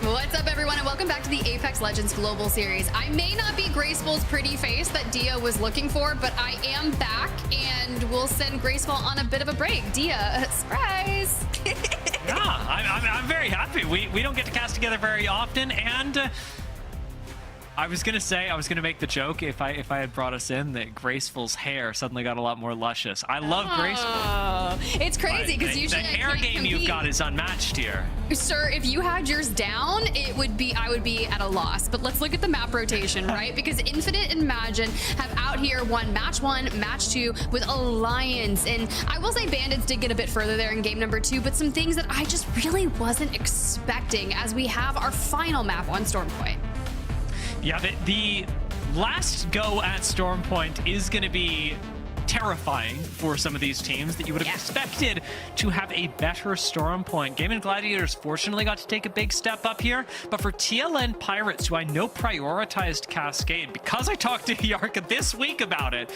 What's up, everyone, and welcome back to the Apex Legends Global Series. I may not be Graceful's pretty face that Dia was looking for, but I am back, and we'll send Graceful on a bit of a break. Dia, surprise! Yeah, I'm very happy. We don't get to cast together very often, and I was gonna make the joke if I had brought us in that Graceful's hair suddenly got a lot more luscious. I love Graceful. It's crazy because usually the hair game you've got is unmatched here. Sir, if you had yours down, I would be at a loss. But let's look at the map rotation, right? Because Infinite and Imagine have out here won match 1, match 2 with Alliance. And I will say Bandits did get a bit further there in game number 2, but some things that I just really wasn't expecting as we have our final map on Stormpoint. Yeah, the last go at Stormpoint is going to be terrifying for some of these teams that you would have expected to have a better Stormpoint. GaiminGladiators fortunately got to take a big step up here, but for TLN Pirates, who I know prioritized Cascade, because I talked to Yarka this week about it,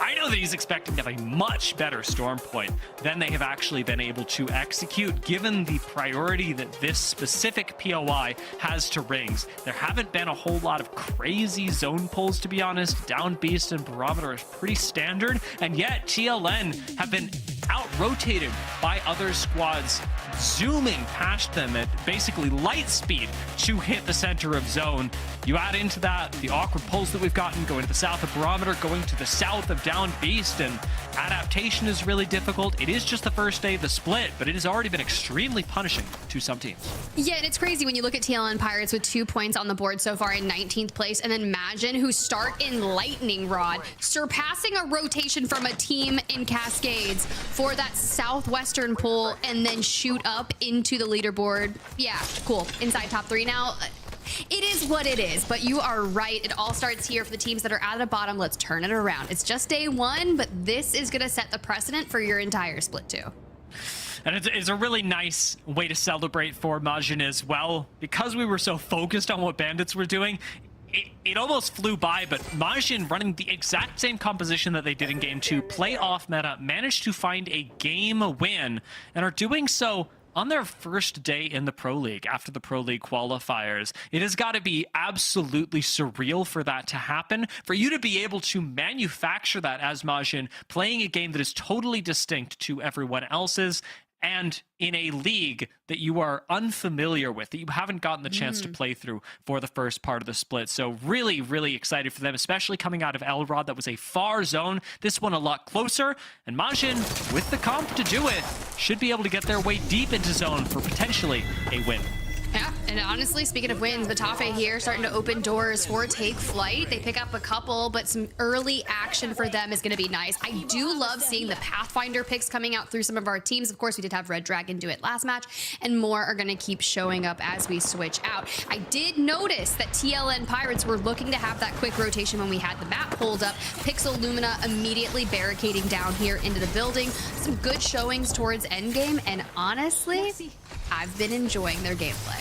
I know that he's expecting to have a much better Stormpoint than they have actually been able to execute, given the priority that this specific POI has to rings. There haven't been a whole lot of crazy zone pulls, to be honest. Down Beast and Barometer is pretty standard, and yet TLN have been out-rotated by other squads, zooming past them at basically light speed to hit the center of zone. You add into that the awkward pulls that we've gotten going to the south of Barometer, going to the south of Down Beast, and adaptation is really difficult. It is just the first day of the split, but it has already been extremely punishing to some teams. Yeah, and it's crazy when you look at TLN Pirates with 2 points on the board so far in 19th place, and then Imagine, who start in Lightning Rod, surpassing a rotation from a team in Cascades for that southwestern pull, and then shoot up into the leaderboard. Yeah, cool. Inside top 3 now. It is what it is, but you are right. It all starts here for the teams that are at the bottom. Let's turn it around. It's just day 1, but this is going to set the precedent for your entire split 2. And it's a really nice way to celebrate for Majin as well. Because we were so focused on what Bandits were doing, it almost flew by, but Majin, running the exact same composition that they did in game 2, play off meta, managed to find a game win, and are doing so on their first day in the Pro League after the Pro League qualifiers. It has got to be absolutely surreal for that to happen, for you to be able to manufacture that as Majin, playing a game that is totally distinct to everyone else's, and in a league that you are unfamiliar with, that you haven't gotten the chance to play through for the first part of the split. So really, really excited for them, especially coming out of Elrod. That was a far zone. This one a lot closer. And Majin, with the comp to do it, should be able to get their way deep into zone for potentially a win. Yeah, and honestly, speaking of wins, Batafe here starting to open doors for Take Flight. They pick up a couple, but some early action for them is going to be nice. I do love seeing the Pathfinder picks coming out through some of our teams. Of course, we did have Red Dragon do it last match, and more are going to keep showing up as we switch out. I did notice that TLN Pirates were looking to have that quick rotation when we had the map pulled up. Pixel Lumina immediately barricading down here into the building. Some good showings towards endgame, and honestly, I've been enjoying their gameplay.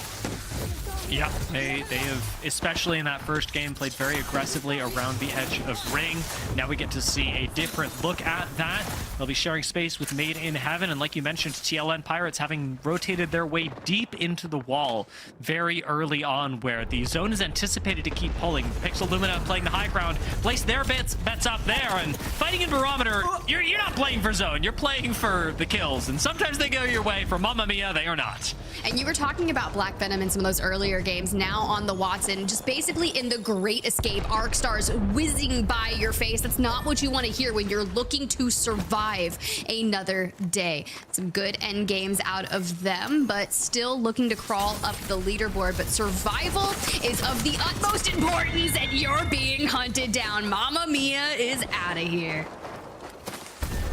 Yeah, they have, especially in that first game, played very aggressively around the edge of ring. Now we get to see a different look at that. They'll be sharing space with Made in Heaven, and like you mentioned, TLN Pirates having rotated their way deep into the wall very early on, where the zone is anticipated to keep pulling. Pixel Lumina playing the high ground, place their bets up there, and fighting in Barometer, you're not playing for zone, you're playing for the kills, and sometimes they go your way. For Mamma Mia, they are not. And you were talking about Black Venom in some of those earlier games. Now on the Watson, just basically in the Great Escape, arc stars whizzing by your face. That's not what you want to hear when you're looking to survive another day. Some good end games out of them, but still looking to crawl up the leaderboard. But survival is of the utmost importance, and you're being hunted down. Mamma Mia is out of here.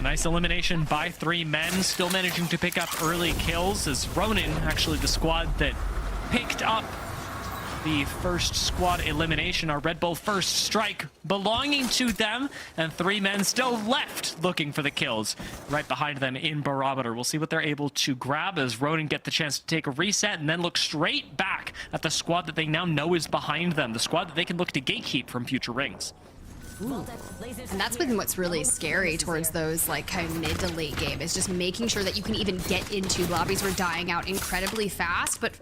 Nice elimination by 3 men, still managing to pick up early kills, as Ronin, actually the squad that picked up the first squad elimination, our Red Bull first strike belonging to them, and 3 men still left looking for the kills right behind them in Barometer. We'll see what they're able to grab as Ronin get the chance to take a reset and then look straight back at the squad that they now know is behind them, the squad that they can look to gatekeep from future rings. Ooh. And that's been what's really scary towards those like kind of mid to late game, is just making sure that you can even get into lobbies. Were dying out incredibly fast, but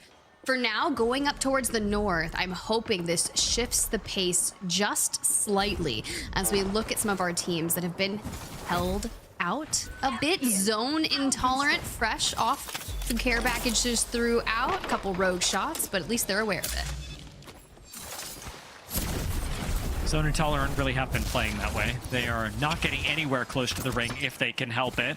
for now, going up towards the north, I'm hoping this shifts the pace just slightly as we look at some of our teams that have been held out a bit. Zone Intolerant, fresh off some care packages throughout, a couple rogue shots, but at least they're aware of it. Zone Intolerant really have been playing that way. They are not getting anywhere close to the ring if they can help it.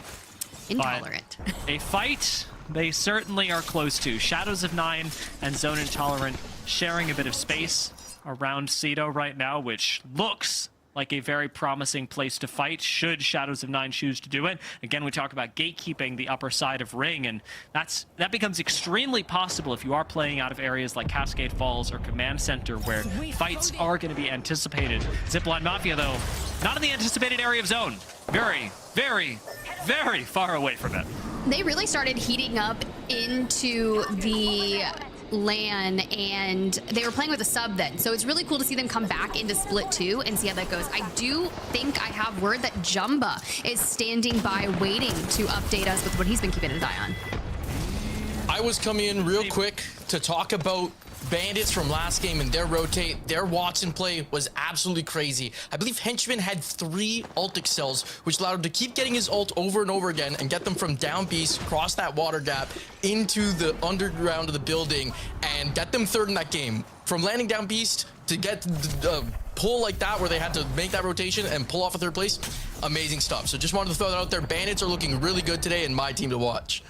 Intolerant. But a fight, they certainly are close to. Shadows of 9 and Zone Intolerant sharing a bit of space around Cedo right now, which looks like a very promising place to fight should Shadows of 9 choose to do it. Again, we talk about gatekeeping the upper side of ring, and that becomes extremely possible if you are playing out of areas like Cascade Falls or Command Center, where fights are going to be anticipated. ZIPLINE MAFIA, though, not in the anticipated area of zone. Very, very, very far away from it. They really started heating up into the LAN, and they were playing with a sub then, so it's really cool to see them come back into Split 2 and see how that goes. I do think I have word that Jumba is standing by waiting to update us with what he's been keeping his eye on. I was coming in real quick to talk about Bandits from last game and their rotate. Their watch and play was absolutely crazy. I believe Henchman had 3 ult excels, which allowed him to keep getting his ult over and over again and get them from down beast, cross that water gap into the underground of the building, and get them third in that game. From landing down beast to get the pull like that, where they had to make that rotation and pull off a 3rd place, amazing stuff. So just wanted to throw that out there. Bandits are looking really good today, and my team to watch.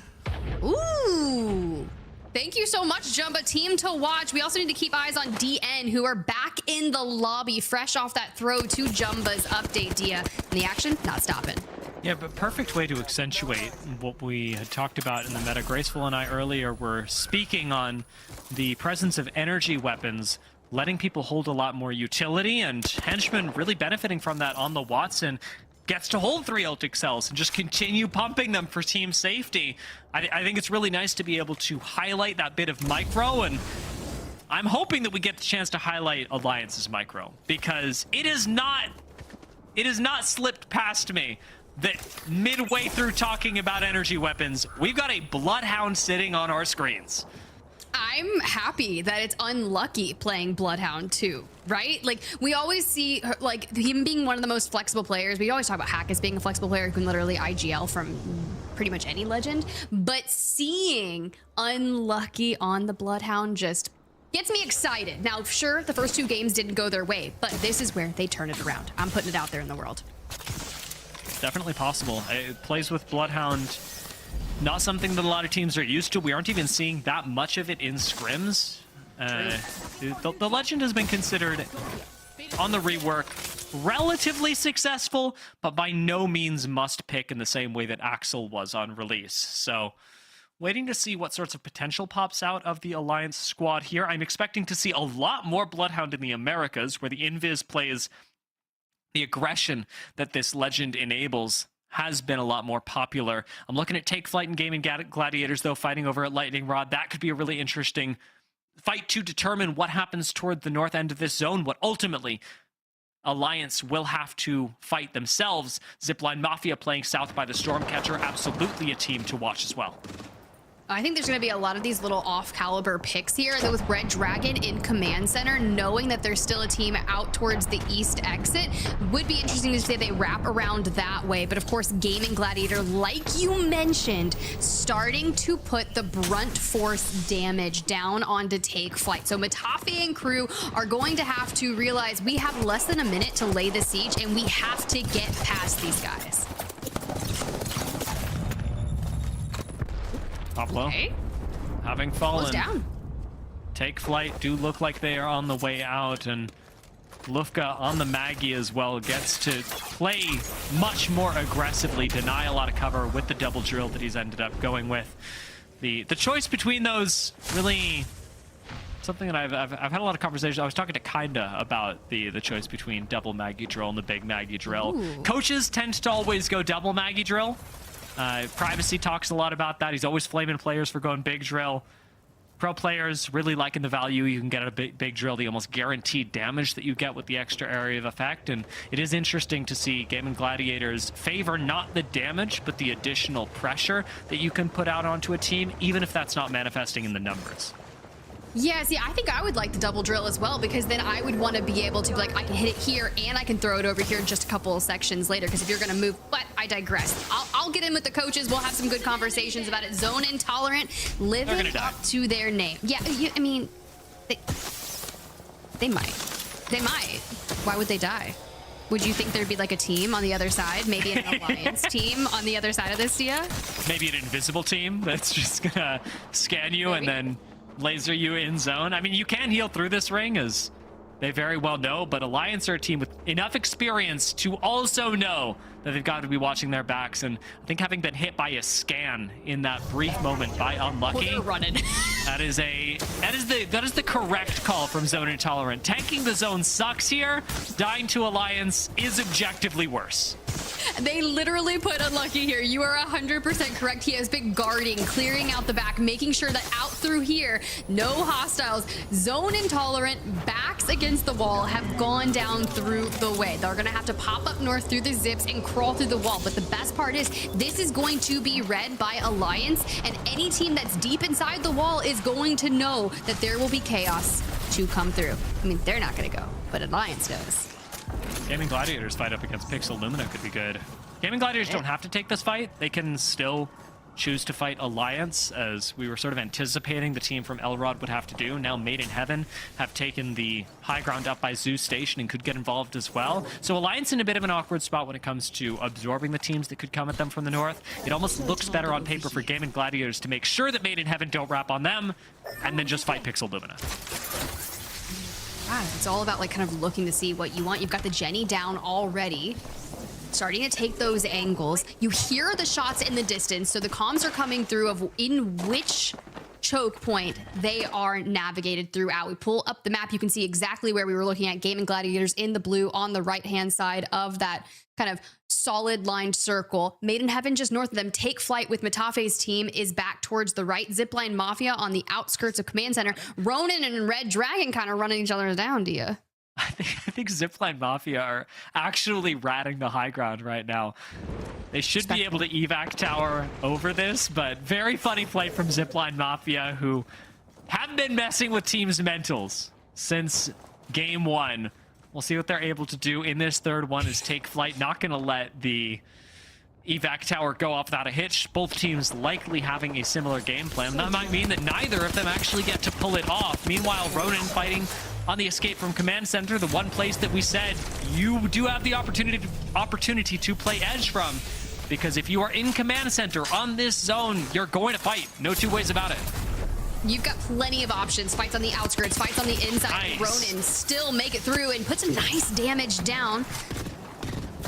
Ooh. Thank you so much, Jumba. Team to watch. We also need to keep eyes on DN, who are back in the lobby, fresh off that throw to Jumba's update, Dia. And the action, not stopping. Yeah, but perfect way to accentuate what we had talked about in the meta. Graceful and I earlier were speaking on the presence of energy weapons, letting people hold a lot more utility, and Henchman really benefiting from that on the Watson. Gets to hold 3 ult excels and just continue pumping them for team safety. I think it's really nice to be able to highlight that bit of micro, and I'm hoping that we get the chance to highlight Alliance's micro, because it is not slipped past me that midway through talking about energy weapons, we've got a Bloodhound sitting on our screens. I'm happy that it's unlucky playing Bloodhound too, right? Like, we always see like him being one of the most flexible players. We always talk about Hack as being a flexible player who can literally IGL from pretty much any legend, but seeing unlucky on the Bloodhound just gets me excited. Now, sure, the first 2 games didn't go their way, but this is where they turn it around. I'm putting it out there in the world. Definitely possible. It plays with Bloodhound. Not something that a lot of teams are used to. We aren't even seeing that much of it in scrims. The Legend has been considered, on the rework, relatively successful, but by no means must pick in the same way that Axel was on release. So, waiting to see what sorts of potential pops out of the Alliance squad here. I'm expecting to see a lot more Bloodhound in the Americas, where the Invis plays the aggression that this Legend enables has been a lot more popular. I'm looking at Take Flyte and GaiminGladiators, though, fighting over at Lightning Rod. That could be a really interesting fight to determine what happens toward the north end of this zone, what ultimately Alliance will have to fight themselves. ZIPLINE MAFIA playing south by the Stormcatcher, absolutely a team to watch as well. I think there's going to be a lot of these little off-caliber picks here with Red Dragon in Command Center, knowing that there's still a team out towards the east exit. Would be interesting to see they wrap around that way. But of course, GaiminGladiator, like you mentioned, starting to put the brunt force damage down onto Take Flyte. So Matafe and crew are going to have to realize we have less than a minute to lay the siege, and we have to get past these guys. Pablo, okay. Having fallen, down. Take Flyte do look like they are on the way out, and Lufka on the Maggie as well gets to play much more aggressively, deny a lot of cover with the double drill that he's ended up going with. The choice between those, really something that I've had a lot of conversations. I was talking to Kinda about the choice between double Maggie drill and the big Maggie drill. Ooh. Coaches tend to always go double Maggie drill. Privacy talks a lot about that. He's always flaming players for going big drill. Pro players really liking the value you can get at a big drill, the almost guaranteed damage that you get with the extra area of effect. And it is interesting to see GaiminGladiators favor not the damage, but the additional pressure that you can put out onto a team, even if that's not manifesting in the numbers. Yeah, see, I think I would like the double drill as well, because then I would want to be able to be like, I can hit it here and I can throw it over here in just a couple of sections later, because if you're going to move, but I digress. I'll get in with the coaches. We'll have some good conversations about it. Zone Intolerant living up to their name. Yeah, I mean, they might. They might. Why would they die? Would you think there'd be like a team on the other side? Maybe an alliance team on the other side of this, Dia? Maybe an invisible team that's just gonna scan you and then laser you in zone. I mean, you can heal through this ring, as they very well know, but Alliance are a team with enough experience to also know that they've got to be watching their backs. And I think having been hit by a scan in that brief moment by Unlucky, running. that is the correct call from Zone Intolerant. Tanking the zone sucks here. Dying to Alliance is objectively worse. They literally put Unlucky here. You are 100% correct. He has been guarding, clearing out the back, making sure that out through here, no hostiles. Zone Intolerant, backs against the wall, have gone down through the way. They're going to have to pop up north through the zips and crawl through the wall. But the best part is this is going to be read by Alliance, and any team that's deep inside the wall is going to know that there will be chaos to come through. I mean, they're not going to go, but Alliance does. GaiminGladiators fight up against Pixel Lumina could be good. GaiminGladiators don't have to take this fight. They can still choose to fight Alliance, as we were sort of anticipating the team from Elrod would have to do. Now Made in Heaven have taken the high ground up by Zeus Station and could get involved as well. So Alliance in a bit of an awkward spot when it comes to absorbing the teams that could come at them from the north. It almost looks better on paper for GaiminGladiators to make sure that Made in Heaven don't wrap on them and then just fight Pixel Lumina. Wow, it's all about like kind of looking to see what you want. You've got the Jenny down already. Starting to take those angles. You hear the shots in the distance, so the comms are coming through of in which choke point they are navigated throughout. We pull up the map, you can see exactly where we were looking at. GaiminGladiators in the blue on the right-hand side of that kind of solid lined circle. Made in Heaven just north of them. Take Flyte with Matafe's team is back towards the right. ZIPLINE Mafia on the outskirts of Command Center. Ronin and Red Dragon kind of running each other down, Dia. I think ZIPLINE Mafia are actually ratting the high ground right now. They should be able to evac tower over this, but very funny play from ZIPLINE Mafia, who have been messing with teams' mentals since game one. We'll see what they're able to do in this third one, as Take Flyte not going to let the evac tower go off without a hitch. Both teams likely having a similar game plan. That might mean that neither of them actually get to pull it off. Meanwhile, Ronin fighting on the escape from Command Center, the one place that we said you do have the opportunity to play edge from, because if you are in Command Center on this zone, you're going to fight. No two ways about it. You've got plenty of options. Fights on the outskirts, fights on the inside. Nice. Ronin still make it through and put some nice damage down.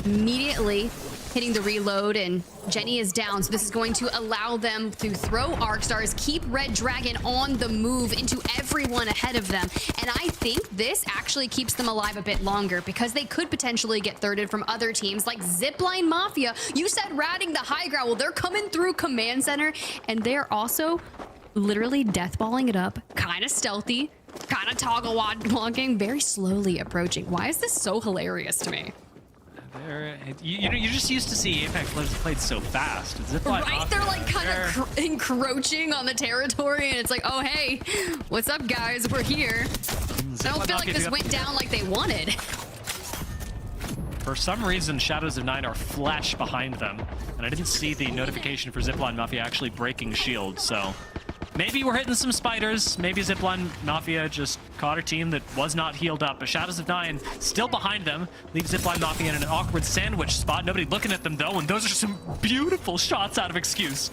Immediately hitting the reload, and Jenny is down, so this is going to allow them to throw Arc Stars, keep Red Dragon on the move into everyone ahead of them. And I think this actually keeps them alive a bit longer, because they could potentially get thirded from other teams like ZIPLINE Mafia. You said ratting the high ground. Well, they're coming through Command Center, and they're also literally deathballing it up, kind of stealthy, kind of toggle walking, very slowly approaching. Why is this so hilarious to me? You're just used to see Apex played so fast. Right? They're like kind of encroaching on the territory, and it's like, oh, hey, what's up, guys? We're here. I don't feel like this went down like they wanted. For some reason, Shadows of Nine are flash behind them, and I didn't see the notification for ZIPLINE Mafia actually breaking shield, so maybe we're hitting some spiders. Maybe ZIPLINE Mafia just caught a team that was not healed up, but Shadows of Nine still behind them. Leave ZIPLINE Mafia in an awkward sandwich spot. Nobody looking at them, though, and those are some beautiful shots out of Excuse.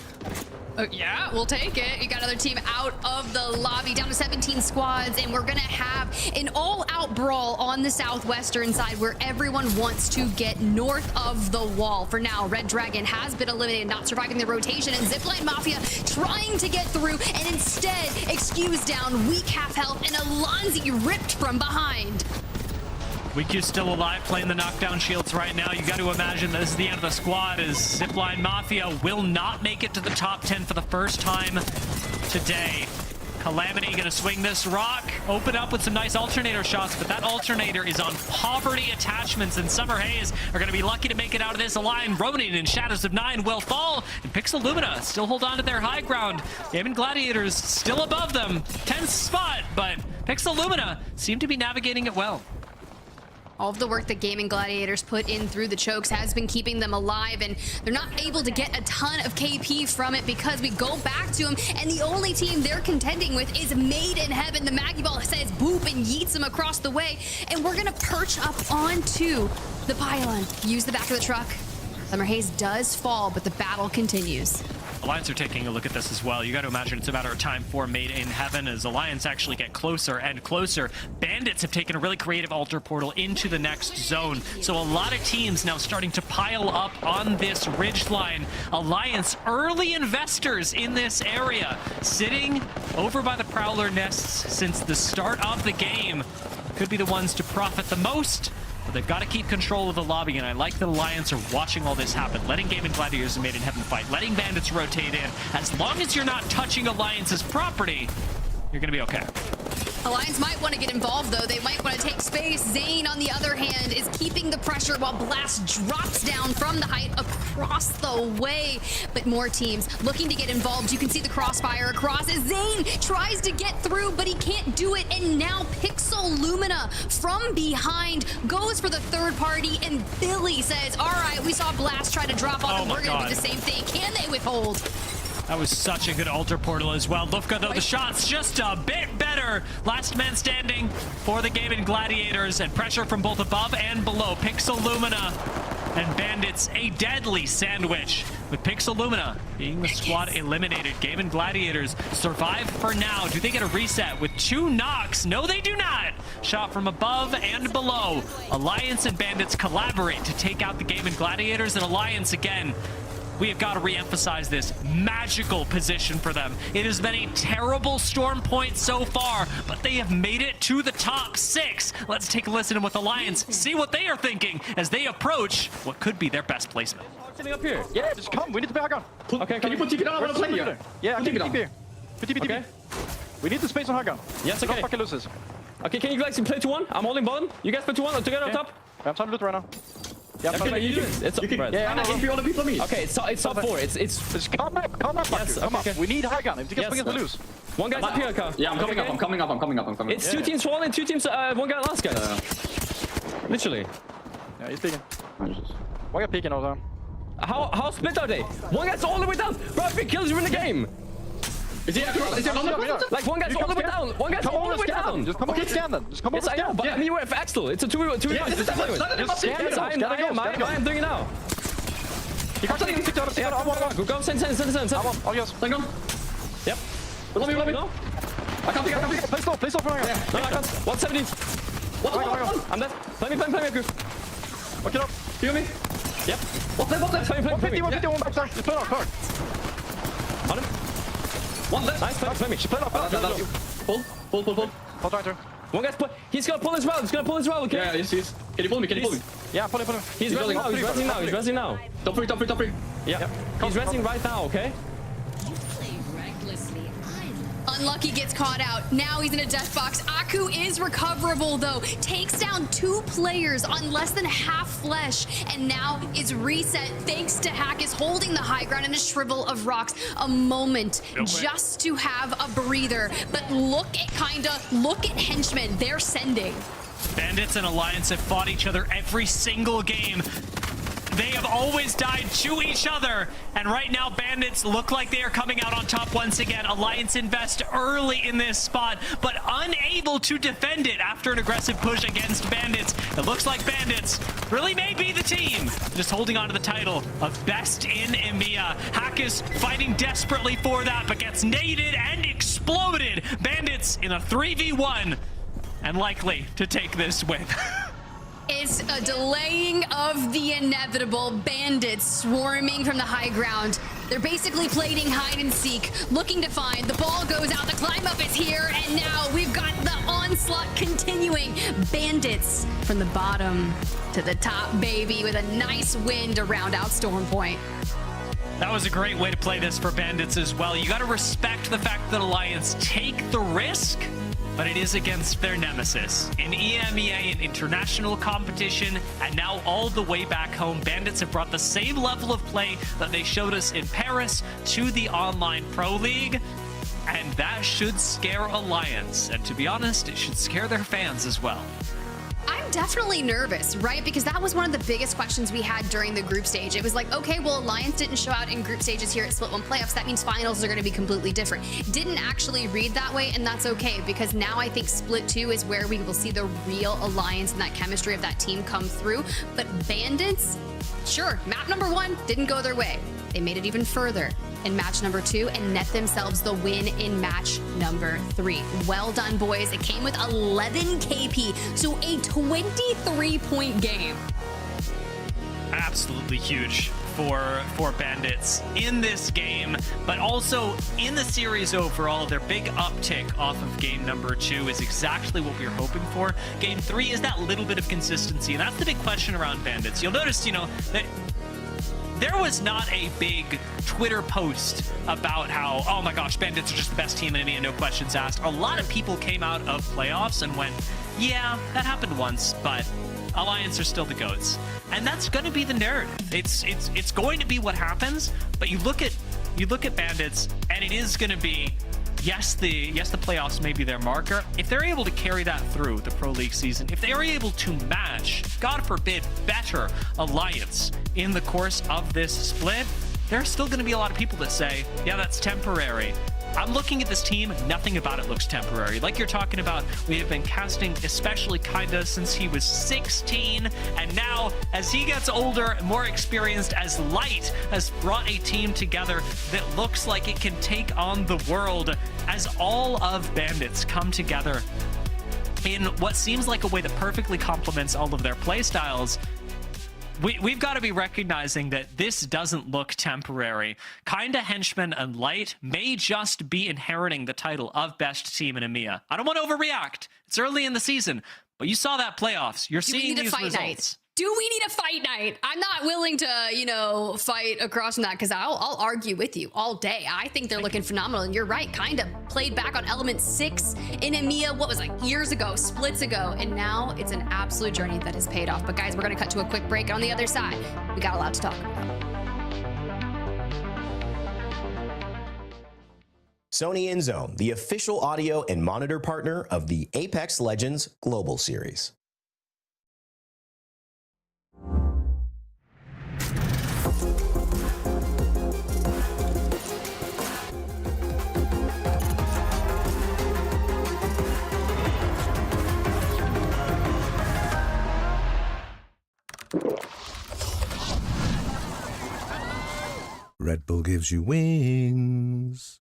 Yeah, we'll take it. You got another team out of the lobby, down to 17 squads, and we're gonna have an all-out brawl on the southwestern side where everyone wants to get north of the wall. For now, Red Dragon has been eliminated, not surviving the rotation, and ZIPLINE Mafia trying to get through, and instead, Excuse down, weak half health, and Alonzi ripped from behind. WeQ's still alive, playing the knockdown shields right now. You got to imagine this is the end of the squad, as ZIPLINE Mafia will not make it to the top 10 for the first time today. Calamity gonna swing this rock, open up with some nice alternator shots, but that alternator is on poverty attachments, and Summer Haze are gonna be lucky to make it out of this line. Ronin and Shadows of Nine will fall, and Pixel Lumina still hold on to their high ground. GaiminGladiators still above them, 10th spot, but Pixel Lumina seem to be navigating it well. All of the work that GaiminGladiators put in through the chokes has been keeping them alive, and they're not able to get a ton of KP from it because we go back to them, and the only team they're contending with is Made in Heaven. The Maggie Ball says boop and yeets them across the way, and we're gonna perch up onto the pylon. Use the back of the truck. Summer Haze does fall, but the battle continues. Alliance are taking a look at this as well. You got to imagine it's a matter of time for Made in Heaven as Alliance actually get closer and closer. Bandits have taken a really creative altar portal into the next zone. So a lot of teams now starting to pile up on this ridgeline. Alliance early investors in this area, sitting over by the Prowler nests since the start of the game. Could be the ones to profit the most. But they've got to keep control of the lobby, and I like that Alliance are watching all this happen, letting GaiminGladiators and Made in Heaven fight, letting Bandits rotate in. As long as you're not touching Alliance's property, you're going to be okay. Alliance might want to get involved, though. They might want to take space. Zane, on the other hand, is keeping the pressure while Blast drops down from the height across the way. But more teams looking to get involved. You can see the crossfire across as Zane tries to get through, but he can't do it. And now Pixel Lumina from behind goes for the third party, and Billy says, all right, we saw Blast try to drop off, and we're going to do the same thing. Can they withhold? That was such a good altar portal as well. Lufka, though, the shot's just a bit better. Last man standing for the GaiminGladiators, and pressure from both above and below. Pixel Lumina and Bandits, a deadly sandwich. With Pixel Lumina being the squad eliminated, GaiminGladiators survive for now. Do they get a reset with 2 knocks? No, they do not. Shot from above and below. Alliance and Bandits collaborate to take out the GaiminGladiators, and Alliance again. We have got to re-emphasize this magical position for them. It has been a terrible storm point so far, but they have made it to the top 6. Let's take a listen with Alliance, see what they are thinking as they approach what could be their best placement. Sitting up here. Yeah, just come. We need to back on. Okay, can you put TP down? I want to play here. Yeah, put TP here. Put TP. Okay. We need the space on high ground. Yes, okay. Don't fucking lose this. Okay, can you guys play 2-1? I'm holding bottom. You guys play 2-1 together on top. I'm trying to loot right now. Yeah, okay, you do it. It's you can, yeah, all the people me. Okay, it's top 4. It's calm up, yes, come okay. up. We need high ground. If you get to lose. One guy's up here, Carl. Yeah, I'm coming up. I'm coming up. It's 2 teams falling, 2 teams. One guy last, guys. Literally. Yeah, he's peeking. One guy peeking all the time. How split are they? One guy's all the way down. Bro, if he kills you in the game. Is he like one guy's all the way down. One guy's all the way down. Just come over and scan then. Just come over and scan. But I mean, you have Axel. It's a 2v1. Yes, I am doing it now. You can't take it. Go, send. Oh, yes. Thank you. Yep. Let me. I can't pick. Play stop. No, I can't. 170. What? I'm dead. Play me, Goose. Look it up. Heal me. Yep. Play me. 150, one backside. Just play off, card. On him. One left. Nice, play me. Play off. Pull. Hold on, turn. One guy's he's gonna pull as well, okay? Yeah, he's. Can you pull me? Yeah, pull him. He's resing now. Top three. Yeah. He's resing right now, okay? Unlucky gets caught out. Now he's in a death box. Aku is recoverable, though. Takes down 2 players on less than half flesh, and now is reset thanks to Hack is holding the high ground in a shrivel of rocks. A moment just to have a breather. But look at Henchmen. They're sending. Bandits and Alliance have fought each other every single game. They have always died to each other, and right now Bandits look like they are coming out on top once again. Alliance invest early in this spot, but unable to defend it after an aggressive push against Bandits. It looks like Bandits really may be the team, just holding on to the title of best in EMEA. Hack is fighting desperately for that, but gets naded and exploded. Bandits in a 3v1, and likely to take this win. It's a delaying of the inevitable. Bandits swarming from the high ground. They're basically playing hide and seek, looking to find. The ball goes out, the climb up is here, and now we've got the onslaught continuing. Bandits from the bottom to the top, baby, with a nice win to round out Storm Point. That was a great way to play this for Bandits as well. You got to respect the fact that Alliance take the risk, but it is against their nemesis. In EMEA, an international competition, and now all the way back home, Bandits have brought the same level of play that they showed us in Paris to the online Pro League, and that should scare Alliance. And to be honest, it should scare their fans as well. I'm I'm definitely nervous, right? Because that was one of the biggest questions we had during the group stage. It was like, okay, well, Alliance didn't show out in group stages here at Split 1 playoffs. That means finals are going to be completely different. Didn't actually read that way, and that's okay, because now I think Split 2 is where we will see the real Alliance and that chemistry of that team come through. But Bandits, sure, map number 1 didn't go their way. They made it even further in match number 2 and net themselves the win in match number 3. Well done, boys. It came with 11 KP, so a 23-point game. Absolutely huge for Bandits in this game, but also in the series overall. Their big uptick off of game number 2 is exactly what we were hoping for. Game 3 is that little bit of consistency, and that's the big question around Bandits. You'll notice, you know, that there was not a big Twitter post about how, oh my gosh, Bandits are just the best team in EMEA, no questions asked. A lot of people came out of playoffs and went, yeah, that happened once, but Alliance are still the GOATs. And that's going to be the narrative. It's going to be what happens, but you look at Bandits, and it is going to be, yes, the playoffs may be their marker. If they're able to carry that through the Pro League season, if they're able to match, God forbid, better Alliance in the course of this split, there are still going to be a lot of people that say, yeah, that's temporary. I'm looking at this team, nothing about it looks temporary. Like you're talking about, we have been casting, especially Kinda, since he was 16, and now, as he gets older, more experienced, as Light has brought a team together that looks like it can take on the world, as all of Bandits come together in what seems like a way that perfectly complements all of their playstyles. We've got to be recognizing that this doesn't look temporary. Kinda, Henchman, and Light may just be inheriting the title of best team in EMEA. I don't want to overreact. It's early in the season, but you saw that playoffs. You're seeing these results. Do we need a fight night? I'm not willing to, you know, fight across from that, because I'll argue with you all day. I think they're looking phenomenal, and you're right. Kinda played back on element 6 in EMEA, what was like years ago, splits ago, and now it's an absolute journey that has paid off. But guys, we're gonna cut to a quick break. On the other side, we got a lot to talk about. Sony InZone, the official audio and monitor partner of the Apex Legends Global Series. Red Bull gives you wings.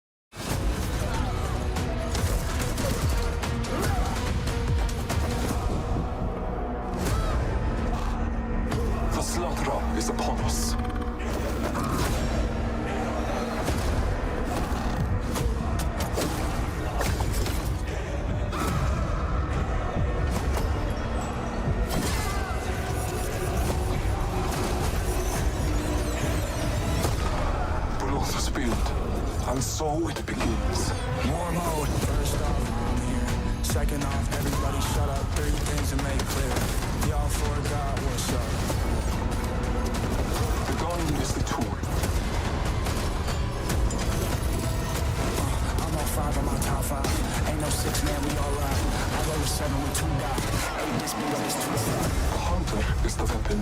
The slaughter is upon us. And so it begins. War mode. First off, I'm here. Second off, everybody shut up. 3 things to make clear. Y'all forgot what's up. The gun is the tool. I'm on 5, I'm on top 5. Ain't no 6, man, we all right. I roll a 7 with 2 guys. 8 this means it's 2 sides. The hunter is the weapon.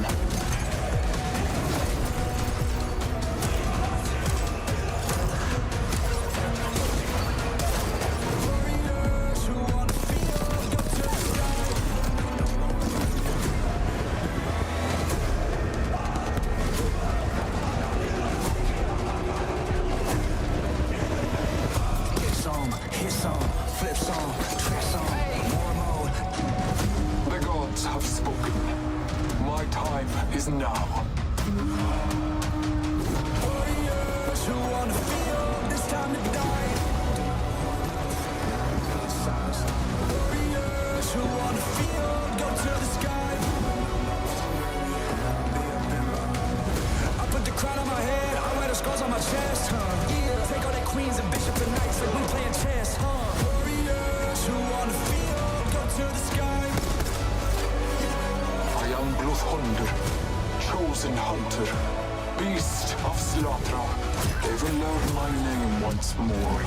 Chosen hunter, beast of slaughter, they will learn my name once more.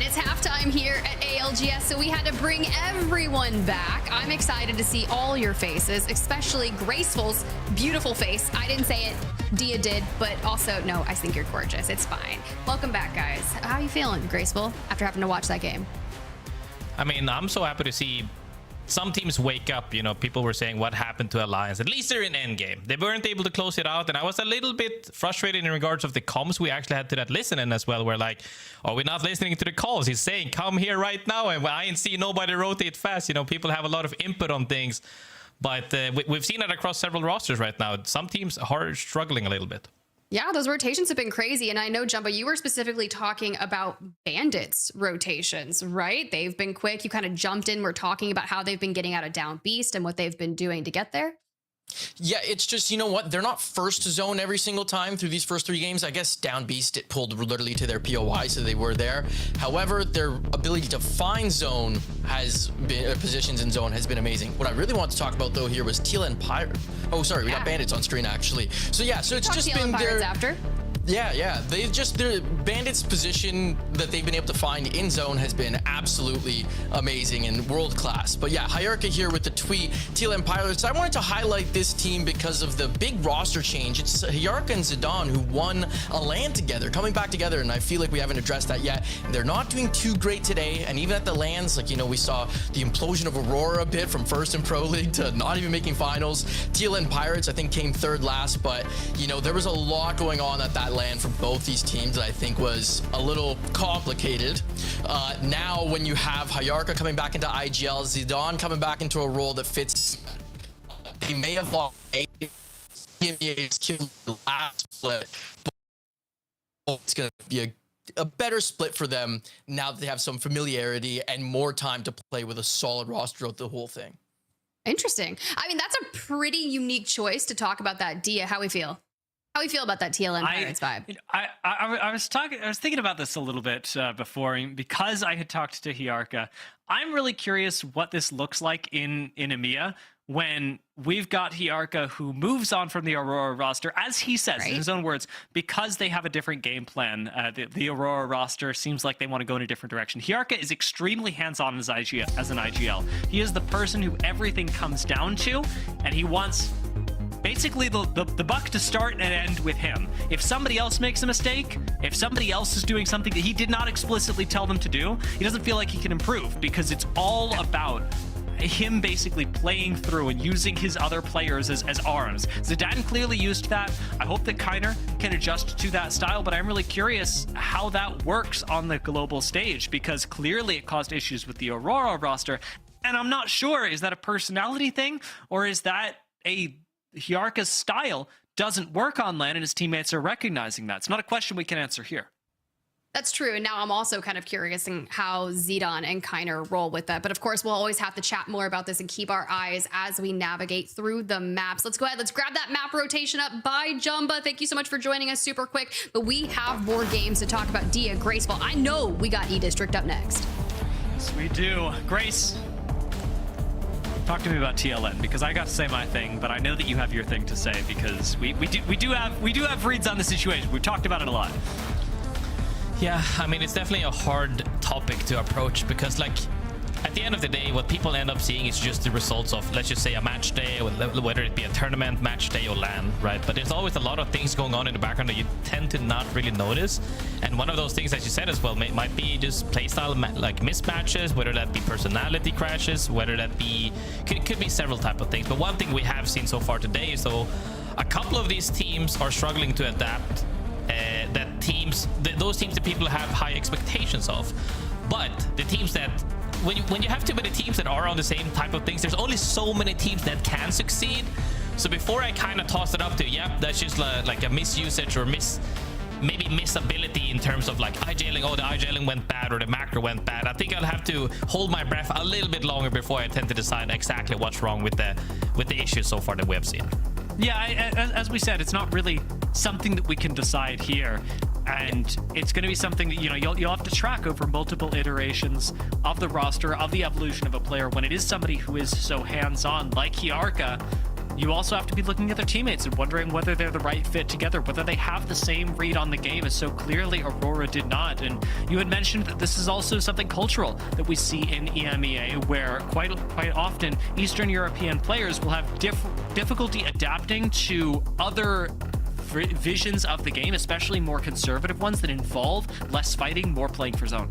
And it's halftime here at ALGS, so we had to bring everyone back. I'm excited to see all your faces, especially Graceful's beautiful face. I didn't say it, Dia did, but also, no, I think you're gorgeous. It's fine. Welcome back, guys. How are you feeling, Graceful, after having to watch that game? I mean, I'm so happy to see some teams wake up. You know, people were saying what happened to Alliance. At least they're in endgame. They weren't able to close it out, and I was a little bit frustrated in regards of the comms we actually had to that listening as well. We're like, are we not listening to the calls? He's saying, come here right now, and I ain't see nobody rotate fast. You know, people have a lot of input on things, but we've seen it across several rosters right now. Some teams are struggling a little bit. Yeah, those rotations have been crazy. And I know, Jumbo, you were specifically talking about Bandits rotations, right? They've been quick. You kind of jumped in. We're talking about how they've been getting out of Down Beast and what they've been doing to get there. Yeah, it's just, you know what? They're not first to zone every single time through these first 3 games. I guess Down Beast, it pulled literally to their POI, so they were there. However, their ability to find zone has been, positions in zone has been amazing. What I really want to talk about, though, here was Teal and Pirate. Oh, sorry, we got Bandits on screen, actually. So, yeah, so it's just been their... after. Yeah, they've just, their Bandits' position that they've been able to find in zone has been absolutely amazing and world class. But yeah, Hyarka here with the tweet, Teal and Pilots. I wanted to highlight this team because of the big roster change. It's Hyarka and Zidane who won a LAN together, coming back together, and I feel like we haven't addressed that yet. They're not doing too great today, and even at the LANs, like, you know, we saw the implosion of Aurora a bit from first in Pro League to not even making finals. Teal and Pirates, I think, came third last, but, you know, there was a lot going on at that LAN for both these teams that I think was a little complicated. Now when you have Hyarka coming back into IGL, Zidane coming back into a role that fits, he may have lost EMEA's killed the last split, but it's going to be a better split for them now that they have some familiarity and more time to play with a solid roster throughout the whole thing. Interesting. I mean, that's a pretty unique choice to talk about that. Dia, how we feel? How we feel about that TLN Pirates vibe? I was thinking about this a little bit before, because I had talked to Hyarka. I'm really curious what this looks like in EMEA when we've got Hyarka who moves on from the Aurora roster, as he says in his own words, because they have a different game plan. The Aurora roster seems like they want to go in a different direction. Hyarka is extremely hands-on as an IGL. He is the person who everything comes down to, and he wants basically the buck to start and end with him. If somebody else makes a mistake, if somebody else is doing something that he did not explicitly tell them to do, he doesn't feel like he can improve, because it's all about him basically playing through and using his other players as arms. Zidane clearly used that. I hope that Kainer can adjust to that style, but I'm really curious how that works on the global stage, because clearly it caused issues with the Aurora roster, and I'm not sure, is that a personality thing, or is that a Hyarka's style doesn't work on LAN and his teammates are recognizing that? It's not a question we can answer here. That's true. And now I'm also kind of curious in how Zidane and Kainer roll with that. But of course, we'll always have to chat more about this and keep our eyes as we navigate through the maps. Let's go ahead. Let's grab that map rotation up by Jumba. Thank you so much for joining us super quick. But we have more games to talk about. Dia, Graceful. I know we got E-District up next. Yes, we do. Grace, talk to me about TLN, because I got to say my thing, but I know that you have your thing to say, because we do have reads on the situation. We've talked about it a lot. Yeah, I mean, it's definitely a hard topic to approach, because, like, at the end of the day, what people end up seeing is just the results of, let's just say, a match day, or whether it be a tournament, match day, or LAN, right? But there's always a lot of things going on in the background that you tend to not really notice. And one of those things, as you said as well, might be just playstyle like mismatches, whether that be personality crashes, whether that be could be several type of things. But one thing we have seen so far today is, so a couple of these teams are struggling to adapt. Those teams that people have high expectations of, but the teams that when you have too many teams that are on the same type of things, there's only so many teams that can succeed. So before I kind of toss it up to, that's just like a misusage or maybe missability in terms of like IJling, the IJling went bad or the macro went bad. I think I'll have to hold my breath a little bit longer before I tend to decide exactly what's wrong with the issues so far that we have seen. Yeah, as we said, it's not really something that we can decide here, and it's going to be something that you'll have to track over multiple iterations of the roster, of the evolution of a player. When it is somebody who is so hands-on like Hyarka, you also have to be looking at their teammates and wondering whether they're the right fit together, whether they have the same read on the game as so clearly Aurora did not. And you had mentioned that this is also something cultural that we see in EMEA, where quite often Eastern European players will have difficulty adapting to other visions of the game, especially more conservative ones that involve less fighting, more playing for zone.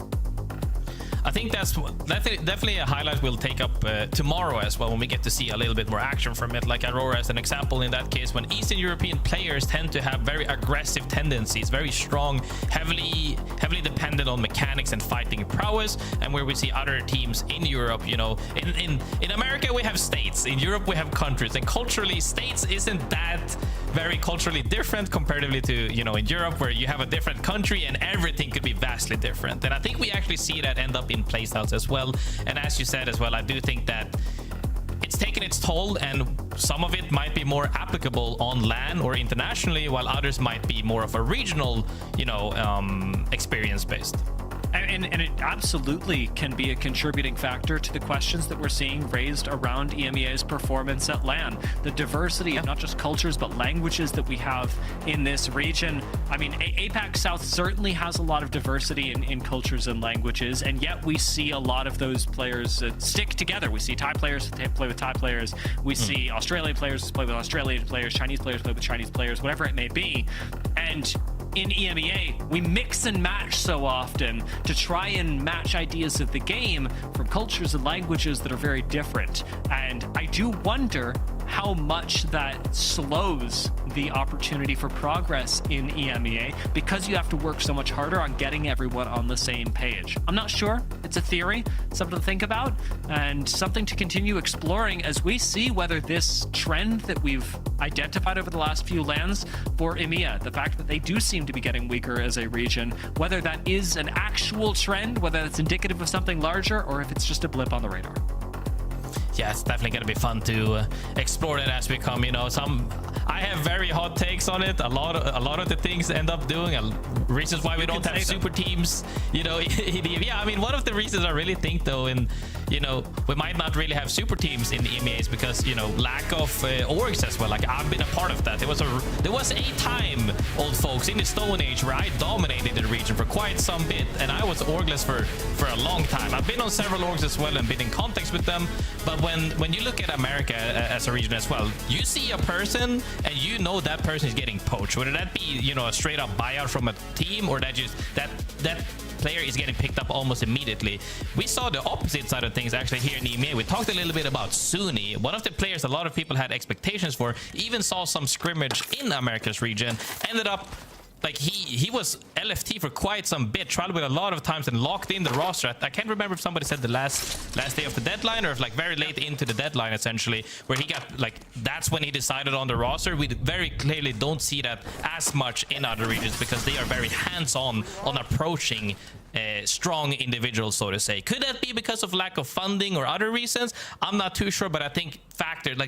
I think that's definitely a highlight we'll take up tomorrow as well, when we get to see a little bit more action from it. Like Aurora as an example in that case, when Eastern European players tend to have very aggressive tendencies, very strong, heavily dependent on mechanics and fighting prowess, and where we see other teams in Europe, you know, in America we have states, in Europe we have countries, and culturally states isn't that very culturally different comparatively to, you know, in Europe, where you have a different country and everything could be vastly different. And I think we actually see that end up in playstyles as well. And as you said as well, I do think that it's taken its toll, and some of it might be more applicable on LAN or internationally, while others might be more of a regional, you know, experience based. And it absolutely can be a contributing factor to the questions that we're seeing raised around EMEA's performance at LAN. The diversity of not just cultures, but languages that we have in this region. I mean, APAC South certainly has a lot of diversity in cultures and languages, and yet we see a lot of those players stick together. We see Thai players play with Thai players. We see Australian players play with Australian players, Chinese players play with Chinese players, whatever it may be. And in EMEA, we mix and match so often to try and match ideas of the game from cultures and languages that are very different. And I do wonder how much that slows the opportunity for progress in EMEA, because you have to work so much harder on getting everyone on the same page. I'm not sure. It's a theory, something to think about, and something to continue exploring as we see whether this trend that we've identified over the last few LANs for EMEA, the fact that they do seem to be getting weaker as a region, whether that is an actual trend, whether it's indicative of something larger, or if it's just a blip on the radar. Yeah, it's definitely going to be fun to explore that as we come. You know, I have very hot takes on it. A lot of the things end up doing reasons why we don't have super teams. You know, yeah. I mean, one of the reasons I really think though, you know, we might not really have super teams in the EMEA is because, you know, lack of orgs as well. Like, I've been a part of that. There was a time, old folks, in the Stone Age where I dominated the region for quite some bit, and I was orgless for a long time. I've been on several orgs as well and been in context with them, but when you look at America as a region as well, you see a person and you know that person is getting poached, whether that be, you know, a straight up buyout from a team, or that player is getting picked up almost immediately. We saw the opposite side of things actually here in EMEA. We talked a little bit about Suni, one of the players a lot of people had expectations for, even saw some scrimmage in America's region, ended up like he was LFT for quite some bit, tried with a lot of times and locked in the roster. I can't remember if somebody said the last day of the deadline, or if like very late into the deadline essentially, where he got like, that's when he decided on the roster. We very clearly don't see that as much in other regions, because they are very hands-on on approaching strong individuals, so to say. Could that be because of lack of funding or other reasons? I'm not too sure, but I think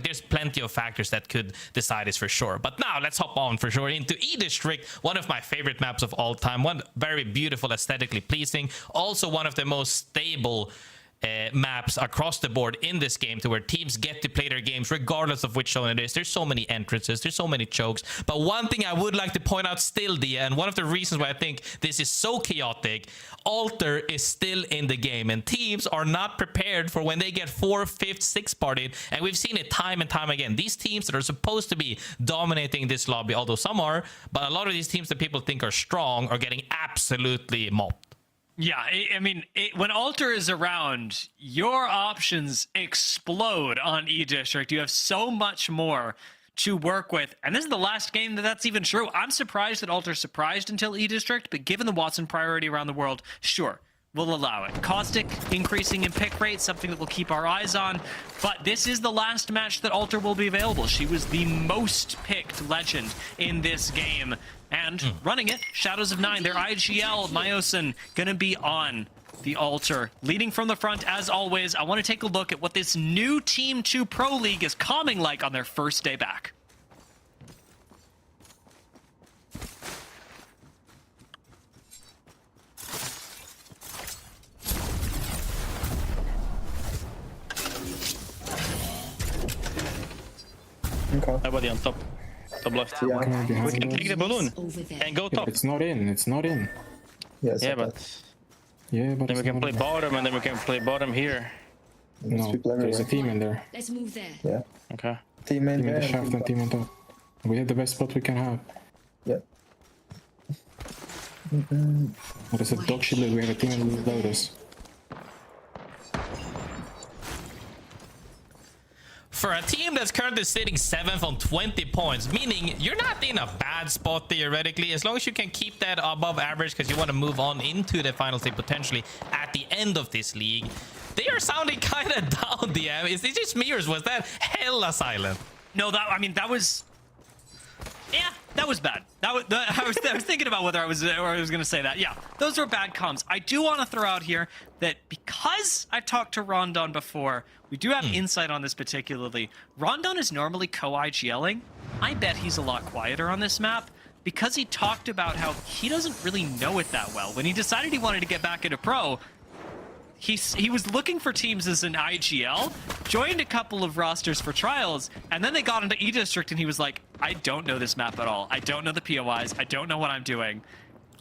there's plenty of factors that could decide this for sure. But now let's hop on for sure into E-District, one of my favorite maps of all time, one very beautiful, aesthetically pleasing, also one of the most stable maps across the board in this game, to where teams get to play their games regardless of which zone it is. There's so many entrances, there's so many chokes. But one thing I would like to point out still, Dia, and one of the reasons why I think this is so chaotic, Alter is still in the game, and teams are not prepared for when they get 4th, 5th, 6th partied. And we've seen it time and time again. These teams that are supposed to be dominating this lobby, although some are, but a lot of these teams that people think are strong are getting absolutely mopped. Yeah, I mean, when Alter is around, your options explode on E-District. You have so much more to work with. And this is the last game that's even true. I'm surprised that Alter surprised until E-District, but given the Wattson priority around the world, sure, we'll allow it. Caustic increasing in pick rate, something that we'll keep our eyes on. But this is the last match that Alter will be available. She was the most picked legend in this game. And running it, Shadows of Nine, their IGL, Myosin, gonna be on the Alter. Leading from the front, as always, I want to take a look at what this new Team 2 Pro League is coming like on their first day back. Nobody on top. Top left. Yeah. We can take the balloon and go top. It's not in. It's not in. Yes, yeah, but then we can play bottom, and then we can play bottom here. No, there's a team in there. Let's move there. Yeah. Okay. Team in Team in there. the shaft and team on top. We have the best spot we can have. Yeah. What is a dog shit? We have a team in the Lotus. For a team that's currently sitting 7th on 20 points, meaning you're not in a bad spot theoretically, as long as you can keep that above average because you want to move on into the final stage potentially at the end of this league. They are sounding kind of down, DM. Is it just me or was that hella silent? No, that was... Yeah, that was bad. I was thinking about whether I was going to say that. Yeah, those are bad comms. I do want to throw out here that because I've talked to Rondon before, we do have insight on this particularly. Rondon is normally co-IGLing. I bet he's a lot quieter on this map because he talked about how he doesn't really know it that well. When he decided he wanted to get back into pro, he was looking for teams as an IGL, joined a couple of rosters for trials, and then they got into E-District and he was like, I don't know this map at all. I don't know the POIs. I don't know what I'm doing.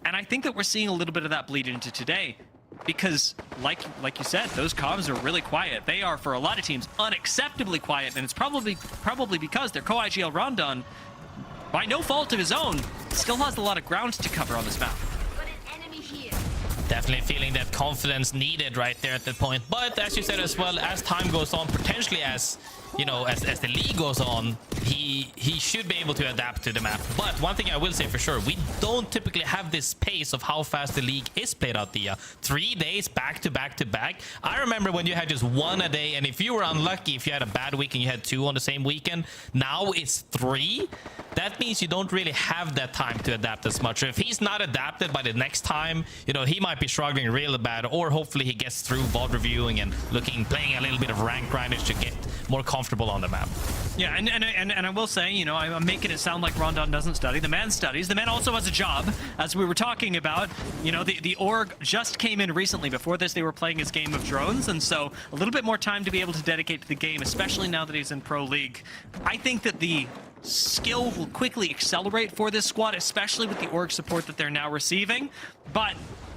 And I think that we're seeing a little bit of that bleed into today because, like you said, those comms are really quiet. They are, for a lot of teams, unacceptably quiet, and it's probably because their co-IGL Rondon, by no fault of his own, still has a lot of ground to cover on this map. Definitely feeling that confidence needed right there at that point. But as you said as well, as time goes on, potentially as you know, as the league goes on, he should be able to adapt to the map. But one thing I will say for sure, we don't typically have this pace of how fast the league is played out there. 3 days back to back to back. I remember when you had just 1 a day, and if you were unlucky, if you had a bad week and you had 2 on the same weekend, now it's 3. That means you don't really have that time to adapt as much. If he's not adapted by the next time, you know, he might be struggling real bad, or hopefully he gets through VOD reviewing and playing a little bit of rank grindage to get more comfortable on the map. Yeah, and I will say, you know, I'm making it sound like Rondon doesn't study. The man studies. The man also has a job, as we were talking about. You know, the org just came in recently. Before this, they were playing his game of drones, and so a little bit more time to be able to dedicate to the game, especially now that he's in Pro League. I think that the skill will quickly accelerate for this squad, especially with the org support that they're now receiving. But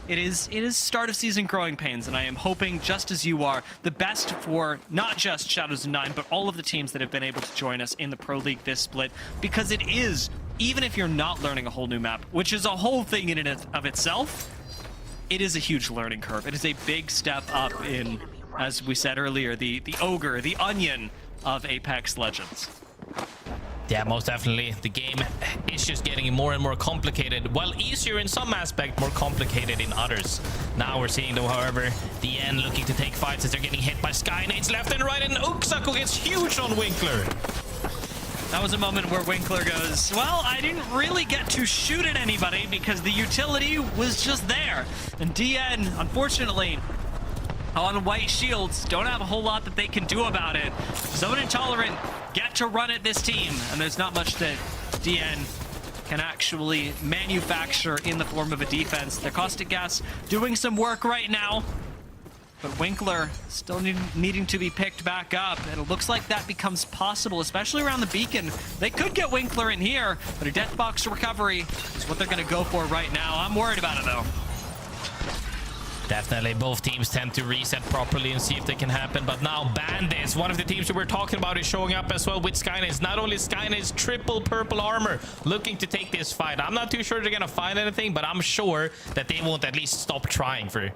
it is start of season growing pains, and I am hoping, just as you are, the best for not just Shadows of 9, but all of the teams that have been able to join us in the Pro League this split, because it is, even if you're not learning a whole new map, which is a whole thing in and of itself, it is a huge learning curve. It is a big step up in, as we said earlier, the ogre, the onion of Apex Legends. Yeah, most definitely. The game is just getting more and more complicated. Well, easier in some aspect, more complicated in others. Now we're seeing, though, however, the end looking to take fights as they're getting hit by Skynades left and right, and Uxaco gets huge on Winkler. That was a moment where Winkler goes, well, I didn't really get to shoot at anybody because the utility was just there. And DN, unfortunately, on white shields, don't have a whole lot that they can do about it. Zone Intolerant get to run at this team, and there's not much that DN can actually manufacture in the form of a defense. The caustic gas doing some work right now, but Winkler still needing to be picked back up, and it looks like that becomes possible, especially around the beacon. They could get Winkler in here, but a death box recovery is what they're going to go for right now. I'm worried about it, though. Definitely, both teams tend to reset properly and see if they can happen. But now Bandits, one of the teams that we're talking about, is showing up as well with Skynades. Not only Skynades, triple purple armor, looking to take this fight. I'm not too sure they're gonna find anything, but I'm sure that they won't at least stop trying for it.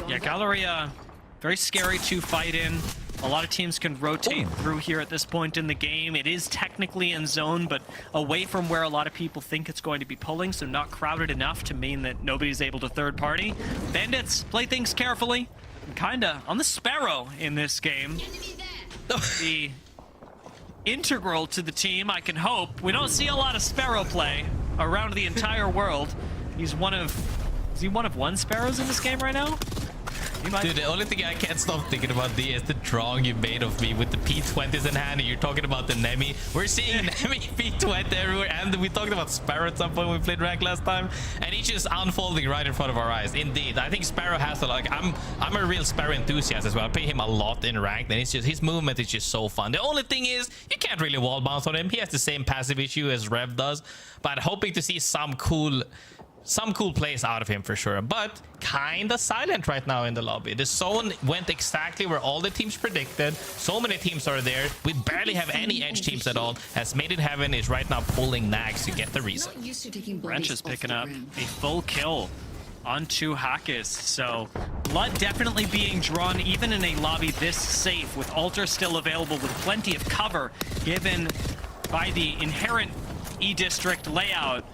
Yeah, Galleria, very scary to fight in. A lot of teams can rotate through here at this point in the game. It is technically in zone, but away from where a lot of people think it's going to be pulling, so not crowded enough to mean that nobody's able to third party. Bandits play things carefully, and kinda on the Sparrow in this game. The integral to the team, I can hope. We don't see a lot of Sparrow play around the entire world. Is he one of 1 Sparrows in this game right now? Dude, the only thing I can't stop thinking about is the drawing you made of me with the P20s in hand, and you're talking about the Nemi. We're seeing Nemi P20 everywhere, and we talked about Sparrow at some point when we played rank last time, and he's just unfolding right in front of our eyes. Indeed, I think Sparrow has to, like, I'm a real Sparrow enthusiast as well. I play him a lot in ranked, and it's just, his movement is just so fun. The only thing is, you can't really wall bounce on him. He has the same passive issue as Rev does, but hoping to see some cool plays out of him for sure. But kinda silent right now in the lobby. The zone went exactly where all the teams predicted. So many teams are there. We barely have any edge teams at all, as Made in Heaven is right now pulling nags to get the reason. Wrench is picking up a full kill onto Hackis, so blood definitely being drawn even in a lobby this safe, with Alter still available with plenty of cover given by the inherent E-District layout.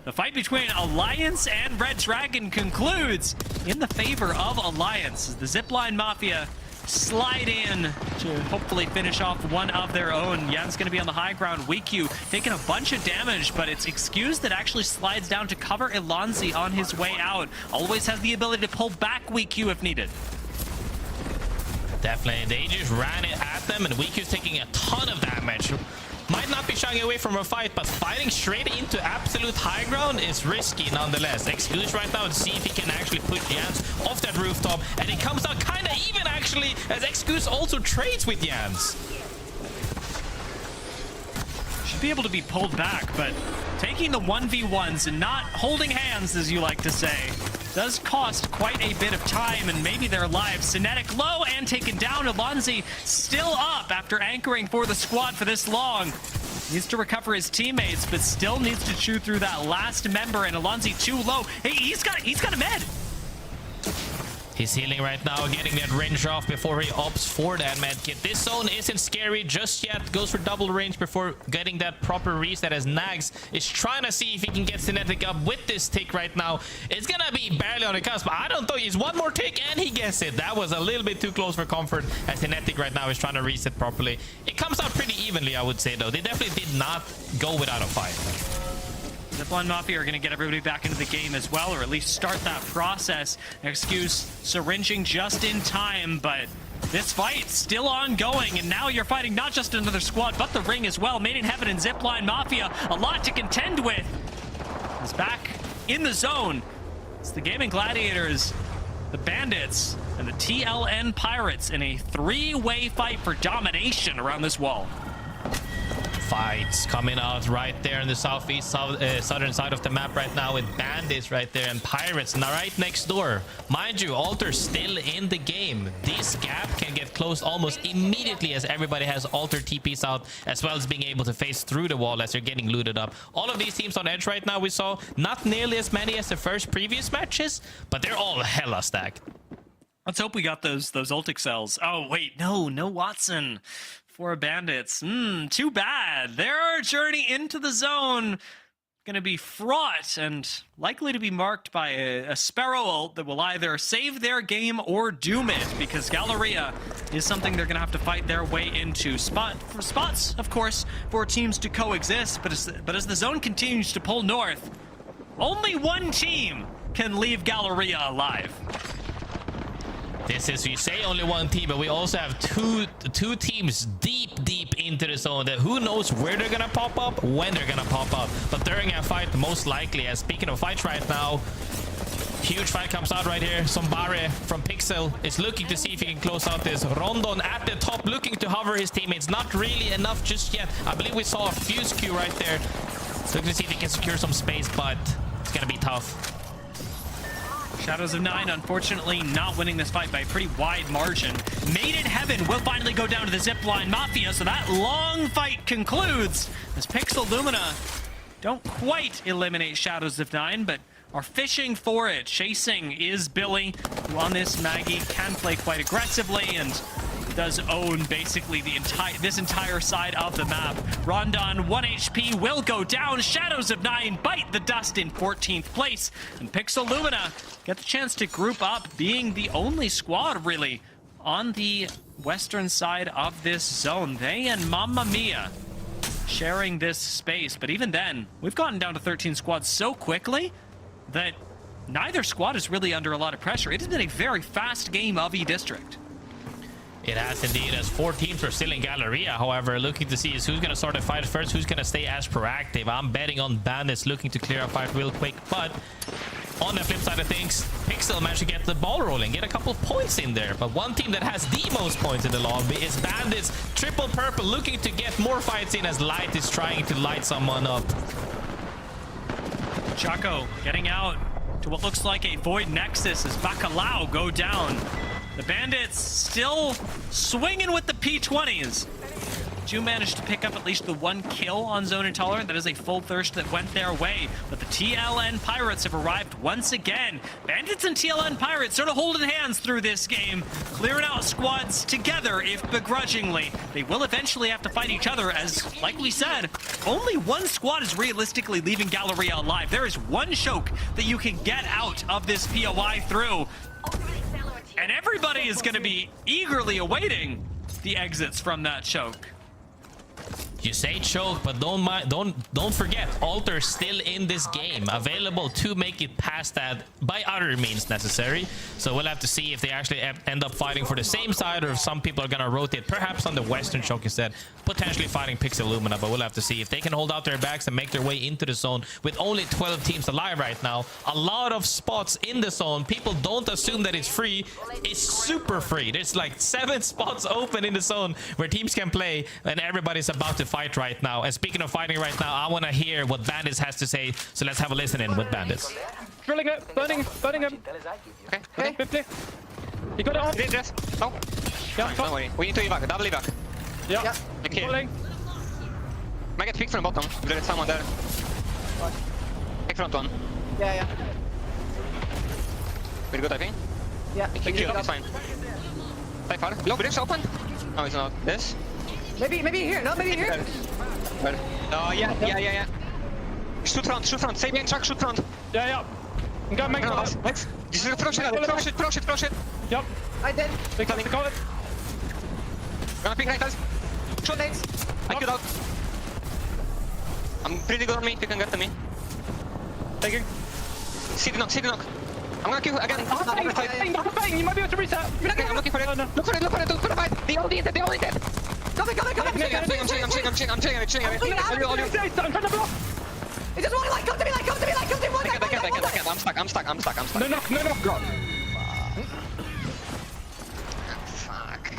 The fight between Alliance and Red Dragon concludes in the favor of Alliance, as the Zipline Mafia slide in to hopefully finish off one of their own. Yan's going to be on the high ground. WeQ taking a bunch of damage, but it's Excuse that actually slides down to cover Elonzi on his way out. Always has the ability to pull back WeQ if needed. Definitely, they just ran it at them, and WeQ's taking a ton of damage. Might not be shying away from a fight, but fighting straight into absolute high ground is risky nonetheless. Excuse right now to see if he can actually push Jans off that rooftop, and it comes out kind of even actually, as Excuse also trades with Jans. Should be able to be pulled back, but taking the 1v1s and not holding hands, as you like to say, does cost quite a bit of time and maybe their lives. Cinetic low and taken down. Alonzi still up after anchoring for the squad for this long. Needs to recover his teammates, but still needs to chew through that last member, and Alonzi too low. Hey, he's got a med. He's healing right now, getting that range off before he opts for that medkit. This zone isn't scary just yet. Goes for double range before getting that proper reset, as Nags is trying to see if he can get Cinetic up with this tick right now. It's gonna be barely on the cusp. I don't think he's one more tick and he gets it. That was a little bit too close for comfort, as Cinetic right now is trying to reset properly. It comes out pretty evenly, I would say, though. They definitely did not go without a fight. Zipline Mafia are going to get everybody back into the game as well, or at least start that process. Excuse syringing just in time, but this fight still ongoing, and now you're fighting not just another squad, but the ring as well. Made in Heaven and Zipline Mafia, a lot to contend with. Is back in the zone. It's the GaiminGladiators, the Bandits, and the TLN Pirates in a three-way fight for domination around this wall. Fights coming out right there in the southeast, southern side of the map right now, with Bandits right there and Pirates right next door. Mind you, Alter still in the game. This gap can get closed almost immediately, as everybody has Alter TPs out, as well as being able to face through the wall as they're getting looted up. All of these teams on edge right now, we saw not nearly as many as the first previous matches, but they're all hella stacked. Let's hope we got those ultic cells. Oh wait, no Watson for Bandits. Too bad. Their journey into the zone gonna be fraught and likely to be marked by a Sparrow ult that will either save their game or doom it, because Galleria is something they're gonna have to fight their way into. Spots, of course, for teams to coexist, but as the zone continues to pull north, only one team can leave Galleria alive. This is, we say only one team, but we also have two teams deep into the zone that who knows where they're gonna pop up, when they're gonna pop up. But during a fight, most likely. As speaking of fights right now, huge fight comes out right here. Sombare from Pixel is looking to see if he can close out this. Rondon at the top, looking to hover his teammates. Not really enough just yet. I believe we saw a fuse Q right there. Looking to see if he can secure some space, but it's gonna be tough. Shadows of Nine, unfortunately, not winning this fight by a pretty wide margin. Made in Heaven will finally go down to the Zipline Mafia, so that long fight concludes as Pixel Lumina don't quite eliminate Shadows of Nine, but are fishing for it. Chasing is Billy, who on this Maggie can play quite aggressively and does own basically this entire side of the map. Rondon, 1 HP, will go down. Shadows of Nine bite the dust in 14th place. And Pixel Lumina get the chance to group up, being the only squad, really, on the western side of this zone. They and Mamma Mia sharing this space. But even then, we've gotten down to 13 squads so quickly that neither squad is really under a lot of pressure. It has been a very fast game of E-District. It has indeed, as 4 teams are still in Galleria. However, looking to see is who's going to start a fight first, who's going to stay as proactive. I'm betting on Bandits looking to clear a fight real quick, but on the flip side of things, Pixel managed to get the ball rolling, get a couple of points in there. But one team that has the most points in the lobby is Bandits. Triple purple looking to get more fights in as Light is trying to light someone up. Chaco getting out to what looks like a Void Nexus as Bacalhau go down. The Bandits still swinging with the P20s. Ju managed to pick up at least the 1 kill on Zone Intolerant. That is a full thirst that went their way. But the TLN Pirates have arrived once again. Bandits and TLN Pirates sort of holding hands through this game, clearing out squads together, if begrudgingly. They will eventually have to fight each other as, like we said, only one squad is realistically leaving Galleria alive. There is one choke that you can get out of this POI through. And everybody is going to be eagerly awaiting the exits from that choke. You say choke, but don't forget, Alter's still in this game, available to make it past that by other means necessary. So we'll have to see if they actually end up fighting for the same side, or if some people are gonna rotate, perhaps on the western choke instead, potentially fighting Pixel Lumina. But we'll have to see if they can hold out their backs and make their way into the zone with only 12 teams alive right now. A lot of spots in the zone. People don't assume that it's free. It's super free. There's like 7 spots open in the zone where teams can play, and everybody's about to fight right now. And speaking of fighting right now, I want to hear what Bandits has to say, so let's have a listen in with Bandits. Drilling it, burning him. Okay. 50. You got it on. Yes. No. Yeah, don't worry. We need to evac, double evac. Yeah. Okay. Might get picked from the bottom. There is someone there. Pick front one. Yeah. Very good, I think. Yeah. Pick you, it's fine. Stay far. Low bridge open. No, it's not. This. Maybe here. No, maybe here. Well. Oh, yeah. Shoot front. Save me and Chuck, shoot front. Yeah. I'm gonna make it. Next. This is throw shit. Yep. I did. Big time to call it. Gonna pick right us. Shoot nades. I killed out. I'm pretty good on me, if you can get to me. Taking. See the knock. I'm gonna kill again. You might be able to reset. I'm looking for it. Look for it. Look for the fight. They all need it. Coming. I'm chilling. I'm trying to block. It's just one light. Come to me. I can't. I'm stuck. No. Go. Fuck.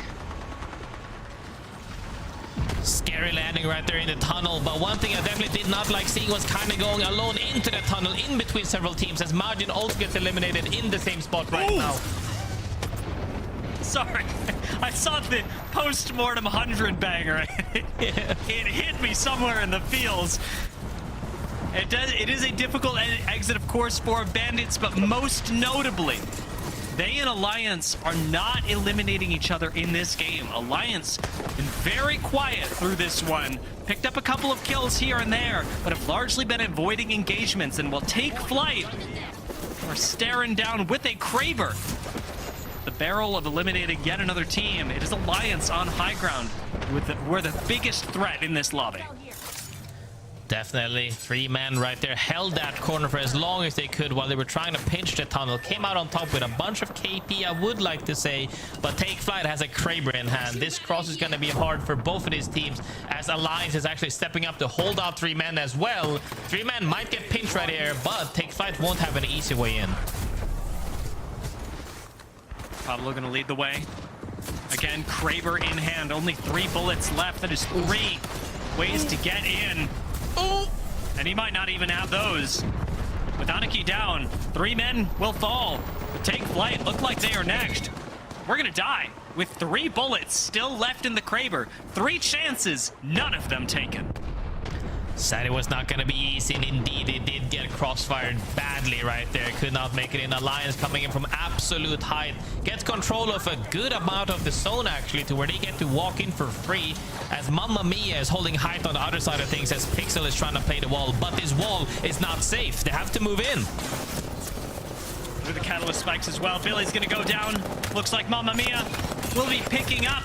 Scary landing right there in the tunnel, but one thing I definitely did not like seeing was kind of going alone into the tunnel in between several teams, as Margin also gets eliminated in the same spot right now. Sorry, I saw the post-mortem 100 banger. It hit me somewhere in the feels. It is a difficult exit, of course, for Bandits, but most notably, they and Alliance are not eliminating each other in this game. Alliance been very quiet through this one. Picked up a couple of kills here and there, but have largely been avoiding engagements and will take Flyte. We're staring down with a Kraber. The barrel of eliminating yet another team. It is Alliance on high ground. We're the biggest threat in this lobby. Definitely. 3 men right there held that corner for as long as they could while they were trying to pinch the tunnel. Came out on top with a bunch of KP, I would like to say, but Take Flight has a Kraber in hand. This cross is going to be hard for both of these teams, as Alliance is actually stepping up to hold out 3 men as well. 3 men might get pinched right here, but Take Flight won't have an easy way in. Pablo going to lead the way. Again, Kraber in hand. Only 3 bullets left. That is 3 ways to get in. Oh! And he might not even have those. With Aniki down, 3 men will fall. But Take Flight look like they are next. We're going to die with 3 bullets still left in the Kraber. 3 chances, none of them taken. Said it was not going to be easy, and indeed it did get crossfired badly right there. Could not make it in. Alliance coming in from absolute height. Gets control of a good amount of the zone, actually, to where they get to walk in for free, as Mamma Mia is holding height on the other side of things, as Pixel is trying to play the wall. But this wall is not safe. They have to move in. Through the catalyst spikes as well. Billy's going to go down. Looks like Mamma Mia will be picking up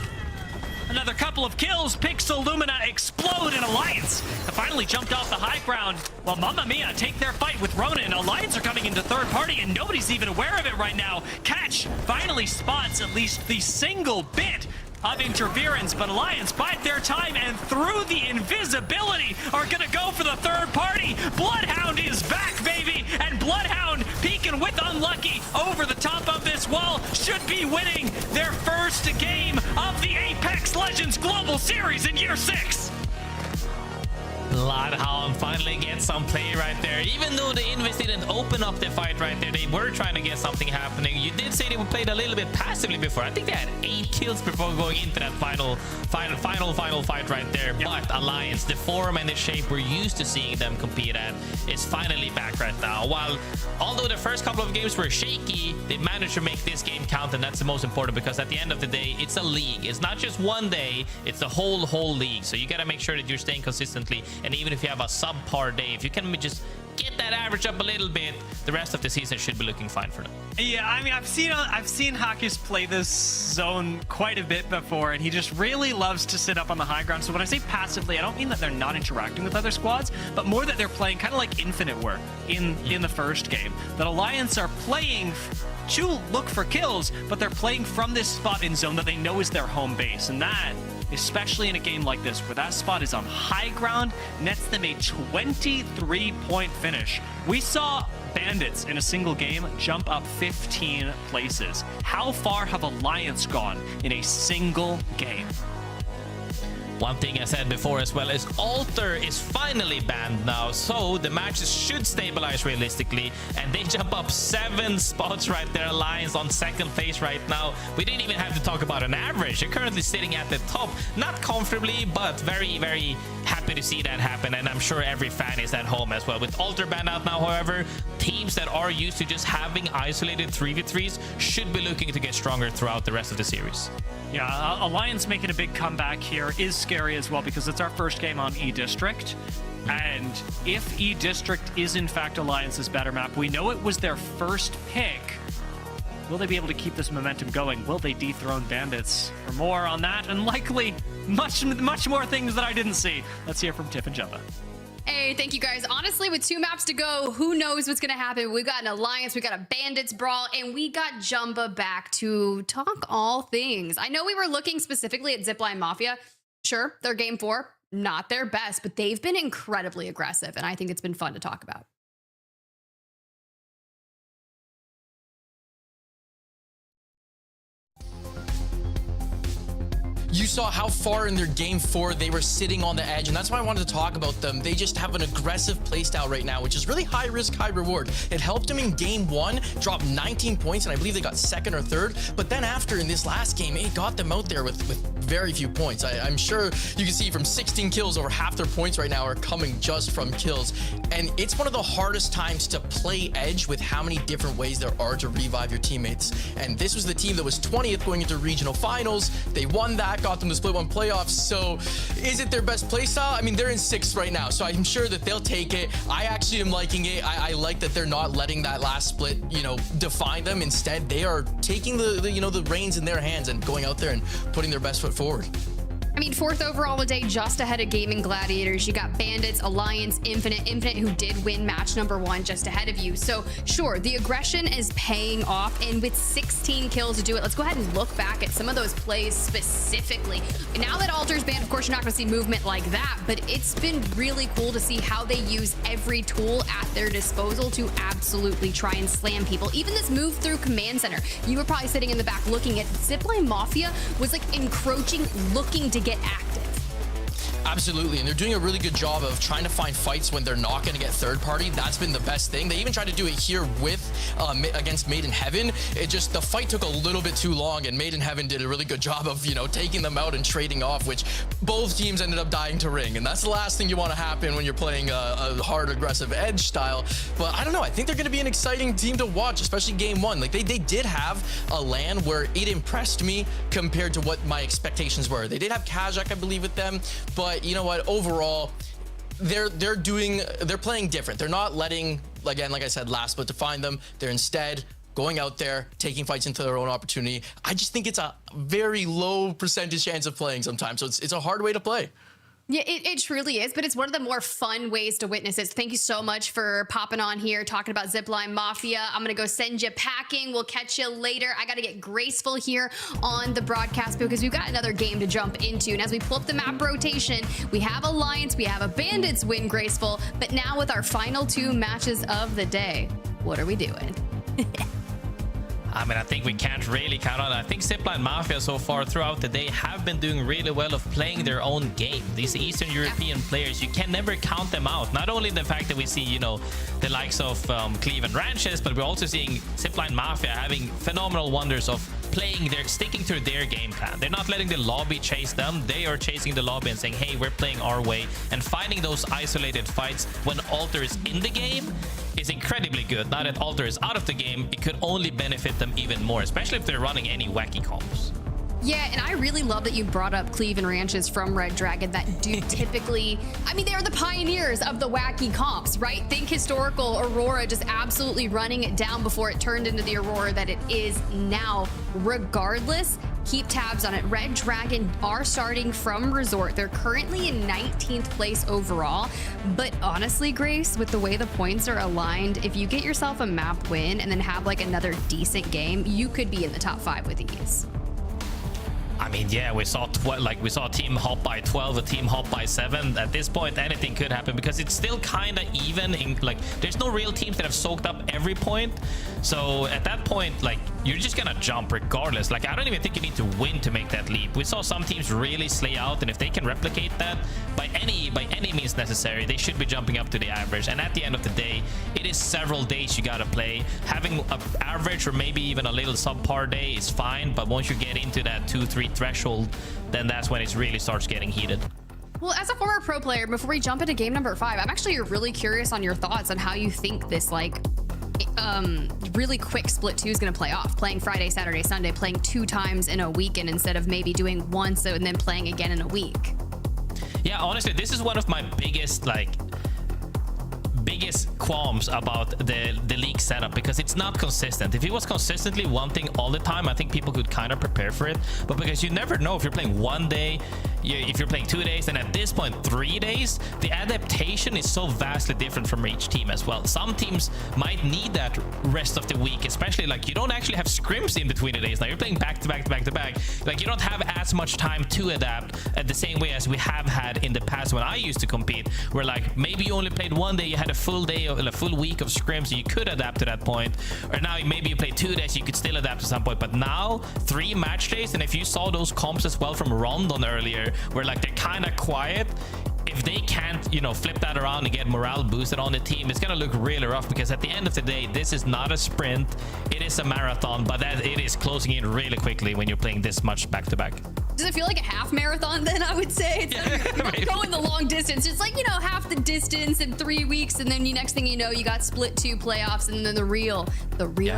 Another couple of kills. Pixel Lumina explode, and Alliance have finally jumped off the high ground. While Mamma Mia take their fight with Ronin. Alliance are coming into third party, and nobody's even aware of it right now. Catch finally spots at least the single bit of interference, but Alliance bide their time and through the invisibility are gonna go for the third party. Bloodhound is back, baby, and Bloodhound peeking with Unlucky over the top of this wall should be winning their first game of the Apex Legends Global Series in year 6. Bloodhound finally gets some play right there. Even though the Invis didn't open up the fight right there, they were trying to get something happening. You did say they played a little bit passively before. I think they had 8 kills before going into that final fight right there. Yep. But Alliance, the form and the shape we're used to seeing them compete at, is finally back right now. While although the first couple of games were shaky, they managed to make this game count, and that's the most important, because at the end of the day, it's a league. It's not just one day, it's the whole league. So you got to make sure that you're staying consistently. And even if you have a subpar day, if you can just get that average up a little bit, the rest of the season should be looking fine for them. Yeah, I mean, I've seen Hakus play this zone quite a bit before, and he just really loves to sit up on the high ground. So when I say passively, I don't mean that they're not interacting with other squads, but more that they're playing kind of like Infinite were in the first game. That Alliance are playing to look for kills, but they're playing from this spot in zone that they know is their home base, and that, especially in a game like this where that spot is on high ground, nets them a 23-point finish. We saw Bandits in a single game jump up 15 places. How far have Alliance gone in a single game? One thing I said before as well is Alter is finally banned now, so the matches should stabilize realistically, and they jump up 7 spots right there. Alliance on second place right now. We didn't even have to talk about an average. They're currently sitting at the top, not comfortably, but very, very happy to see that happen, and I'm sure every fan is at home as well. With Alter banned out now, however, teams that are used to just having isolated 3v3s should be looking to get stronger throughout the rest of the series. Yeah, Alliance making a big comeback here is scary as well, because it's our first game on E-District. And if E-District is in fact Alliance's better map, we know it was their first pick. Will they be able to keep this momentum going? Will they dethrone Bandits? For more on that, and likely much more things that I didn't see, let's hear from Tiff and Jumba. Hey, thank you guys. Honestly, with 2 maps to go, who knows what's going to happen? We've got an Alliance, we got a Bandits brawl, and we got Jumba back to talk all things. I know we were looking specifically at ZIPLINE MAFIA. Sure, they're game 4, not their best, but they've been incredibly aggressive, and I think it's been fun to talk about. You saw how far in their game 4 they were sitting on the edge, and that's why I wanted to talk about them. They just have an aggressive playstyle right now, which is really high risk, high reward. It helped them in game 1 drop 19 points, and I believe they got 2nd or 3rd. But then after, in this last game, it got them out there with very few points. I'm sure you can see from 16 kills, over half their points right now are coming just from kills. And it's one of the hardest times to play edge with how many different ways there are to revive your teammates. And this was the team that was 20th going into regional finals. They won that, got them to split 1 playoffs. So is it their best playstyle? I mean, they're in 6th right now, so I'm sure that they'll take it. I actually am liking it. I like that they're not letting that last split, define them. Instead, they are taking the reins in their hands and going out there and putting their best foot forward. I mean, 4th overall today, just ahead of GaiminGladiators. You got Bandits, Alliance, Infinite, who did win match number 1 just ahead of you. So sure, the aggression is paying off, and with 16 kills to do it, let's go ahead and look back at some of those plays specifically. Now that Alter's banned, of course, you're not going to see movement like that, but it's been really cool to see how they use every tool at their disposal to absolutely try and slam people. Even this move through Command Center, you were probably sitting in the back looking at ZIPLINE MAFIA was like encroaching, looking to get active. Absolutely, and they're doing a really good job of trying to find fights when they're not going to get third party. That's been the best thing. They even tried to do it here with against Made in Heaven. It just, the fight took a little bit too long, and Made in Heaven did a really good job of, taking them out and trading off, which both teams ended up dying to ring. And that's the last thing you want to happen when you're playing a hard, aggressive edge style. But I don't know, I think they're going to be an exciting team to watch, especially game 1. Like, they did have a LAN where it impressed me compared to what my expectations were. They did have Kajak, I believe, with them, but you know what, overall they're playing different. They're not letting, again, like I said, last split define them. They're instead going out there, taking fights into their own opportunity. I just think it's a very low percentage chance of playing sometimes. So it's a hard way to play. Yeah, it truly is, but it's one of the more fun ways to witness it. So thank you so much for popping on here, talking about ZIPLINE Mafia. I'm going to go send you packing. We'll catch you later. I got to get graceful here on the broadcast because we've got another game to jump into. And as we pull up the map rotation, we have Alliance, we have a Bandits win graceful, but now with our final 2 matches of the day, what are we doing? I mean, I think we can't really count on it. I think ZIPLINE Mafia so far throughout the day have been doing really well of playing their own game. These Eastern European players, you can never count them out. Not only the fact that we see, you know, the likes of Cleve and Ranches, but we're also seeing ZIPLINE Mafia having phenomenal wonders of sticking to their game plan. They're not letting the lobby chase them. They are chasing the lobby and saying, hey, we're playing our way, and finding those isolated fights when Alter is in the game is incredibly good. Now that Alter is out of the game, it could only benefit them even more, especially if they're running any wacky comps. Yeah, and I really love that you brought up Cleve and Ranches from Red Dragon that do typically, I mean, they are the pioneers of the wacky comps, right? Think historical Aurora just absolutely running it down before it turned into the Aurora that it is now. Regardless, keep tabs on it. Red Dragon are starting from Resort. They're currently in 19th place overall. But honestly, Grace, with the way the points are aligned, if you get yourself a map win and then have like another decent game, you could be in the top 5 with ease. I mean, yeah, we saw a team hop by 12, a team hop by 7. At this point, anything could happen because it's still kind of even. There's no real teams that have soaked up every point. So at that point, like, you're just gonna jump regardless. Like, I don't even think you need to win to make that leap. We saw some teams really slay out, and if they can replicate that by any means necessary, they should be jumping up to the average. And at the end of the day, it is several days you gotta play. Having an average or maybe even a little subpar day is fine, but once you get into that 2-3 threshold, then that's when it really starts getting heated. Well, as a former pro player, before we jump into game number 5, I'm actually really curious on your thoughts on how you think this really quick split 2 is going to play off. Playing Friday, Saturday, Sunday, playing 2 times in a weekend instead of maybe doing once and then playing again in a week. Yeah, honestly, this is one of my biggest qualms about the league setup, because it's not consistent. If it was consistently one thing all the time, I think people could kind of prepare for it, but because you never know if you're playing one day, if you're playing 2 days, and at this point 3 days, the adaptation is so vastly different from each team as well. Some teams might need that rest of the week, especially like you don't actually have scrims in between the days. Now you're playing back to back to back to back. Like, you don't have as much time to adapt at the same way as we have had in the past when I used to compete, where like maybe you only played one day, you had a full day or a full week of scrims, so you could adapt to that point. Or now maybe you play 2 days, you could still adapt to some point, but now 3 match days. And if you saw those comps as well from Ronin earlier, where like they're kind of quiet, if they can't, you know, flip that around and get morale boosted on the team, it's gonna look really rough, because at the end of the day, this is not a sprint, it is a marathon, but that it is closing in really quickly when you're playing this much back to back. Does it feel like a half marathon then, I would say? It's like going the long distance. It's like, you know, half the distance in 3 weeks, and then next thing you know, you got split 2 playoffs, and then the real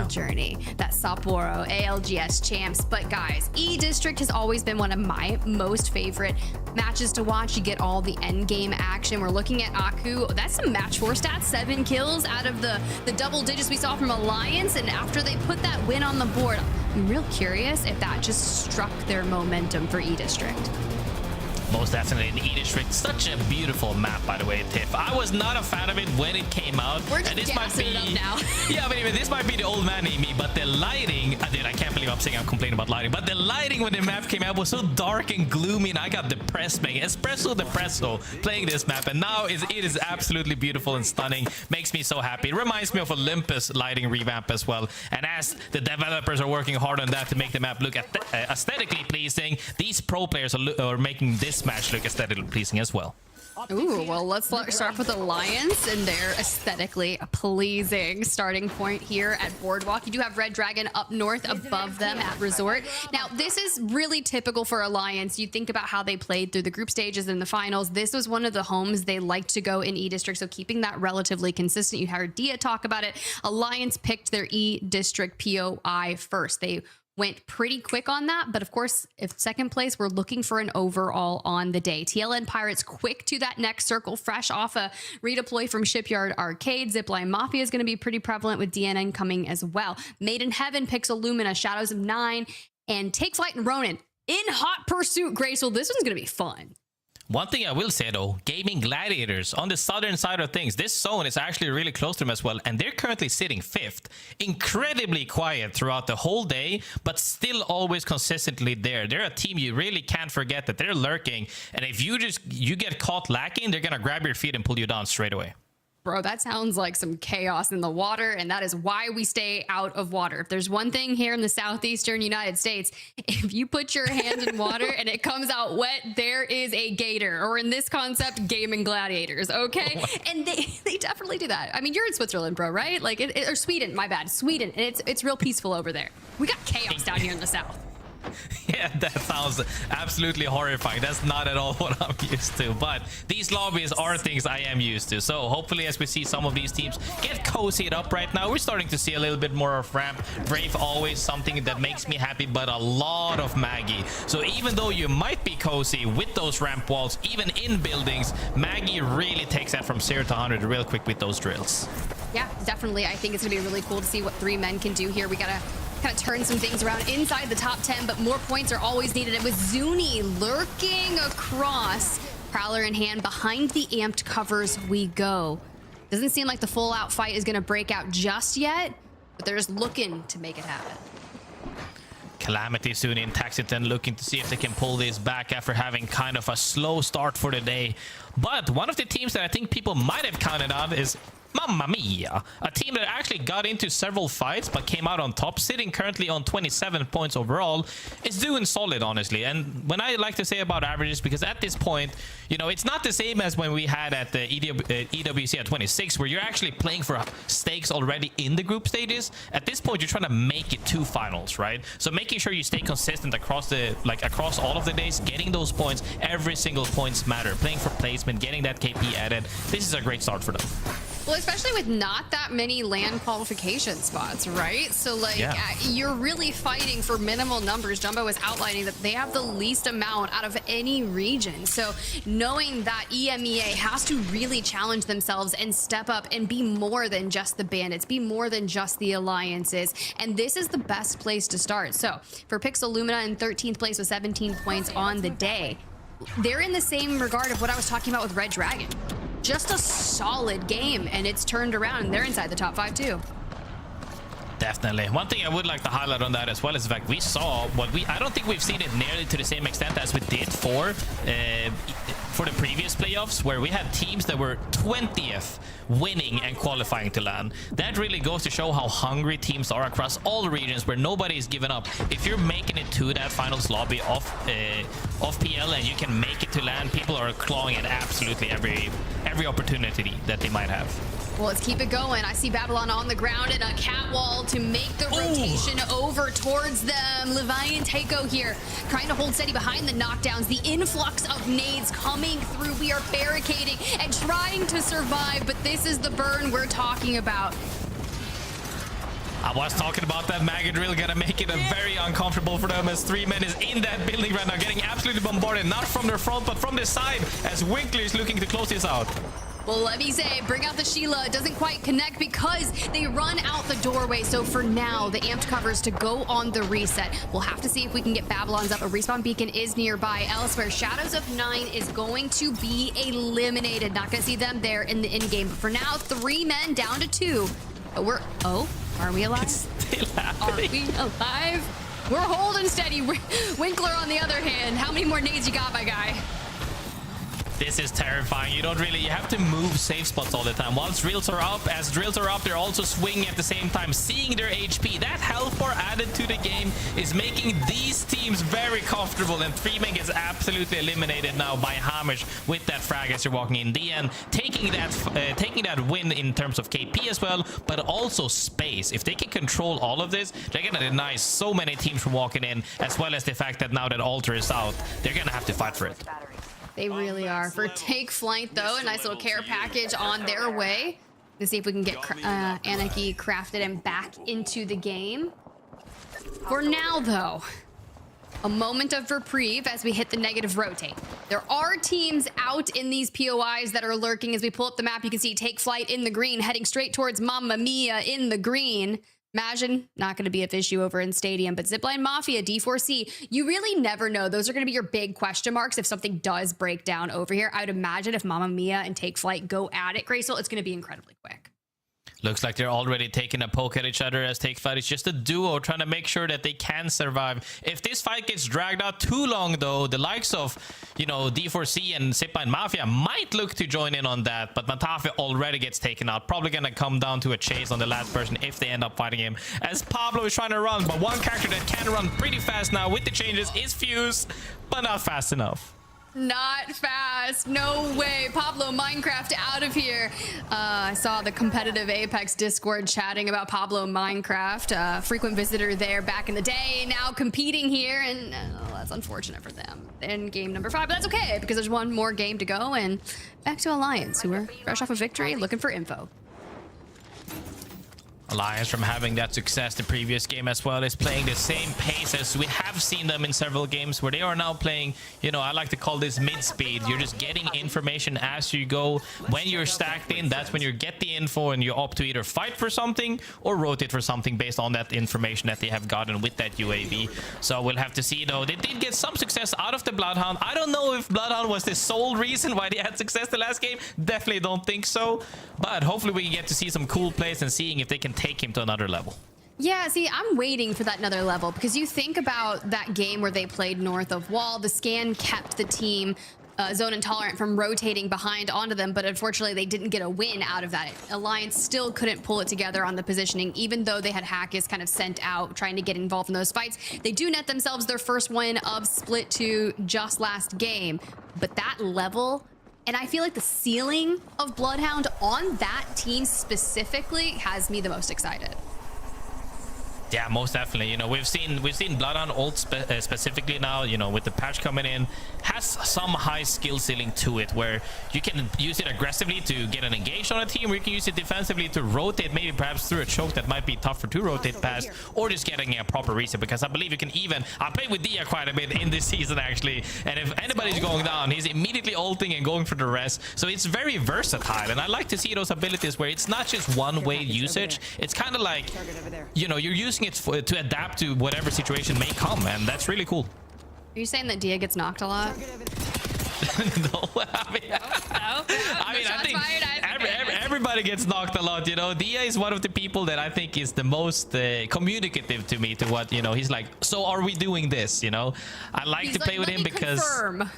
journey, that Sapporo ALGS champs. But guys, E-District has always been one of my most favorite matches to watch. You get all the end game action. We're looking at Aku. That's some match 4 stats, 7 kills out of the double digits we saw from Alliance, and after they put that win on the board, I'm real curious if that just struck their momentum for E-District. Most definitely in E-District. Such a beautiful map, by the way, Tiff. I was not a fan of it when it came out. We're just gassing it up now. Yeah, but anyway, this might be the old man in me, but the lighting, dude, I can't believe I'm saying I'm complaining about lighting, but the lighting when the map came out was so dark and gloomy, and I got depressed, man. Espresso depresso playing this map, and now it is absolutely beautiful and stunning. Makes me so happy. It reminds me of Olympus lighting revamp as well, and as the developers are working hard on that to make the map look aesthetically pleasing, these pro players are making this match look aesthetically pleasing as well. Ooh, well, let's start with Alliance and their aesthetically pleasing starting point here at Boardwalk. You do have Red Dragon up north above them at Resort. Now, this is really typical for Alliance. You think about how they played through the group stages and the finals. This was one of the homes they liked to go in E-District, so keeping that relatively consistent. You heard Dia talk about it. Alliance picked their E-District POI first. They went pretty quick on that. But of course, if second place, we're looking for an overall on the day. TLN Pirates quick to that next circle, fresh off a redeploy from Shipyard Arcade. ZIPLINE MAFIA is going to be pretty prevalent with DNN coming as well. Made in Heaven picks a Lumina, Shadows of 9, and Take Flight and Ronin in hot pursuit. Graceful, this one's going to be fun. One thing I will say though, GaiminGladiators on the southern side of things, this zone is actually really close to them as well, and they're currently sitting 5th. Incredibly quiet throughout the whole day, but still always consistently there. They're a team you really can't forget that they're lurking, and if you get caught lacking, they're gonna grab your feet and pull you down straight away. Bro, that sounds like some chaos in the water, and that is why we stay out of water. If there's one thing here in the southeastern United States, if you put your hand in water and it comes out wet, there is a gator, or in this concept, GaiminGladiators, okay? And they definitely do that. I mean, you're in Switzerland, bro, right? Like, or Sweden, my bad, Sweden, and it's real peaceful over there. We got chaos down here in the south. Yeah, that sounds absolutely horrifying. That's not at all what I'm used to. But these lobbies are things I am used to. So hopefully as we see some of these teams get cozied up right now, we're starting to see a little bit more of ramp. Brave always something that makes me happy, but a lot of Maggie. So even though you might be cozy with those ramp walls, even in buildings, Maggie really takes that from 0 to 100 real quick with those drills. Yeah, definitely. I think it's going to be really cool to see what 3 men can do here. We got to kind of turn some things around inside the top 10, but more points are always needed. And with Zuni lurking across, Prowler in hand, behind the amped covers we go. Doesn't seem like the full out fight is going to break out just yet, but they're just looking to make it happen. Calamity Zuni and Taxiton looking to see if they can pull this back after having kind of a slow start for the day. But one of the teams that I think people might have counted on is Mamma Mia, a team that actually got into several fights but came out on top, sitting currently on 27 points overall. Is doing solid, honestly. And when I like to say about averages, because at this point, you know, it's not the same as when we had at the EWC at 26, where you're actually playing for stakes already in the group stages. At this point, you're trying to make it to finals, right? So making sure you stay consistent across across all of the days, getting those points, every single points matter. Playing for placement, getting that KP added. This is a great start for them. Well, especially with not that many LAN qualification spots, right? So, like, you're really fighting for minimal numbers. Jumbo was outlining that they have the least amount out of any region. So, knowing that EMEA has to really challenge themselves and step up and be more than just the Bandits, be more than just the Alliances. And this is the best place to start. So, for Pixel Lumina in 13th place with 17 points on the day, they're in the same regard of what I was talking about with Red Dragon. Just a solid game, and it's turned around, and they're inside the top 5 too. Definitely. One thing I would like to highlight on that as well is the fact we saw what I don't think we've seen it nearly to the same extent as we did for the previous playoffs, where we had teams that were 20th winning and qualifying to LAN. That really goes to show how hungry teams are across all regions, where nobody is giving up. If you're making it to that finals lobby of PL and you can make it to LAN, people are clawing at absolutely every opportunity that they might have. Well, let's keep it going. I see Babylon on the ground and a catwall to make the rotation over towards them. Levi and Taiko here trying to hold steady behind the knockdowns. The influx of nades coming through. We are barricading and trying to survive, but this is the burn we're talking about. I was talking about that maggot drill gonna make it very uncomfortable for them, as 3 men is in that building right now, getting absolutely bombarded, not from their front but from the side, as Winkler is looking to close this out. Well, let me say, bring out the Sheila. It doesn't quite connect because they run out the doorway. So for now, the amped covers to go on the reset. We'll have to see if we can get Babylon's up. A respawn beacon is nearby. Elsewhere, Shadows of 9 is going to be eliminated. Not going to see them there in the in-game. But for now, 3 men down to 2. Are we alive? It's still happening. Are we alive? We're holding steady. Winkler, on the other hand, how many more nades you got, my guy? This is terrifying. You have to move safe spots all the time. Once drills are up, they're also swinging at the same time, seeing their HP. That health bar added to the game is making these teams very comfortable, and 3man gets absolutely eliminated now by Hamish with that frag as you're walking in. DN taking that win in terms of KP as well, but also space. If they can control all of this, they're gonna deny so many teams from walking in, as well as the fact that now that Alter is out, they're gonna have to fight for it. They really are. For Take Flight, though, a nice little care package on their way to see if we can get Anarchy crafted and back into the game. For now, though, a moment of reprieve as we hit the negative rotate. There are teams out in these POIs that are lurking. As we pull up the map, you can see Take Flight in the green, heading straight towards Mamma Mia in the green. Imagine, not going to be an issue over in Stadium, but ZIPLINE Mafia, D4C, you really never know. Those are going to be your big question marks if something does break down over here. I would imagine if Mamma Mia and Take Flight go at it, Graceful, it's going to be incredibly quick. Looks like they're already taking a poke at each other as Take Flight is just a duo trying to make sure that they can survive. If this fight gets dragged out too long, though, the likes of, you know, D4C and ZIPLINE Mafia might look to join in on that, but MAFIA already gets taken out. Probably going to come down to a chase on the last person if they end up fighting him, as Pablo is trying to run, but one character that can run pretty fast now with the changes is Fuse, but not fast enough. Not fast. No way. Pablo Minecraft out of here. I saw the competitive Apex Discord chatting about Pablo Minecraft. Frequent visitor there back in the day. Now competing here, and that's unfortunate for them in game number 5. But that's okay, because there's one more game to go, and back to Alliance, who are fresh off a victory, looking for info. Alliance, from having that success the previous game as well, is playing the same pace as we have seen them in several games, where they are now playing, you know, I like to call this mid-speed. You're just getting information as you go. When you're stacked in, that's when you get the info and you opt to either fight for something or rotate for something based on that information that they have gotten with that UAV. So we'll have to see, though. They did get some success out of the Bloodhound. I don't know if Bloodhound was the sole reason why they had success the last game. Definitely don't think so. But hopefully we can get to see some cool plays and seeing if they can take him to another level. Yeah, see, I'm waiting for that another level, because you think about that game where they played north of Wall. The scan kept the team Zone Intolerant from rotating behind onto them, but unfortunately they didn't get a win out of that. Alliance still couldn't pull it together on the positioning, even though they had Hackis kind of sent out trying to get involved in those fights. They do net themselves their first win of Split 2 just last game, but that level, and I feel like the ceiling of Bloodhound on that team specifically has me the most excited. Yeah, most definitely. You know, we've seen Bloodhound ult specifically now, you know, with the patch coming in, has some high skill ceiling to it, where you can use it aggressively to get an engage on a team, or you can use it defensively to rotate, maybe perhaps through a choke that might be tougher to rotate past, or just getting a proper reset, because I believe you can even, I played with Dia quite a bit in this season actually, and if anybody's going down, he's immediately ulting and going for the rest. So it's very versatile, and I like to see those abilities where it's not just one-way usage. It's kind of like, you know, you're using it to adapt to whatever situation may come, and that's really cool. Are you saying that Dia gets knocked a lot? No, I mean, I think everybody gets knocked a lot, you know. Dia is one of the people that I think is the most communicative to me, to what, you know, he's like, so are we doing this, you know? I like to play with him because...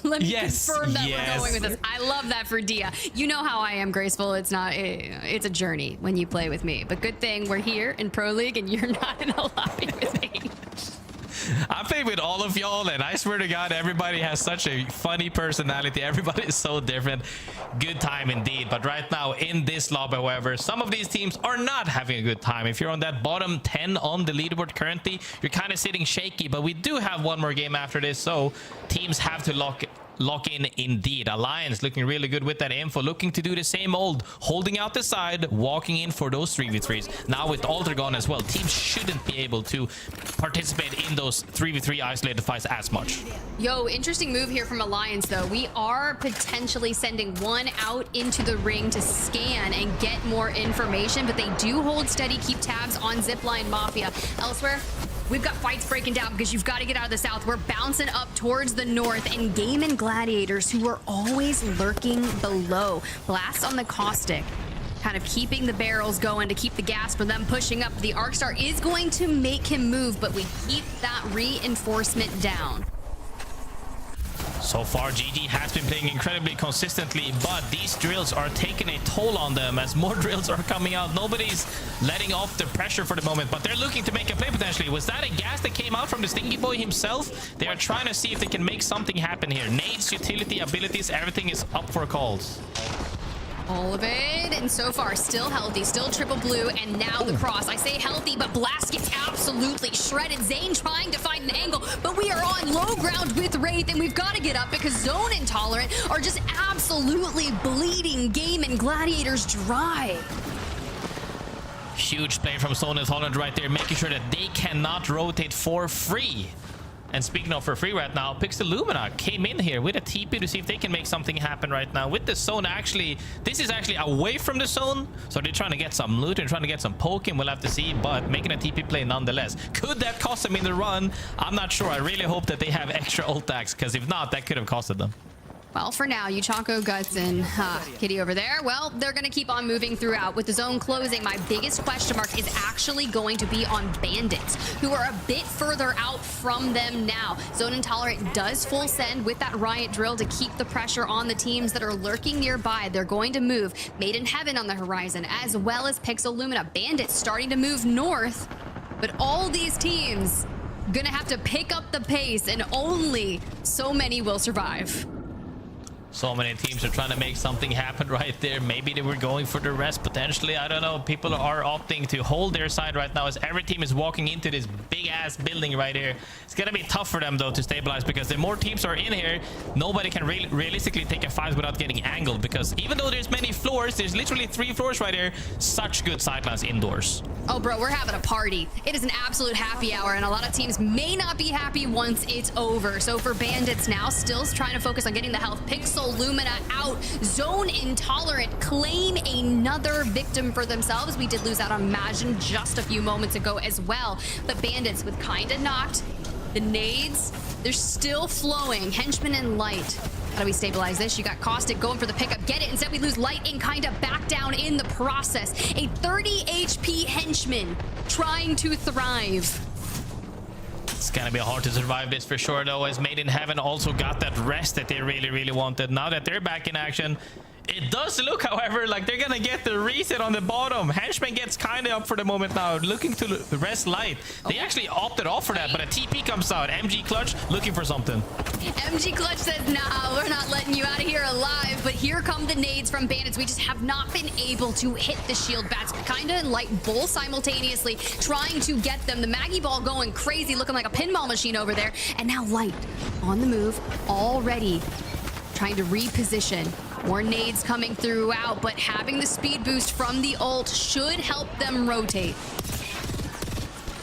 Let me confirm that we're going with this. I love that for Dia. You know how I am, Graceful. It's not, it's a journey when you play with me, but good thing we're here in Pro League and you're not in a lobby with me. I play with all of y'all, and I swear to God, everybody has such a funny personality. Everybody is so different. Good time indeed. But right now in this lobby, however, some of these teams are not having a good time. If you're on that bottom 10 on the leaderboard currently, you're kind of sitting shaky, but we do have one more game after this, so teams have to lock in indeed. Alliance looking really good with that info, looking to do the same old, holding out the side, walking in for those 3v3s. Now with Alter gone as well, teams shouldn't be able to participate in those 3v3 isolated fights as much. Yo, interesting move here from Alliance, though. We are potentially sending one out into the ring to scan and get more information, but they do hold steady, keep tabs on ZIPLINE Mafia. Elsewhere, we've got fights breaking down because you've got to get out of the south. We're bouncing up towards the north, and GaiminGladiators, who are always lurking below. Blast on the caustic, kind of keeping the barrels going to keep the gas for them pushing up. The Arcstar is going to make him move, but we keep that reinforcement down. So far, GG has been playing incredibly consistently, but these drills are taking a toll on them as more drills are coming out. Nobody's letting off the pressure for the moment, but they're looking to make a play potentially. Was that a gas that came out from the Stinky Boy himself? They are trying to see if they can make something happen here. Nades, utility, abilities, everything is up for calls. All of it, and so far still healthy, still triple blue, and now the cross. I say healthy, but Blast gets absolutely shredded. Zane trying to find an angle, but we are on low ground with Wraith, and we've got to get up because Zone Intolerant are just absolutely bleeding GaiminGladiators dry. huge play from Zone Intolerant right there, making sure that they cannot rotate for free. And speaking of for free right now, Pixel Lumina came in here with a TP to see if they can make something happen right now. With the zone, actually, this is actually away from the zone. So they're trying to get some loot and trying to get some poking. We'll have to see, but making a TP play nonetheless. Could that cost them in the run? I'm not sure. I really hope that they have extra ult tags, because if not, that could have costed them. Well, for now, Yuchako, Guts, and Kitty over there, well, they're going to keep on moving throughout. With the zone closing, my biggest question mark is actually going to be on Bandits, who are a bit further out from them now. Zone Intolerant does full send with that Riot Drill to keep the pressure on the teams that are lurking nearby. They're going to move Made in Heaven on the horizon, as well as Pixel Lumina. Bandits starting to move north, but all these teams going to have to pick up the pace, and only so many will survive. So many teams are trying to make something happen right there. Maybe they were going for the rest potentially. I don't know. People are opting to hold their side right now as every team is walking into this big ass building right here. It's gonna be tough for them though to stabilize, because the more teams are in here, nobody can realistically take a fight without getting angled, because even though there's many floors, there's literally 3 floors right here. Such good sidelines indoors. Oh bro, we're having a party. It is an absolute happy hour, and a lot of teams may not be happy once it's over. So for Bandits now, still trying to focus on getting the health. Pixel Lumina out. Zone Intolerant claim another victim for themselves. We did lose out on Imagine just a few moments ago as well. But Bandits with kinda knocked. The nades, they're still flowing. Henchman and Light. How do we stabilize this? You got Caustic going for the pickup. Get it. Instead, we lose Light and kinda back down in the process. A 30 HP Henchman trying to thrive. It's gonna be hard to survive this for sure though, as Made in Heaven also got that rest that they really wanted. Now that they're back in action, it does look, however, like they're gonna get the reset on the bottom. Henchman gets kind of up for the moment now, looking to rest Light. They actually opted off for that, but a TP comes out. MG Clutch looking for something. MG Clutch says, nah, we're not letting you out of here alive. But here come the nades from Bandits. We just have not been able to hit the shield bats. Kinda and Light both simultaneously trying to get them. The Maggie ball going crazy, looking like a pinball machine over there. And now Light on the move, already trying to reposition. More nades coming throughout, but having the speed boost from the ult should help them rotate.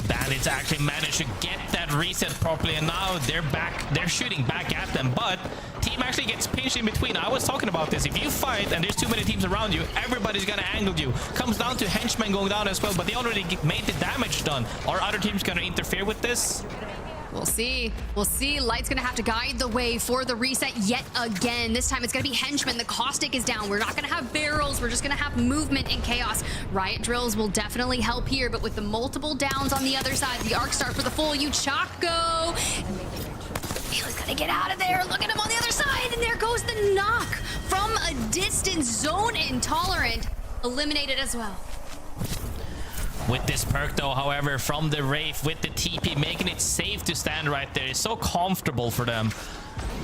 Bandits actually managed to get that reset properly, and now they're back. They're shooting back at them, but team actually gets pinched in between. I was talking about this. If you fight and there's too many teams around you, everybody's gonna angle you. Comes down to Henchmen going down as well, but they already made the damage done. Are other teams gonna interfere with this? We'll see. We'll see. Light's going to have to guide the way for the reset yet again. This time it's going to be Henchman. The Caustic is down. We're not going to have barrels. We're just going to have movement and chaos. Riot Drills will definitely help here, but with the multiple downs on the other side, the Arc Star for the full Yuchako. He's going to get out of there. Look at him on the other side, and there goes the knock from a distance. Zone Intolerant eliminated as well. With this perk though, however, from the Wraith with the TP, making it safe to stand right there. It's so comfortable for them,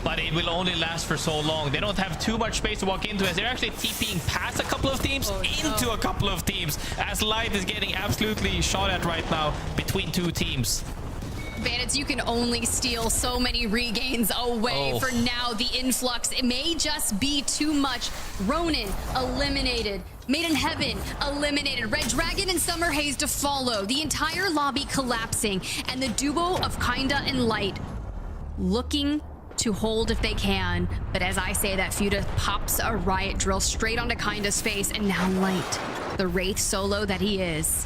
but it will only last for so long. They don't have too much space to walk into, as they're actually TPing past a couple of teams into a couple of teams, as Light is getting absolutely shot at right now between 2 teams. Bandits, you can only steal so many regains away. For now. The influx, it may just be too much. Ronin eliminated. Made in Heaven eliminated. Red Dragon and Summer Haze to follow. The entire lobby collapsing, and the duo of Kinda and Light looking to hold if they can. But as I say that, Fuda pops a Riot Drill straight onto Kinda's face, and now Light, the Wraith solo that he is.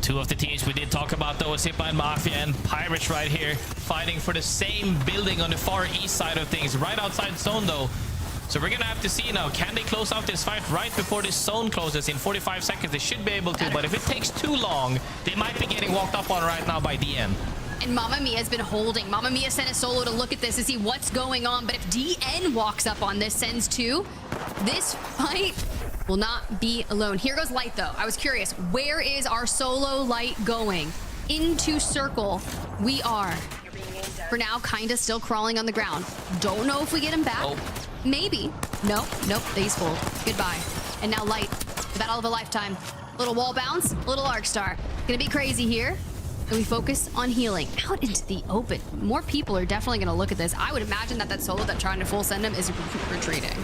2 of the teams we did talk about though, ZIPLINE, MAFIA, and Pirates right here, fighting for the same building on the far east side of things, right outside zone though. So we're gonna have to see now, can they close out this fight right before this zone closes in 45 seconds? They should be able to, but if it takes too long, they might be getting walked up on right now by DN. And Mamamia has been holding. Mamamia sent a solo to look at this to see what's going on, but if DN walks up on this, sends 2, this fight will not be alone. Here goes Light though. I was curious, where is our solo Light going? Into circle we are. For now, kinda still crawling on the ground. Don't know if we get him back. Maybe. Nope, they's full. Goodbye. And now Light, the battle of a lifetime. Little wall bounce, little Arc Star. Gonna be crazy here. And we focus on healing out into the open. More people are definitely gonna look at this. I would imagine that solo that trying to full send him is retreating.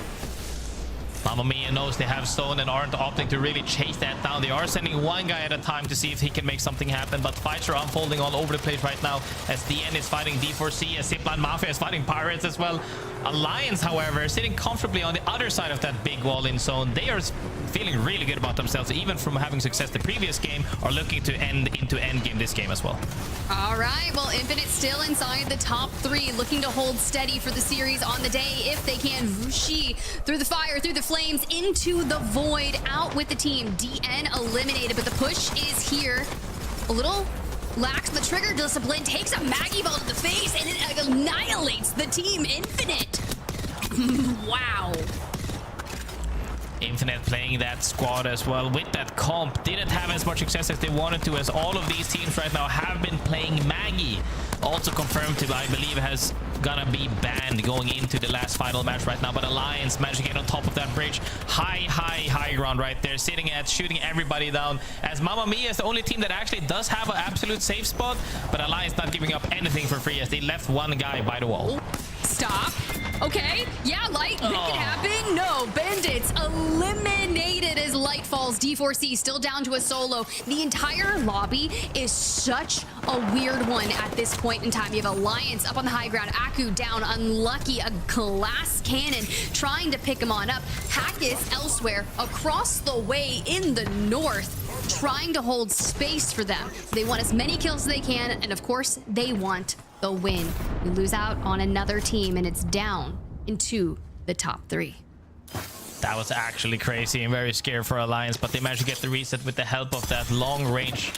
Mamma Mia knows they have Stone and aren't opting to really chase that down. They are sending one guy at a time to see if he can make something happen, but fights are unfolding all over the place right now as DN is fighting D4C, as ZIPLINE MAFIA is fighting Pirates as well. Alliance, however, sitting comfortably on the other side of that big wall in zone. They are feeling really good about themselves, even from having success the previous game, are looking to end into end game this game as well. All right, well, Infinite still inside the top 3, looking to hold steady for the series on the day if they can. Vushi through the fire, through the flames, into the void, out with the team. DN eliminated, but the push is here. A little lax the trigger discipline, takes a Maggie ball to the face, and it annihilates the team Infinite. Wow. Infinite playing that squad as well with that comp. Didn't have as much success as they wanted to, as all of these teams right now have been playing Maggie. Also confirmed to, I believe, has gonna be banned going into the last final match right now. But Alliance managed to get on top of that bridge. High ground right there, sitting at shooting everybody down, as Mamma Mia is the only team that actually does have an absolute safe spot. But Alliance not giving up anything for free, as they left one guy by the wall. Stop. Okay, yeah, Light, make it happen. No, Bandits eliminated as Light falls. D4C still down to a solo. The entire lobby is such a weird one at this point in time. You have Alliance up on the high ground. Aku down, Unlucky, a glass cannon trying to pick him on up. Hackis elsewhere across the way in the north, trying to hold space for them. They want as many kills as they can, and of course, they want the win. We lose out on another team, and it's down into the top 3. That was actually crazy and very scary for Alliance, but they managed to get the reset with the help of that long range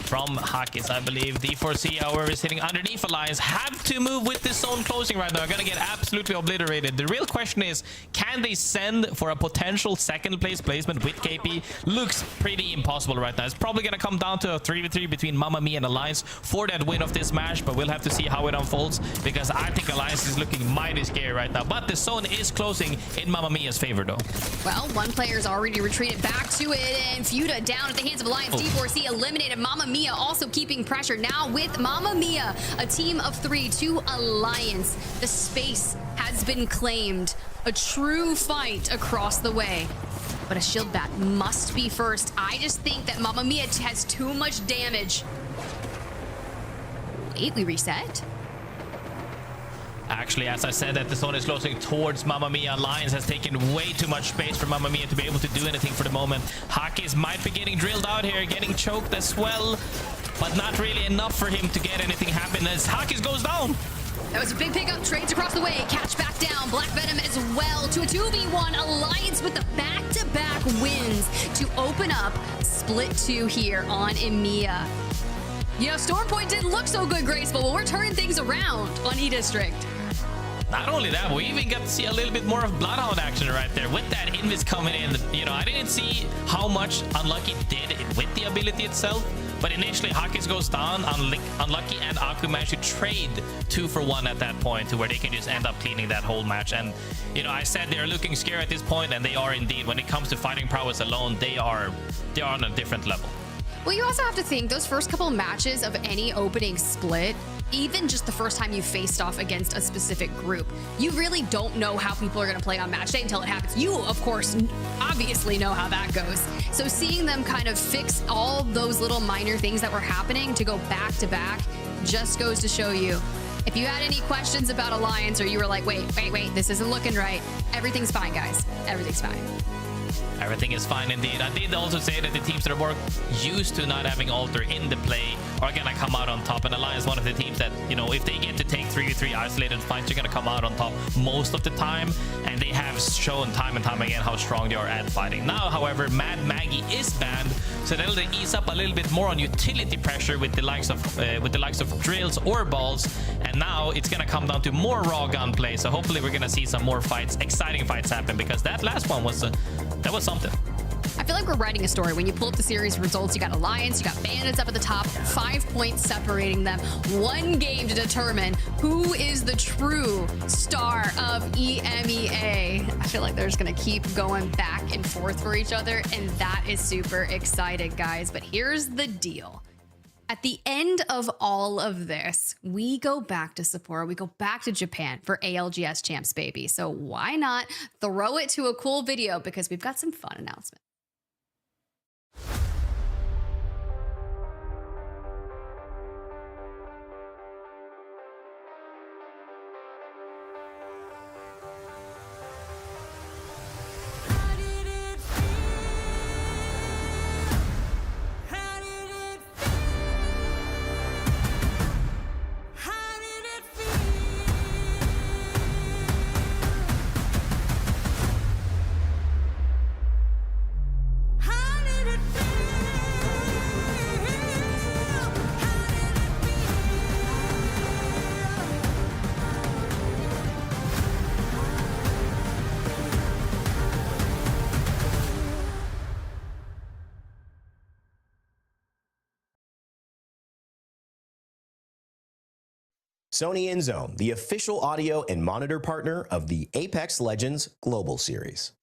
from Hackis, I believe. D4C, however, is sitting underneath Alliance. Have to move with this zone closing right now. Are gonna get absolutely obliterated. The real question is, can they send for a potential second place placement with KP? Looks pretty impossible right now. It's probably gonna come down to a 3v3 between Mamma Mia and Alliance for that win of this match, but we'll have to see how it unfolds, because I think Alliance is looking mighty scary right now. But the zone is closing in Mamma Mia's favor, though. Well, one player's already retreated back to it, and Fuda down at the hands of Alliance. D4C eliminated. Mamma Mia also keeping pressure now with Mamma Mia, a team of 3 to Alliance. The space has been claimed. A true fight across the way. But a shield bat must be first. I just think that Mamma Mia has too much damage. Wait, we reset? Actually, as I said, that the zone is closing towards Mamma Mia. Alliance has taken way too much space for Mamma Mia to be able to do anything for the moment. Hackis might be getting drilled out here, getting choked as well, but not really enough for him to get anything happen as Hackis goes down. That was a big pickup. Trades across the way. Catch back down. Black Venom as well to a 2v1. Alliance with the back-to-back wins to open up split 2 here on EMEA. You know, Stormpoint didn't look so good, Graceful, but we're turning things around on E-District. Not only that, we even got to see a little bit more of Bloodhound action right there with that invis coming in. You know, I didn't see how much Unlucky did with the ability itself, but initially Hackis goes down. Unlucky and Aku managed to trade 2 for 1 at that point, to where they can just end up cleaning that whole match. And you know, I said they're looking scary at this point, and they are indeed. When it comes to fighting prowess alone, they are on a different level. Well, you also have to think those first couple of matches of any opening split, even just the first time you faced off against a specific group, you really don't know how people are going to play on match day until it happens. You, of course, obviously know how that goes. So seeing them kind of fix all those little minor things that were happening to go back to back just goes to show you. If you had any questions about Alliance, or you were like, wait, this isn't looking right, everything's fine, guys. Everything's fine. Everything is fine indeed. I did also say that the teams that are more used to not having Alter in the play are gonna come out on top, and Alliance is one of the teams that, you know, if they get to take 3v3 isolated fights, they're gonna come out on top most of the time, and they have shown time and time again how strong they are at fighting. Now, however, Mad Maggie is banned, so that'll ease up a little bit more on utility pressure with the likes of drills or balls, and now it's gonna come down to more raw gun play. So hopefully we're gonna see some more fights, exciting fights happen, because that last one was that was something. I feel like we're writing a story. When you pull up the series results, you got Alliance, you got Bandits up at the top, 5 points separating them. 1 game to determine who is the true star of EMEA. I feel like they're just gonna keep going back and forth for each other, and that is super exciting, guys. But here's the deal. At the end of all of this, we go back to Sapporo, we go back to Japan for ALGS Champs, baby. So why not throw it to a cool video, because we've got some fun announcements. Sony InZone, the official audio and monitor partner of the Apex Legends Global Series.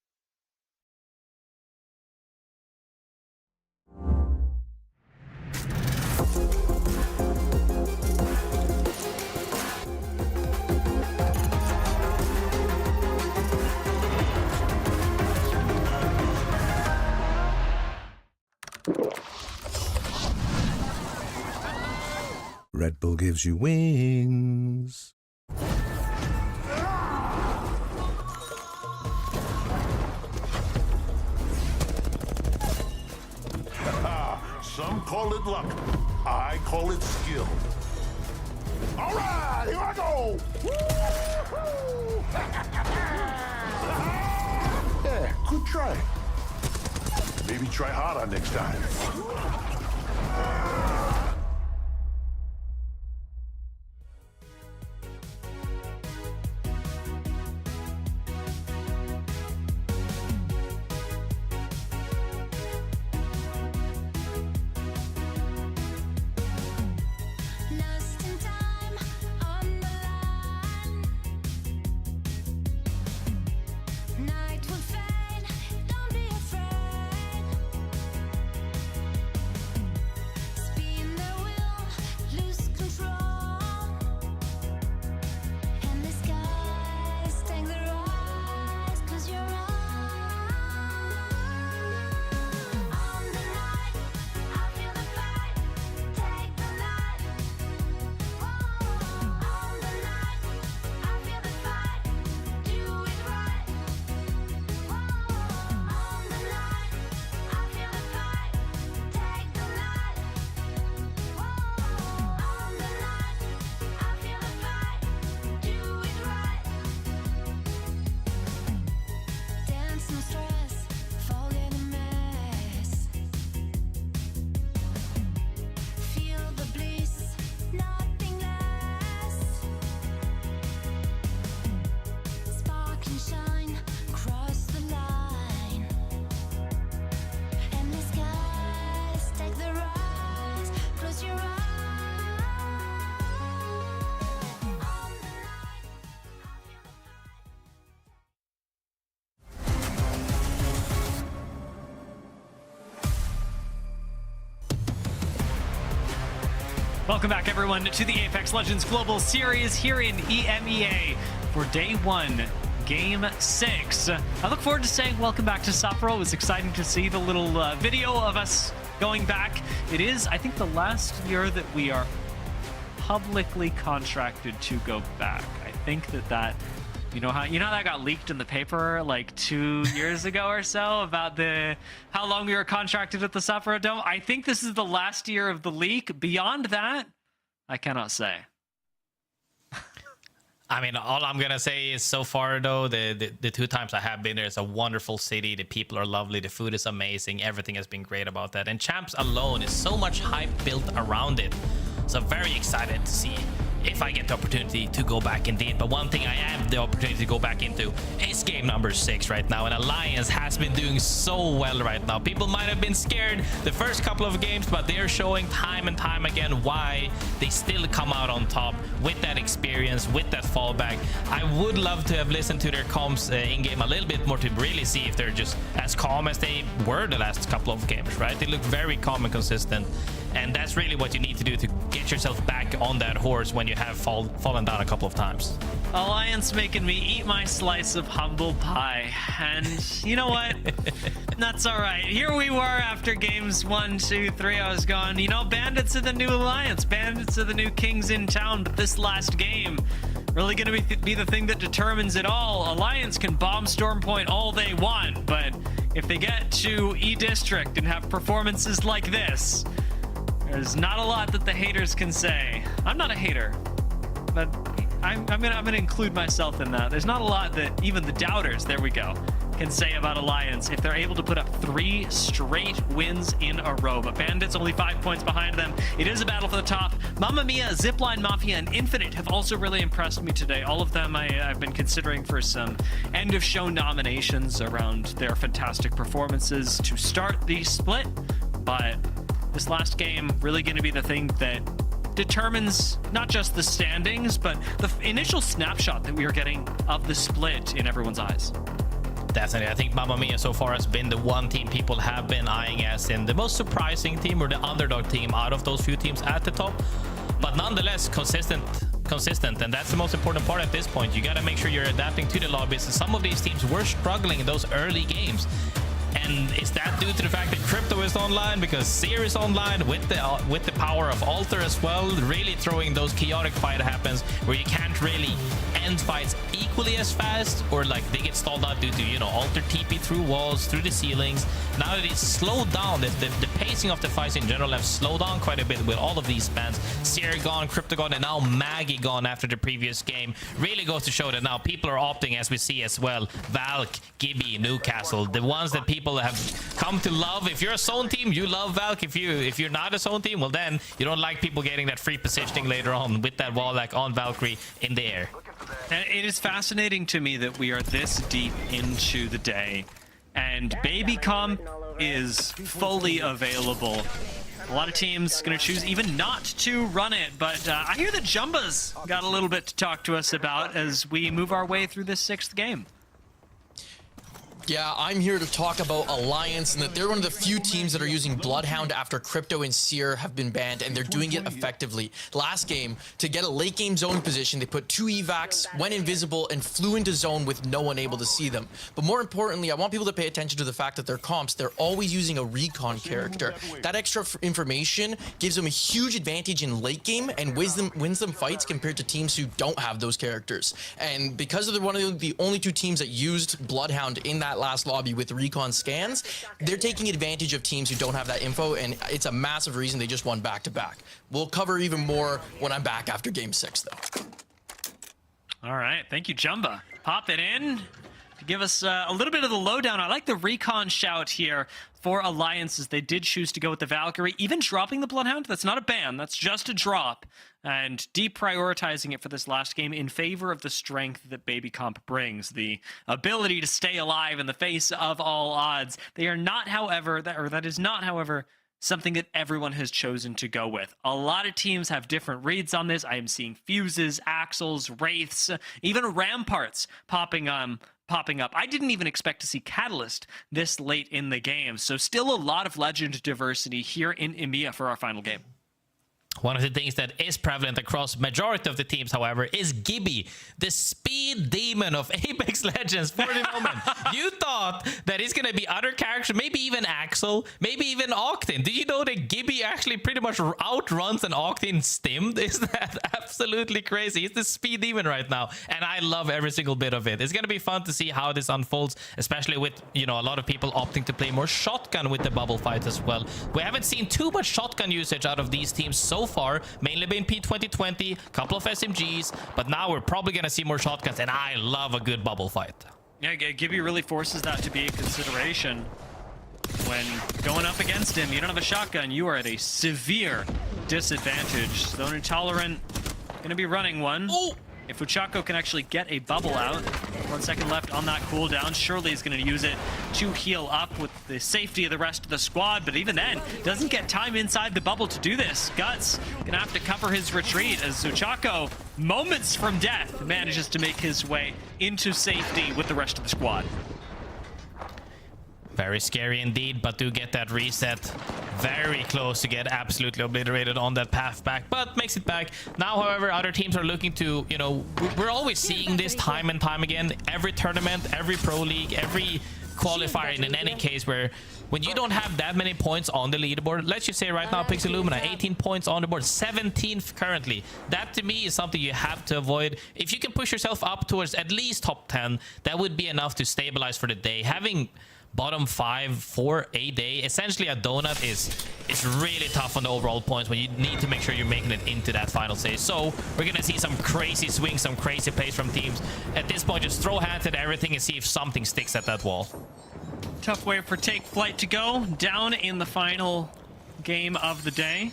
Red Bull gives you wings. Some call it luck. I call it skill. All right, here I go. Yeah, good try. Maybe try harder next time. Welcome back, everyone, to the Apex Legends Global Series here in EMEA for Day 1, Game 6. I look forward to saying welcome back to Sapporo. It was exciting to see the little video of us going back. It is, I think, the last year that we are publicly contracted to go back. I think that you know how that got leaked in the paper like 2 years ago or so about how long we were contracted at the Sapporo Dome. I think this is the last year of the leak. Beyond that, I cannot say. I mean, all I'm gonna say is so far though, the 2 times I have been there, it's a wonderful city. The people are lovely. The food is amazing. Everything has been great about that. And Champs alone is so much hype built around it. So very excited to see if I get the opportunity to go back indeed. But one thing I have the opportunity to go back into is game number 6 right now, and Alliance has been doing so well right now. People might have been scared the first couple of games, but they're showing time and time again why they still come out on top with that experience, with that fallback. I would love to have listened to their comms in-game a little bit more to really see if they're just as calm as they were the last couple of games, right? They look very calm and consistent, and that's really what you need to do to get yourself back on that horse when you have fallen down a couple of times. Alliance making me eat my slice of humble pie, and you know what? That's all right. Here we were after games 1, 2, 3. I was going, you know, Bandits are the new Alliance, Bandits are the new kings in town, but this last game really going to be the thing that determines it all. Alliance can bomb Storm Point all they want, but if they get to E-District and have performances like this, there's not a lot that the haters can say. I'm not a hater, but I'm gonna include myself in that. There's not a lot that even the doubters, there we go, can say about Alliance if they're able to put up 3 straight wins in a row. But Bandits only 5 points behind them. It is a battle for the top. Mamma Mia, ZIPLINE, MAFIA, and Infinite have also really impressed me today. All of them I've been considering for some end of show nominations around their fantastic performances to start the split. But this last game really going to be the thing that determines not just the standings, but the initial snapshot that we are getting of the split in everyone's eyes. Definitely. I think Mamma Mia so far has been the one team people have been eyeing as in the most surprising team or the underdog team out of those few teams at the top. But nonetheless, consistent, and that's the most important part at this point. You got to make sure you're adapting to the lobbies. And some of these teams were struggling in those early games. And is that due to the fact that Crypto is online? Because Seer is online with the power of Alter as well, really throwing those chaotic fight happens where you can't really end fights equally as fast, or like they get stalled out due to, you know, Alter TP through walls, through the ceilings. Now that it's slowed down, the pacing of the fights in general have slowed down quite a bit with all of these spans. Seer gone, Crypto gone, and now Maggie gone after the previous game. Really goes to show that now people are opting, as we see as well, Valk, Gibby, Newcastle, the ones that people have come to love. If you're a zone team, you love Valk. If you're not a zone team, well then you don't like people getting that free positioning later on with that wall like on Valkyrie in the air. And it is fascinating to me that we are this deep into the day and Baby Comp is fully available. A lot of teams going to choose even not to run it, but I hear that Jumba's got a little bit to talk to us about as we move our way through this 6th game. Yeah, I'm here to talk about Alliance and that they're one of the few teams that are using Bloodhound after Crypto and Seer have been banned, and they're doing it effectively. Last game, to get a late game zone position, they put 2 evacs, went invisible, and flew into zone with no one able to see them. But more importantly, I want people to pay attention to the fact that their comps, they're always using a recon character. That extra information gives them a huge advantage in late game and wins them fights compared to teams who don't have those characters. And because they're one of the only 2 teams that used Bloodhound in that last lobby with recon scans, they're taking advantage of teams who don't have that info, and it's a massive reason they just won back-to-back. We'll cover even more when I'm back after game 6 though. All right, thank you, Jumba. Pop it in to give us a little bit of the lowdown. I like the recon shout here for Alliances. They did choose to go with the Valkyrie, even dropping the Bloodhound. That's not a ban, that's just a drop, and deprioritizing it for this last game in favor of the strength that Baby Comp brings, the ability to stay alive in the face of all odds. They are not, however, that is not, however, something that everyone has chosen to go with. A lot of teams have different reads on this. I am seeing Fuses, Axles, Wraiths, even Ramparts popping up. I didn't even expect to see Catalyst this late in the game. So still a lot of Legend diversity here in EMEA for our final game. One of the things that is prevalent across majority of the teams, however, is Gibby, the speed demon of Apex Legends for the moment. You thought that it's going to be other characters, maybe even Axel, maybe even Octane. Did you know that Gibby actually pretty much outruns an Octane stimmed? Is that absolutely crazy? He's the speed demon right now, and I love every single bit of it. It's going to be fun to see how this unfolds, especially with, you know, a lot of people opting to play more shotgun with the bubble fight as well. We haven't seen too much shotgun usage out of these teams so far, mainly been P2020, couple of SMGs, but now we're probably gonna see more shotguns, and I love a good bubble fight. Yeah, Gibby really forces that to be a consideration when going up against him. You don't have a shotgun, you are at a severe disadvantage. So Intolerant Gonna be running one. Oh! If Uchako can actually get a bubble out, 1 second left on that cooldown, surely he's going to use it to heal up with the safety of the rest of the squad, but even then, doesn't get time inside the bubble to do this. Guts gonna have to cover his retreat as Uchako, moments from death, manages to make his way into safety with the rest of the squad. Very scary indeed, but do get that reset. Very close to get absolutely obliterated on that path back, but makes it back. Now, however, other teams are looking to, you know, we're always seeing this time and time again. Every tournament, every pro league, every qualifier, and in any case where when you don't have that many points on the leaderboard, let's just say right now, Pixel Lumina, 18 points on the board, 17th currently. That to me is something you have to avoid. If you can push yourself up towards at least top 10, that would be enough to stabilize for the day. Having bottom 5 for a day, essentially a donut, is really tough on the overall points when you need to make sure you're making it into that final stage. So we're gonna see some crazy swings, some crazy plays from teams. At this point, just throw hands at everything and see if something sticks at that wall. Tough way for Flyte to go down in the final game of the day.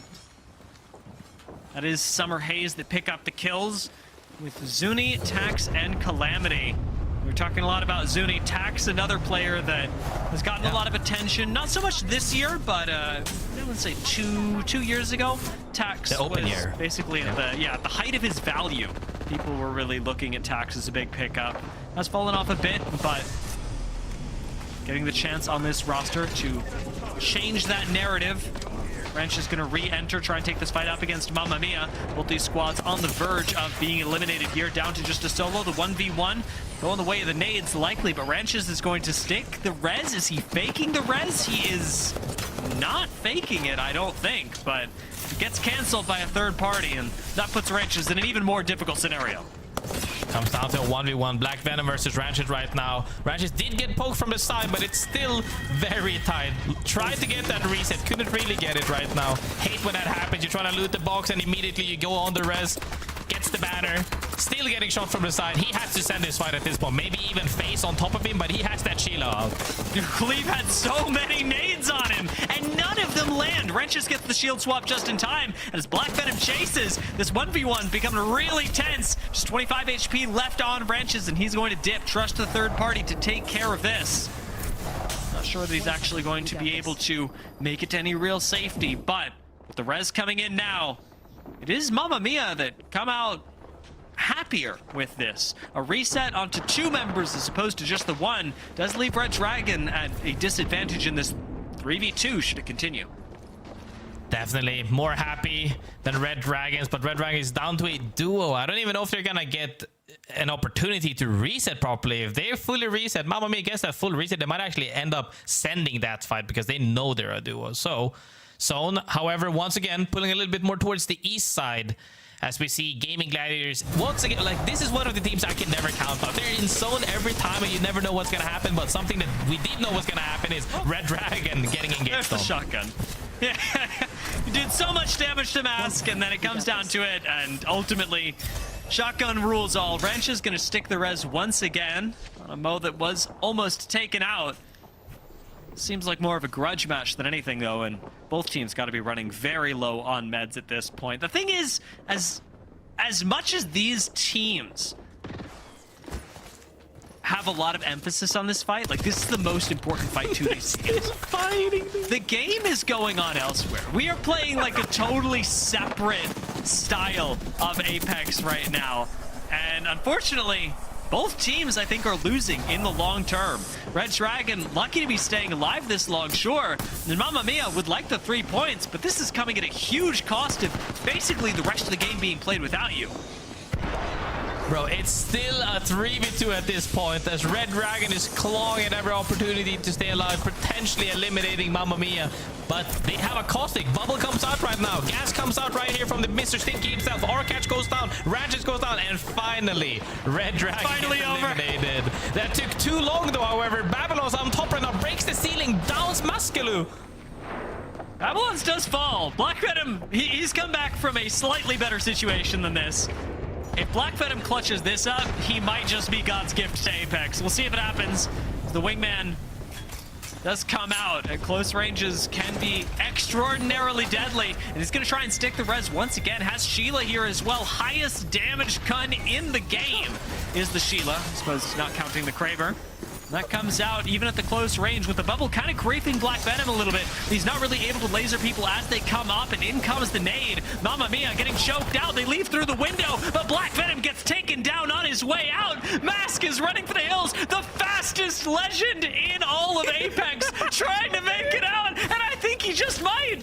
That is Summer Haze that pick up the kills with Zuni, Tax, and Calamity. We're talking a lot about Zuni. Tax, another player that has gotten a lot of attention. Not so much this year, but I would say two years ago. Tax was basically at the height of his value. People were really looking at Tax as a big pickup. Has fallen off a bit, but getting the chance on this roster to change that narrative. Wrench is going to re-enter, try and take this fight up against Mamma Mia. Both these squads on the verge of being eliminated here, down to just a solo. The 1v1 going the way of the nades, likely, but Wrenches is going to stick the res. Is he faking the res? He is not faking it, I don't think, but it gets canceled by a third party, and that puts Wrenches in an even more difficult scenario. Comes down to a 1v1. Black Venom versus Ranches right now. Ranches did get poked from the side, but it's still very tight. Tried to get that reset. Couldn't really get it right now. Hate when that happens. You're trying to loot the box and immediately you go on the res. Gets the banner. Still getting shot from the side. He has to send this fight at this point. Maybe even face on top of him, but he has that Sheila out. Cleve had so many nades on him, and none of them land. Wrenches gets the shield swap just in time, and as Black Venom chases, this 1v1 becoming really tense. Just 25 HP left on Wrenches, and he's going to dip. Trust the third party to take care of this. Not sure that he's actually going to be able to make it to any real safety, but with the res coming in now, it is Mamma Mia that come out happier with this. A reset onto 2 members as opposed to just the 1 does leave Red Dragon at a disadvantage in this 3v2 should it continue. Definitely more happy than Red Dragons, but Red Dragon is down to a duo. I don't even know if they're gonna get an opportunity to reset properly. If they're fully reset, Mamma Mia gets that full reset, they might actually end up sending that fight because they know they're a duo. So Zone, however, once again pulling a little bit more towards the east side as we see GaiminGladiators once again. Like, this is one of the teams I can never count on. They're in zone every time and you never know what's gonna happen, but something that we did know was gonna happen is Red Dragon getting engaged. There's the shotgun. Yeah, you did so much damage to Mask, and then it comes down to it, and ultimately shotgun rules all. Wrench is gonna stick the res once again on a Mo that was almost taken out. Seems like more of a grudge match than anything, though, and both teams got to be running very low on meds at this point. The thing is, as much as these teams have a lot of emphasis on this fight, like, this is the most important fight to these teams. The game is going on elsewhere. We are playing like a totally separate style of Apex right now, and unfortunately, both teams, I think, are losing in the long term. Red Dragon, lucky to be staying alive this long, sure. And Mamma Mia would like the 3 points, but this is coming at a huge cost of basically the rest of the game being played without you. Bro, it's still a 3v2 at this point as Red Dragon is clawing at every opportunity to stay alive, potentially eliminating Mamma Mia. But they have a caustic. Bubble comes out right now. Gas comes out right here from the Mr. Stinky himself. Orcatch goes down. Ratchet goes down. And finally, Red Dragon is eliminated. That took too long, though, however. Babylon's on top right now. Breaks the ceiling. Downs Maskaloo. Babylon's does fall. Black Venom, he's come back from a slightly better situation than this. If Black Venom clutches this up, he might just be God's gift to Apex. We'll see if it happens. The Wingman does come out, and close ranges can be extraordinarily deadly. And he's going to try and stick the res once again. Has Sheila here as well. Highest damage gun in the game is the Sheila. I suppose not counting the Kraber. That comes out even at the close range with the bubble kind of griefing Black Venom a little bit. He's not really able to laser people as they come up, and in comes the nade. Mamma Mia getting choked out. They leave through the window, but Black Venom gets taken down on his way out. Mask is running for the hills. The fastest legend in all of Apex trying to make it out, and I think he just might.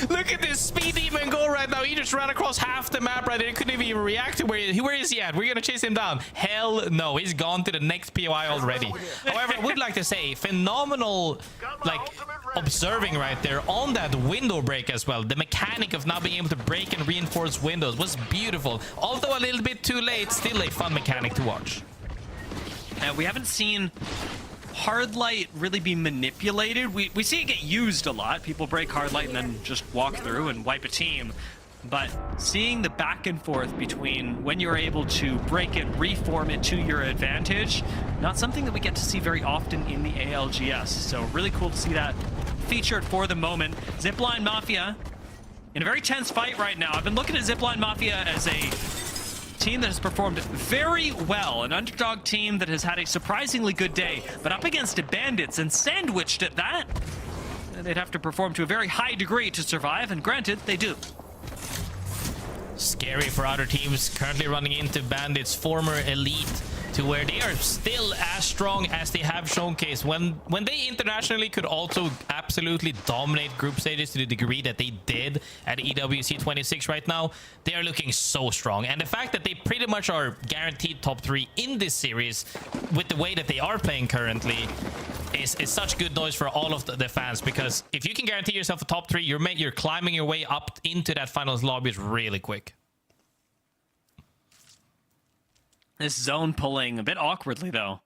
Look at this speed demon go right now. He just ran across half the map right there. He couldn't even react to where is he at? We're gonna chase him down. Hell no, he's gone to the next POI already. However, I would like to say phenomenal like observing right there on that window break as well. The mechanic of now being able to break and reinforce windows was beautiful. Although a little bit too late, still a fun mechanic to watch. And we haven't seen Hardlight really be manipulated. We see it get used a lot. People break Hardlight and then just walk through and wipe a team. But seeing the back and forth between when you're able to break it, reform it to your advantage, not something that we get to see very often in the ALGS. So really cool to see that featured for the moment. ZIPLINE Mafia in a very tense fight right now. I've been looking at ZIPLINE Mafia as a team that has performed very well, an underdog team that has had a surprisingly good day, but up against the Bandits and sandwiched at that, they'd have to perform to a very high degree to survive, and granted, they do. Scary for other teams currently running into Bandits, former elite, to where they are still as strong as they have showcased. When they internationally could also absolutely dominate group stages to the degree that they did at EWC 26 right now, they are looking so strong. And the fact that they pretty much are guaranteed top 3 in this series with the way that they are playing currently is such good noise for all of the fans, because if you can guarantee yourself a top 3, you're climbing your way up into that finals lobby really quick. This zone pulling a bit awkwardly, though.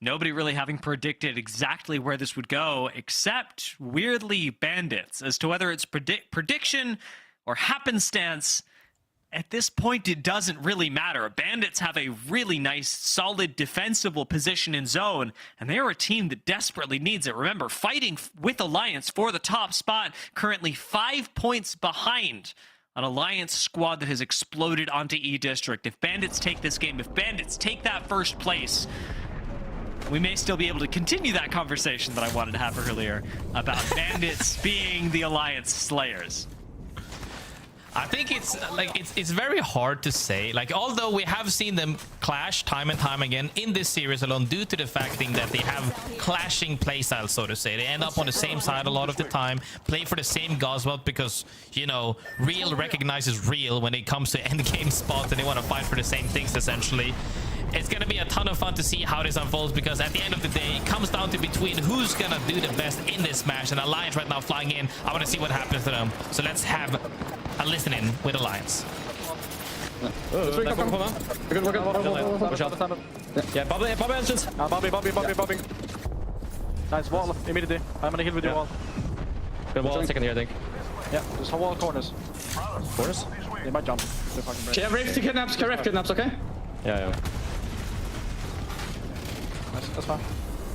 Nobody really having predicted exactly where this would go, except weirdly Bandits. As to whether it's prediction or happenstance, at this point it doesn't really matter. Bandits have a really nice, solid, defensible position in zone, and they are a team that desperately needs it. Remember, fighting with Alliance for the top spot, currently 5 points behind an Alliance squad that has exploded onto E-District. If Bandits take this game, if Bandits take that first place, we may still be able to continue that conversation that I wanted to have earlier about Bandits being the Alliance slayers. I think it's very hard to say. Like, although we have seen them clash time and time again in this series alone, due to the fact that they have clashing playstyles, so to say. They end up on the same side a lot of the time, play for the same Goswell, because, you know, real recognizes real when it comes to end game spots, and they want to fight for the same things essentially. It's going to be a ton of fun to see how this unfolds, because at the end of the day, it comes down to between who's going to do the best in this match. And Alliance right now flying in. I want to see what happens to them. So let's have a listen-in with Alliance. We're good. Yeah, Bobby entrance. Bobby. Nice wall, immediately. I'm gonna heal with your wall. Good wall, second here, I think. Yeah, just wall corners. Corners? They might jump. Rift kidnaps, okay? Yeah. That's fine.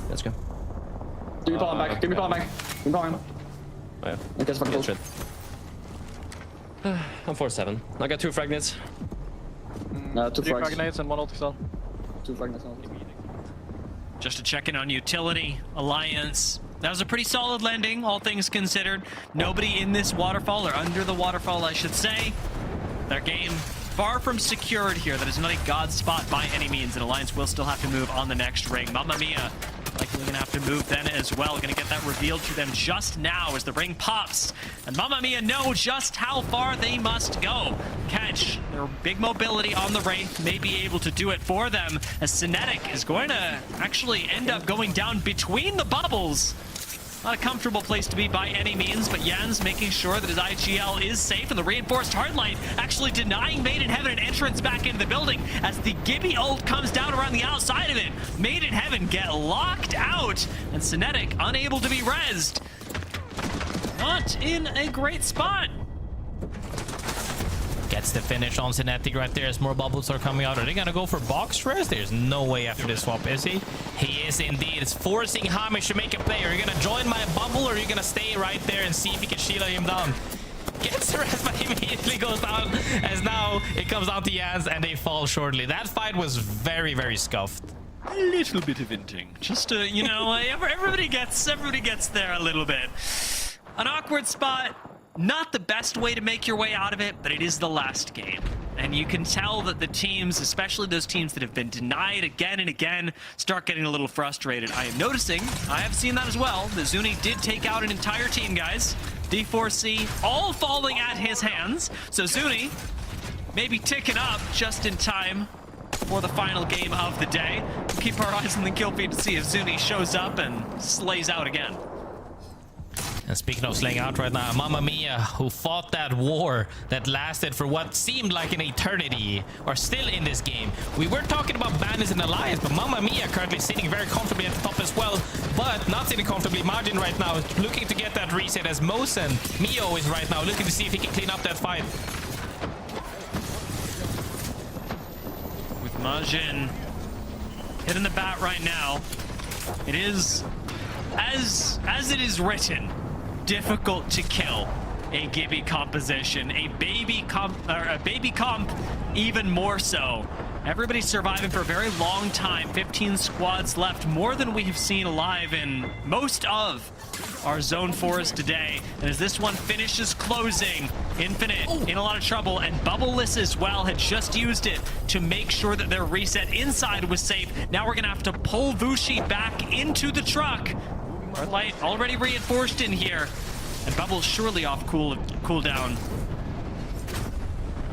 Let's go. Give me ball back. Give me ball back. Oh yeah. I guess fucking bullshit. I'm 4-7. I got 2 fragnates. 2 fragnates and 1 ult cell. 2 fragnates. Just to check in on utility, Alliance. That was a pretty solid landing, all things considered. Nobody in this waterfall, or under the waterfall, I should say. Their game far from secured here. That is not a god spot by any means, and Alliance will still have to move on the next ring. Mamma Mia likely gonna have to move then as well. Gonna get that revealed to them just now as the ring pops. And Mamma Mia know just how far they must go. Catch their big mobility on the Wraith, may be able to do it for them, as Cinetic is going to actually end up going down between the bubbles. Not a comfortable place to be by any means, but Jans making sure that his IGL is safe, and the reinforced Hardlight actually denying Made in Heaven an entrance back into the building as the Gibby ult comes down around the outside of it. Made in Heaven get locked out, and Cinetic unable to be rezzed. Not in a great spot. Gets the finish on Cinetic right there as more bubbles are coming out. Are they gonna go for box rest? There's no way after this swap, is he? He is indeed. It's forcing Hamish to make a play. Are you gonna join my bubble or are you gonna stay right there and see if you can Sheila him down? Gets the rest, but immediately goes down as now it comes down to Jans and they fall shortly. That fight was very, very scuffed. A little bit of inting. Just to, you know, everybody gets there a little bit. An awkward spot. Not the best way to make your way out of it, but it is the last game. And you can tell that the teams, especially those teams that have been denied again and again, start getting a little frustrated. I am noticing, I have seen that as well, that Zuni did take out an entire team, guys. D4C, all falling at his hands. So Zuni, maybe ticking up just in time for the final game of the day. We'll keep our eyes on the kill feed to see if Zuni shows up and slays out again. And speaking of slaying out right now, MAFIA, who fought that war that lasted for what seemed like an eternity, are still in this game. We were talking about Bandits and Alliance, but MAFIA currently sitting very comfortably at the top as well, but not sitting comfortably. Margin right now is looking to get that reset as Mosen. Mio is right now looking to see if he can clean up that fight. With Margin hitting the bat right now, it is, as it is written, difficult to kill a Gibby composition, a baby comp even more so. Everybody's surviving for a very long time. 15 squads left, more than we have seen alive in most of our zone forest today. And as this one finishes closing, Infinite in a lot of trouble, and Bubbleless as well had just used it to make sure that their reset inside was safe. Now we're gonna have to pull Vushi back into the truck. Flyte already reinforced in here, and Bubble's surely off cooldown.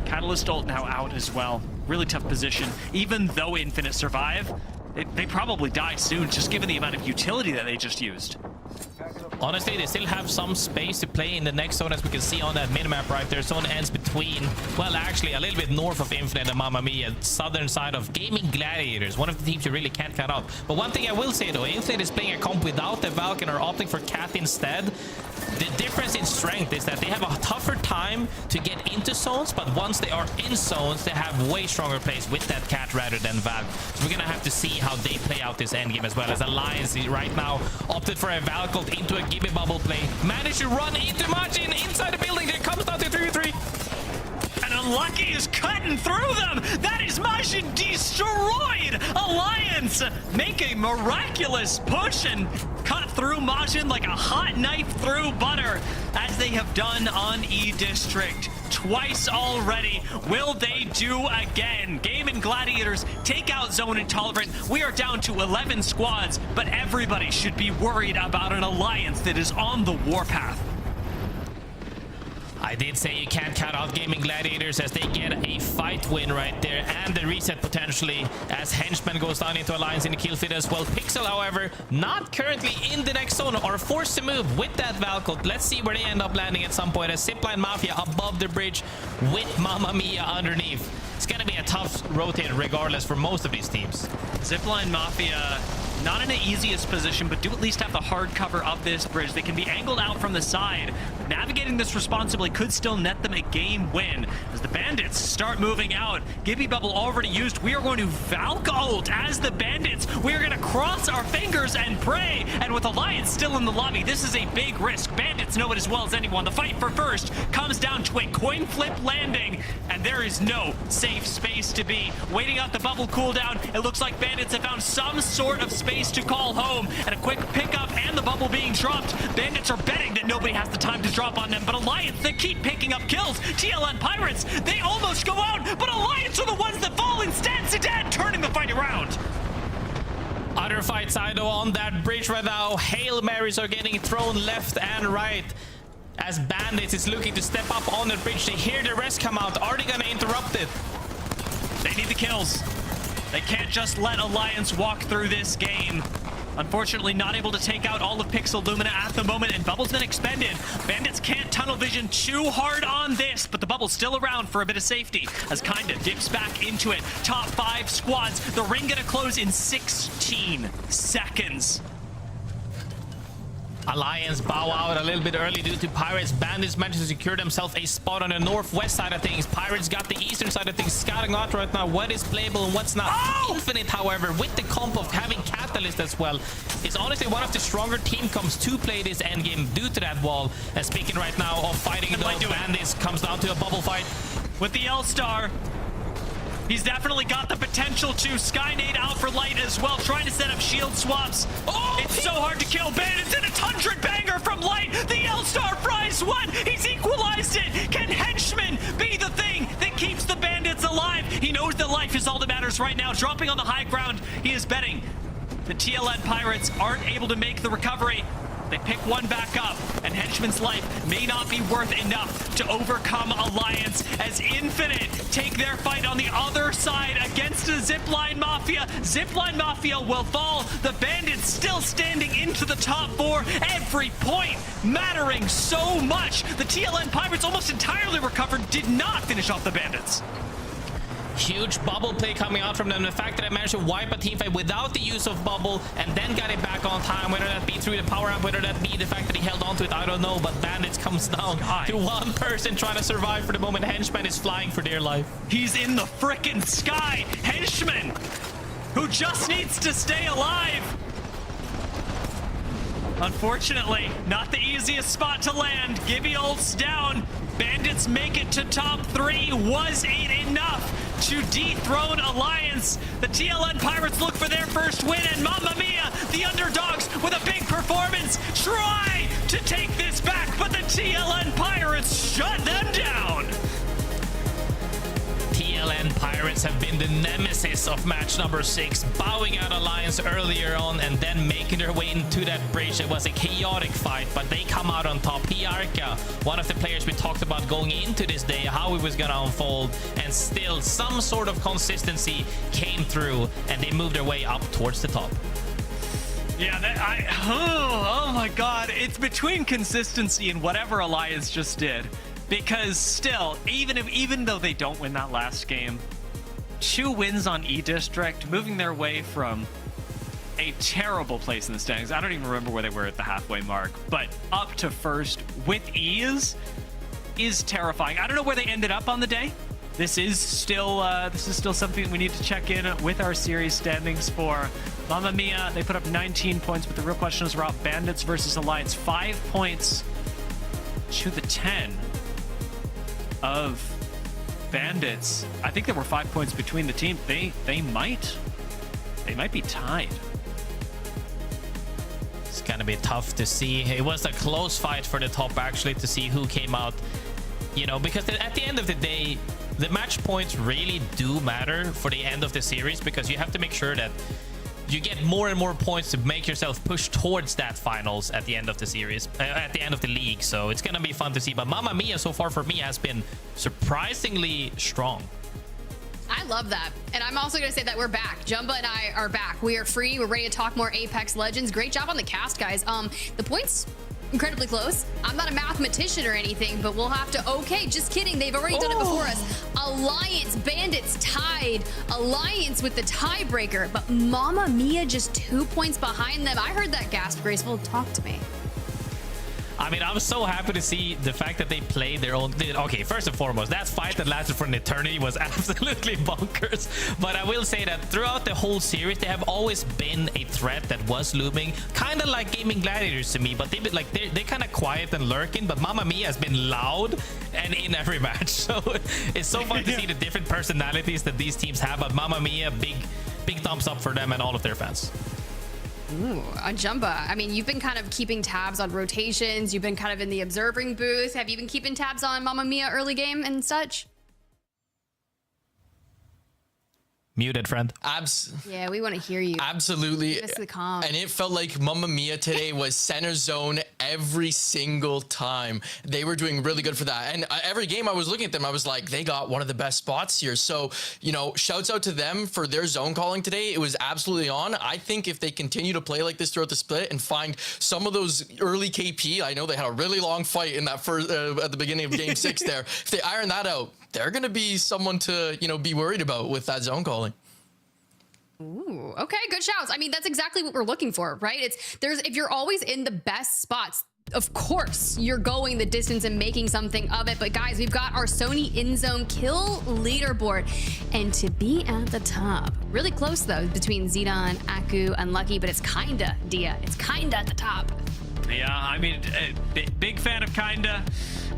Catalyst ult now out as well. Really tough position. Even though Infinite survive, they probably die soon, just given the amount of utility that they just used. Honestly, they still have some space to play in the next zone, as we can see on that minimap right there. Zone ends between, well, actually a little bit north of Infinite and MAFIA, southern side of GaiminGladiators, one of the teams you really can't cut out. But one thing I will say though, Infinite is playing a comp without the Valk and are opting for Cat instead. The difference in strength is that they have a tougher time to get into zones, but once they are in zones, they have way stronger plays with that Cat rather than Valk. So we're gonna have to see how they play out this endgame as well, as Alliance right now opted for a Valk ult into a Gibby bubble play. Managed to run into Margin inside the building. There comes down to 3v3. And Unlucky is cutting through them. That is Margin destroyed. Alliance make a miraculous push and cut through Margin like a hot knife through butter, as they have done on E-District twice already. Will they do again? GaiminGladiators take out Zone Intolerant. We are down to 11 squads, but everybody should be worried about an alliance that is on the warpath. I did say you can't count out GaiminGladiators, as they get a fight win right there and the reset potentially, as Henchman goes down into Alliance in the kill feed as well. Pixel, however, not currently in the next zone, or forced to move with that Valk ult. Let's see where they end up landing at some point, as ZIPLINE MAFIA above the bridge with MAFIA underneath. It's gonna be a tough rotate regardless for most of these teams. ZIPLINE MAFIA not in the easiest position, but do at least have the hard cover of this bridge. They can be angled out from the side. Navigating this responsibly could still net them a game win. As the Bandits start moving out, Gibby Bubble already used. We are going to Valk ult as the Bandits. We are going to cross our fingers and pray. And with Alliance still in the lobby, this is a big risk. Bandits know it as well as anyone. The fight for first comes down to a coin flip landing, and there is no safe space to be. Waiting out the bubble cooldown, it looks like Bandits have found some sort of space to call home, and a quick pickup and the bubble being dropped. Bandits are betting that nobody has the time to drop on them, but Alliance, they keep picking up kills. TLN Pirates, they almost go out, but Alliance are the ones that fall instead. Sedan turning the fight around. Other fight side though on that bridge right now. Hail Marys are getting thrown left and right, as Bandits is looking to step up on the bridge. They hear the rest come out. Are they gonna interrupt it? They need the kills. They can't just let Alliance walk through this game. Unfortunately, not able to take out all of Pixel Lumina at the moment, and Bubble's been expended. Bandits can't tunnel vision too hard on this, but the Bubble's still around for a bit of safety, as Kinda dips back into it. Top 5 squads. The ring gonna close in 16 seconds. Alliance bow out a little bit early due to Pirates. Bandits managed to secure themselves a spot on the northwest side of things. Pirates got the eastern side of things scouting out right now what is playable and what's not. Infinite, however, with the comp of having Catalyst as well, is honestly one of the stronger team comps to play this endgame due to that wall. And speaking right now of fighting those bandits, comes down to a bubble fight. With the L-Star, he's definitely got the potential to. Skynade out for Light as well, trying to set up shield swaps. It's so hard to kill. Bandits in a 100 banger from Light. The L-Star fries one. He's equalized it. Can Henchman be the thing that keeps the Bandits alive? He knows that life is all that matters right now. Dropping on the high ground, he is betting the TLN Pirates aren't able to make the recovery. They pick one back up, and Henchman's life may not be worth enough to overcome Alliance as Infinite take their fight on the other side against the ZIPLINE Mafia. ZIPLINE Mafia will fall. The Bandits still standing into the top 4. Every point mattering so much. The TLN Pirates almost entirely recovered, did not finish off the Bandits. Huge bubble play coming out from them. The fact that I managed to wipe a team fight without the use of bubble and then got it back on time, whether that be through the power up, whether that be the fact that he held on to it, I don't know. But Bandits comes down to one person trying to survive for the moment. Henchman is flying for dear life. He's in the frickin' sky. Henchman, who just needs to stay alive. Unfortunately, not the easiest spot to land. Gibby ults down. Bandits make it to top 3. Was it enough to dethrone Alliance? The TLN Pirates look for their first win, and Mamma Mia, the underdogs with a big performance, try to take this back, but the TLN Pirates shut them down. TLN Pirates have been the nemesis of match number 6, bowing out Alliance earlier on and then making their way into that bridge. It was a chaotic fight, but they come out on top. Hiarka, one of the players we talked about going into this day, how it was going to unfold, and still some sort of consistency came through, and they moved their way up towards the top. Yeah, oh my god, it's between consistency and whatever Alliance just did. Because still, even though they don't win that last game, 2 wins on E-District, moving their way from a terrible place in the standings. I don't even remember where they were at the halfway mark, but up to first with ease is terrifying. I don't know where they ended up on the day. This is still something we need to check in with our series standings for. Mamma Mia, they put up 19 points, but the real question is about Bandits versus Alliance. 5 points to the 10 of Bandits. I think there were 5 points between the teams. They might be tied. It's gonna be tough to see. It was a close fight for the top, actually, to see who came out, you know, because at the end of the day, the match points really do matter for the end of the series, because you have to make sure that you get more and more points to make yourself push towards that finals at the end of the series, at the end of the league. So it's gonna be fun to see. But Mamma Mia so far for me has been surprisingly strong. I love that. And I'm also going to say that we're back. Jumba and I are back. We are free. We're ready to talk more Apex Legends. Great job on the cast, guys. The points incredibly close. I'm not a mathematician or anything, but we'll have to... Okay, just kidding. They've already done it before us. Alliance, Bandits tied. Alliance with the tiebreaker, but Mamma Mia just 2 points behind them. I heard that gasp, Graceful. Talk to me. I mean, I was so happy to see the fact that they played their own... Okay, first and foremost, that fight that lasted for an eternity was absolutely bonkers. But I will say that throughout the whole series, they have always been a threat that was looming. Kind of like GaiminGladiators to me, but they've been like, they're kind of quiet and lurking. But Mamma Mia has been loud and in every match. So it's so fun to see the different personalities that these teams have. But Mamma Mia, big thumbs up for them and all of their fans. Ooh, Jumba. I mean, you've been kind of keeping tabs on rotations. You've been kind of in the observing booth. Have you been keeping tabs on Mamma Mia early game and such? Muted, friend. Yeah, we want to hear you. Absolutely. Miss the calm. And it felt like Mamma Mia today was center zone every single time. They were doing really good for that. And every game I was looking at them, I was like, they got one of the best spots here. So, you know, shouts out to them for their zone calling today. It was absolutely on. I think if they continue to play like this throughout the split and find some of those early KP, I know they had a really long fight in that first at the beginning of game 6 there. If they iron that out, they're going to be someone to, you know, be worried about with that zone calling. Ooh, Ooh, okay, good shouts. I mean, that's exactly what we're looking for, right? If you're always in the best spots, of course, you're going the distance and making something of it. But guys, we've got our Sony in-zone kill leaderboard. And to be at the top, really close though, between Zidane, Aku, Unlucky, but it's kinda, Dia. It's kinda at the top. Yeah, I mean, big fan of kinda.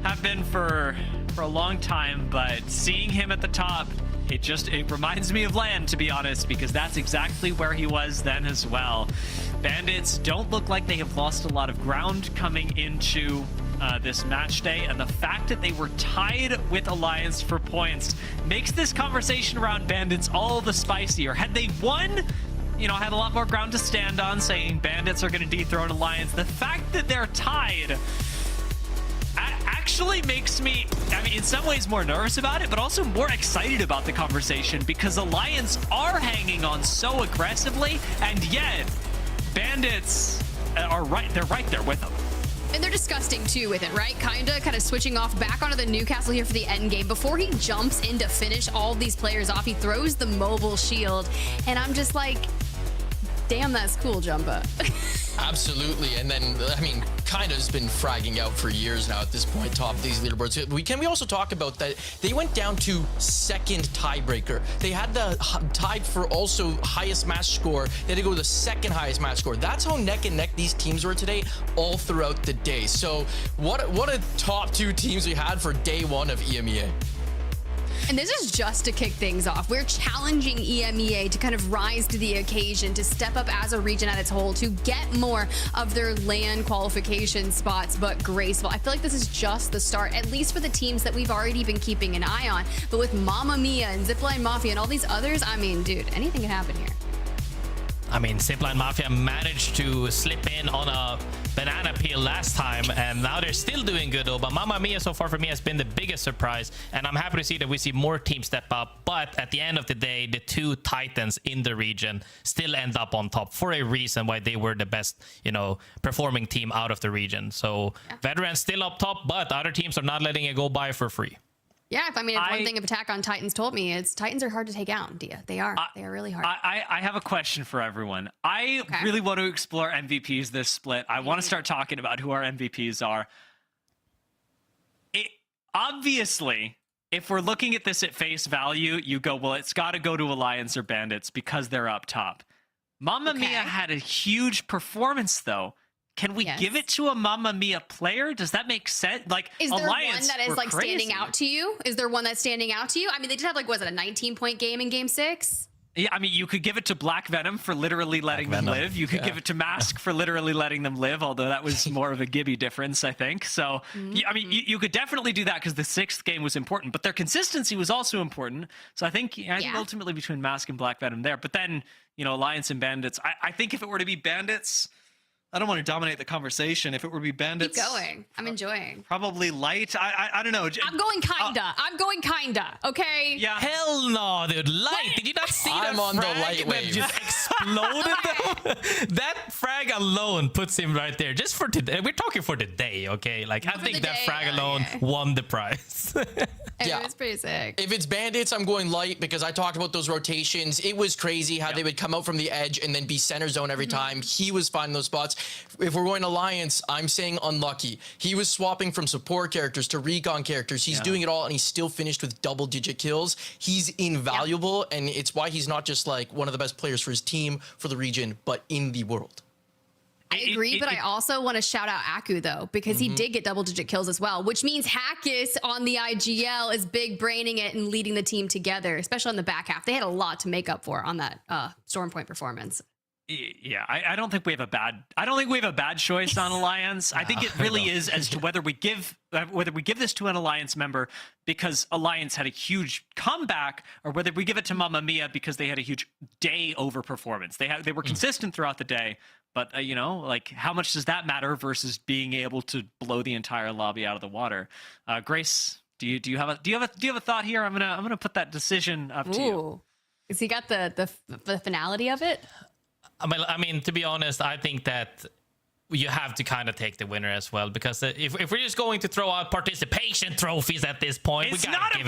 Have been for a long time, but seeing him at the top, it reminds me of Land, to be honest, because that's exactly where he was then as well. Bandits don't look like they have lost a lot of ground coming into this match day, and the fact that they were tied with Alliance for points makes this conversation around Bandits all the spicier. Had they won, you know, had a lot more ground to stand on, saying Bandits are going to dethrone Alliance. The fact that they're tied actually makes me, I mean, in some ways more nervous about it, but also more excited about the conversation, because Alliance are hanging on so aggressively, and yet Bandits are they're right there with them. And they're disgusting too with it, right? Kind of switching off back onto the Newcastle here for the end game. Before he jumps in to finish all these players off, he throws the mobile shield, and I'm just like, damn, that's cool, Jumba. Absolutely. And then, I mean, Kinda's been fragging out for years now at this point, top of these leaderboards. Can we also talk about that? They went down to second tiebreaker. They had the tied for also highest match score. They had to go to the second highest match score. That's how neck and neck these teams were today all throughout the day. So what a top two teams we had for day one of EMEA. And this is just to kick things off. We're challenging EMEA to kind of rise to the occasion, to step up as a region at its whole, to get more of their LAN qualification spots, but graceful. I feel like this is just the start, at least for the teams that we've already been keeping an eye on. But with Mamma Mia and ZIPLINE Mafia and all these others, I mean, dude, anything can happen here. I mean, ZIPLINE Mafia managed to slip in on a banana peel last time, and now they're still doing good though. But Mamma Mia so far for me has been the biggest surprise, and I'm happy to see that we see more teams step up. But at the end of the day, the two titans in the region still end up on top for a reason why they were the best, you know, performing team out of the region. So veterans still up top, but other teams are not letting it go by for free. Yeah, if one thing of Attack on Titans told me, it's Titans are hard to take out, Dia. They are really hard. I have a question for everyone. I really want to explore MVPs this split. I want to start talking about who our MVPs are. Obviously, if we're looking at this at face value, you go, well, it's got to go to Alliance or Bandits because they're up top. Mamma Mia had a huge performance, though. Can we give it to a Mamma Mia player? Does that make sense? Like, is there Alliance one that is like standing out to you? Is there one that's standing out to you? I mean, they did have like, was it a 19-point game in Game 6? Yeah, I mean, you could give it to Black Venom for literally letting them live. You could give it to Mask for literally letting them live, although that was more of a Gibby difference, I think. So, I mean, you could definitely do that because the 6th game was important, but their consistency was also important. So I think ultimately between Mask and Black Venom there. But then, you know, Alliance and Bandits. I think if it were to be Bandits, I don't want to dominate the conversation. If it were to be Bandits... Keep going. I'm enjoying. Probably Light. I don't know. I'm going kinda. Okay? Yeah. Hell no, dude. Light. Did you not see that on the frag light that wave. just exploded them? That frag alone puts him right there. Just for today. We're talking for the day, okay? Like, I think that frag alone won the prize. It was pretty sick. If it's Bandits, I'm going Light because I talked about those rotations. It was crazy how they would come out from the edge and then be center zone every time. He was finding those spots. If we're going Alliance, I'm saying Unlucky. He was swapping from support characters to recon characters. He's doing it all, and he still finished with double-digit kills. He's invaluable, and it's why he's not just like one of the best players for his team, for the region, but in the world. I agree, but I also want to shout out Aku, though, because he did get double-digit kills as well, which means Hackis on the IGL is big braining it and leading the team together, especially on the back half. They had a lot to make up for on that Stormpoint performance. Yeah, I don't think we have a bad choice on Alliance. I think it really is as to whether we give this to an Alliance member because Alliance had a huge comeback, or whether we give it to Mamma Mia because they had a huge day over performance. They were consistent throughout the day, but you know, like, how much does that matter versus being able to blow the entire lobby out of the water? Grace, do you have a thought here? I'm gonna put that decision up to you. Has he got the finality of it? I mean, to be honest, I think that you have to kind of take the winner as well, because if we're just going to throw out participation trophies at this point, we gotta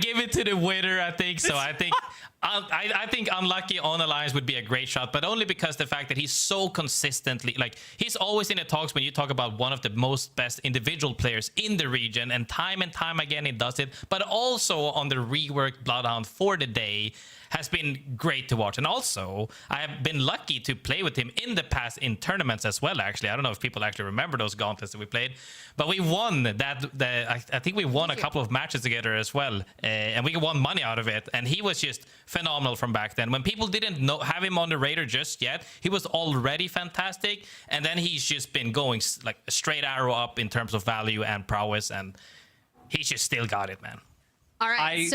give it to the winner, I think. So I think unlucky on Alliance would be a great shot, but only because the fact that he's so consistently, like, he's always in the talks when you talk about one of the most best individual players in the region, and time again he does it, but also on the reworked Bloodhound for the day has been great to watch. And also, I have been lucky to play with him in the past in tournaments as well, actually. I don't know if people actually remember those gauntlets that we played, but we won that. I think we won a couple of matches together as well, and we won money out of it. And he was just phenomenal from back then. When people didn't have him on the radar just yet, he was already fantastic. And then he's just been going like a straight arrow up in terms of value and prowess, and he's just still got it, man. All right,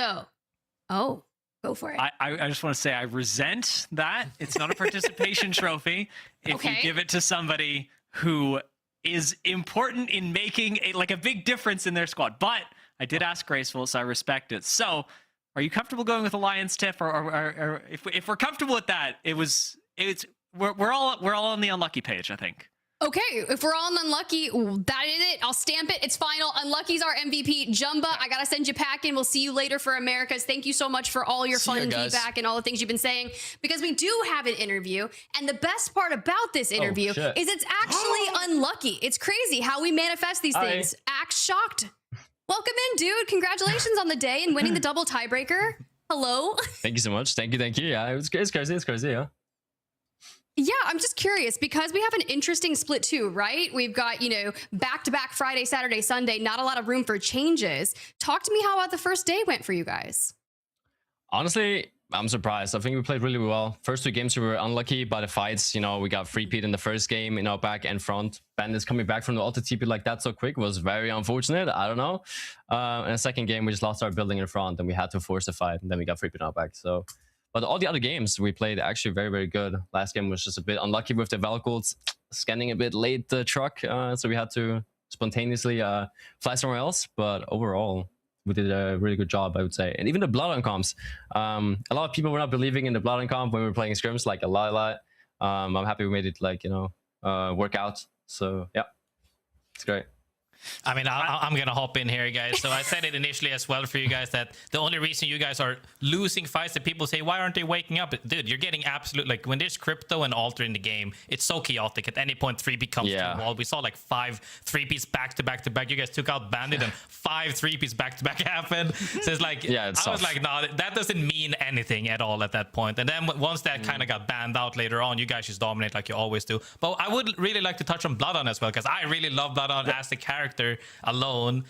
go for it. I just want to say I resent that. It's not a participation trophy if you give it to somebody who is important in making a big difference in their squad. But I did ask Graceful, so I respect it. So are you comfortable going with Alliance, Tiff? Or if we're comfortable with that, we're all on the unlucky page, I think. Okay, if we're all unlucky, that is it. I'll stamp it. It's final. Unlucky's our MVP. Jumba, I gotta send you packing. We'll see you later for Americas. Thank you so much for all your fun and feedback and all the things you've been saying, because we do have an interview. And the best part about this interview is it's actually unlucky. It's crazy how we manifest these things. Act shocked. Welcome in, dude. Congratulations on the day and winning the double tiebreaker. Hello. Thank you so much. Thank you. Yeah, it's crazy. It's crazy. Yeah. Yeah, I'm just curious because we have an interesting split too, right? We've got, back-to-back Friday, Saturday, Sunday, not a lot of room for changes. Talk to me how the first day went for you guys. Honestly, I'm surprised. I think we played really well. First 2 games we were unlucky by the fights. We got 3-peat in the first game, back and front. Bandits coming back from the auto TP like that so quick was very unfortunate. I don't know. In the second game, we just lost our building in front and we had to force the fight, and then we got 3-peat out back. So... But all the other games we played actually very, very good. Last game was just a bit unlucky with the Valkults scanning a bit late the truck, so we had to spontaneously fly somewhere else. But overall, we did a really good job, I would say. And even the Bloodhound comps, a lot of people were not believing in the Bloodhound comp when we were playing scrims, like a lot. I'm happy we made it work out. So yeah, it's great. I mean, I'm going to hop in here, guys. So I said it initially as well for you guys that the only reason you guys are losing fights that people say, why aren't they waking up? Dude, you're getting absolute, when there's crypto and alter in the game, it's so chaotic. At any point, 3P comes to the wall. We saw 5 3Ps back to back to back. You guys took out Bandit and 5 3Ps back to back happened. So it's I was like, no, that doesn't mean anything at all at that point. And then once that kind of got banned out later on, you guys just dominate like you always do. But I would really like to touch on Bloodhound as well, because I really love Bloodhound as the character alone.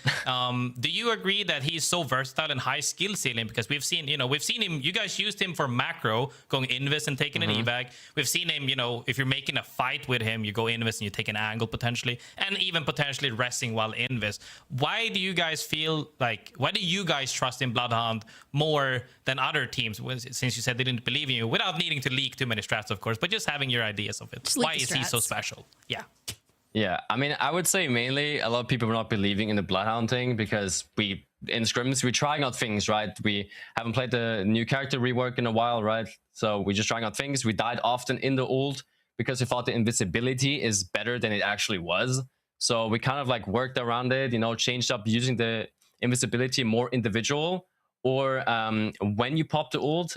Do you agree that he's so versatile and high skill ceiling? Because we've seen him, you guys used him for macro, going invis and taking an evac. We've seen him, if you're making a fight with him, you go invis and you take an angle potentially, and even potentially resting while invis. Why do you guys trust in Bloodhound more than other teams, since you said they didn't believe in you, without needing to leak too many strats, of course, but just having your ideas of it? Why is he so special? Yeah, I mean, I would say mainly a lot of people were not believing in the Bloodhound thing because in scrims, we're trying out things, right? We haven't played the new character rework in a while, right? So we're just trying out things. We died often in the ult because we thought the invisibility is better than it actually was. So we kind of worked around it, changed up using the invisibility more individual, or when you pop the ult,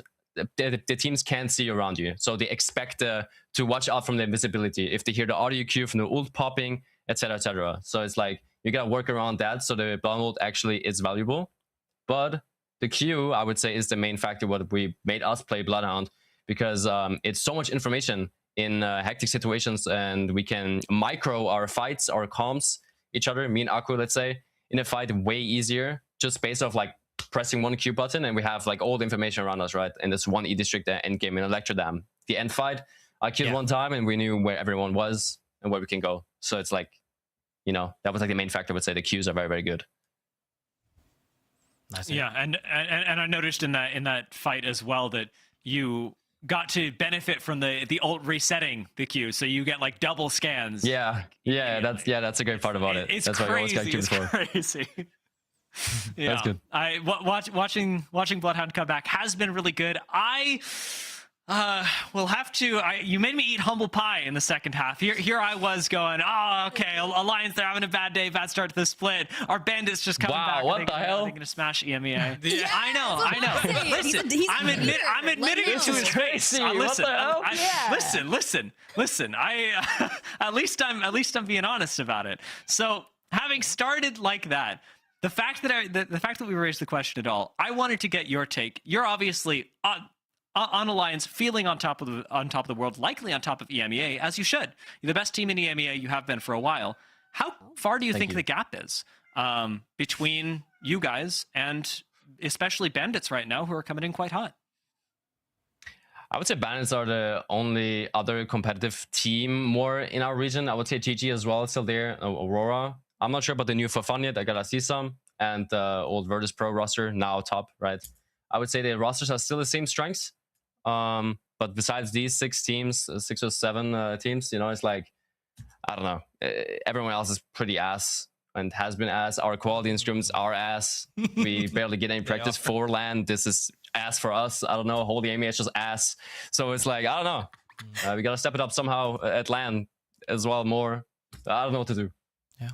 the teams can't see around you, so they expect to watch out from the invisibility if they hear the audio cue from the ult popping, etc, etc. So it's you gotta work around that, so the Bloodhound ult actually is valuable. But the Q, I would say, is the main factor what we made us play Bloodhound, because it's so much information in hectic situations, and we can micro our fights, our comps, each other, me and Aku, let's say, in a fight way easier, just based off pressing one Q button, and we have all the information around us, right? And this one E district end game in Electro Dam. The end fight, I killed one time and we knew where everyone was and where we can go. So it's that was the main factor. I would say the Qs are very, very good. Nice. Yeah, and I noticed in that fight as well that you got to benefit from the ult resetting the Q, so you get double scans. That's a great part about it. It's that's crazy. Why I always got Q before. Crazy. That's good. Watching Bloodhound come back has been really good. I We'll have to. You made me eat humble pie in the second half. Here I was going, oh, okay, Alliance, they're having a bad day, bad start to the split. Our bandits just coming back. What the hell? They're going to smash EMEA. Yeah, I know. But listen, he's I'm admitting it to his face. Listen, Listen. At least I'm being honest about it. So having started like that, the fact that we raised the question at all, I wanted to get your take. You're obviously on Alliance, feeling on top of the world, likely on top of EMEA, as you should. You're the best team in EMEA. You have been for a while. How far do you think the gap is between you guys and especially Bandits right now, who are coming in quite hot? I would say Bandits are the only other competitive team more in our region. I would say GG as well, still there. Aurora. I'm not sure about the new for fun yet. I gotta see some. And the old Virtus Pro roster, now top, right? I would say the rosters are still the same strengths. But besides these 6 teams, 6 or 7 teams, you know, it's like, I don't know. Everyone else is pretty ass and has been ass. Our quality in scrims are ass. We barely get any practice for LAN. This is ass for us. I don't know. Holy EMEA is just ass. So it's like, I don't know. We gotta step it up somehow at LAN as well more. I don't know what to do. Yeah.